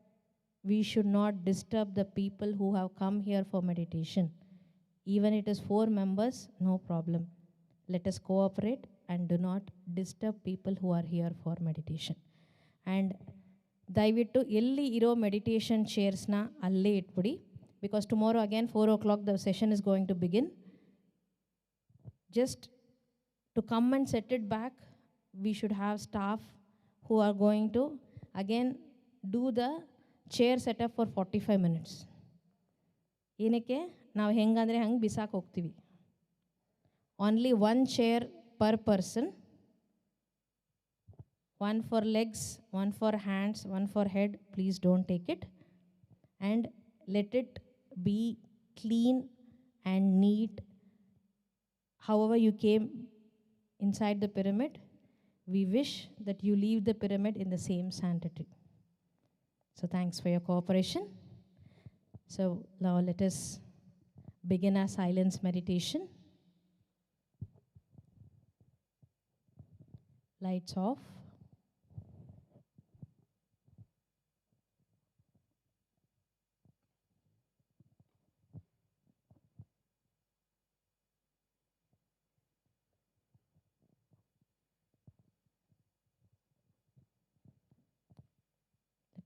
we should not disturb the people who have come here for meditation. Even it is 4 members, no problem. Let us cooperate and do not disturb people who are here for meditation. And ದಯವಿಟ್ಟು ಎಲ್ಲಿ ಇರೋ meditation ಚೇರ್ಸ್ನ ಅಲ್ಲೇ ಇಟ್ಬಿಡಿ. Because tomorrow again 4 o'clock the session is going to begin. Just to come and set it back, we should have staff who are going to again do the chair setup for 45 minutes. ಏನಕ್ಕೆ ನಾವು ಹೆಂಗಂದರೆ ಹಂಗೆ ಬಿಸಾಕ್ ಹೋಗ್ತೀವಿ. Only 1 chair per person. 1 for legs, 1 for hands, 1 for head. Please don't take it. And let it be clean and neat. However you came inside the pyramid, we wish that you leave the pyramid in the same sanctity. So thanks for your cooperation. So now let us begin our silence meditation. Lights off.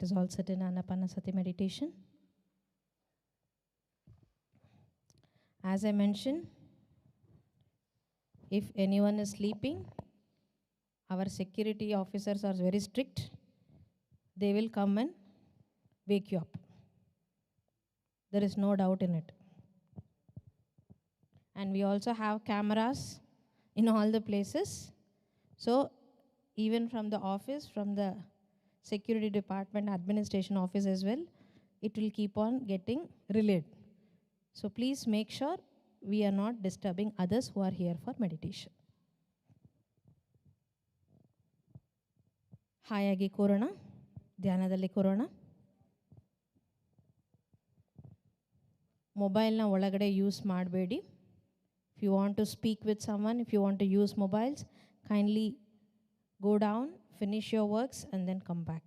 Let us all sit in Anapanasati meditation. As I mentioned, if anyone is sleeping, our security officers are very strict. They will come and wake you up. There is no doubt in it. And we also have cameras in all the places. So even from the office, from the security department, administration office as well, it will keep on getting relayed. So please make sure we are not disturbing others who are here for meditation. ಹಾಯಾಗಿ ಕೂರೋಣ, ಧ್ಯಾನದಲ್ಲಿ ಕೂರೋಣ. ಮೊಬೈಲ್ನ ಒಳಗಡೆ use ಮಾಡಬೇಡಿ. If you want to speak with someone, if you want to use mobiles, kindly go down, finish your works and then come back.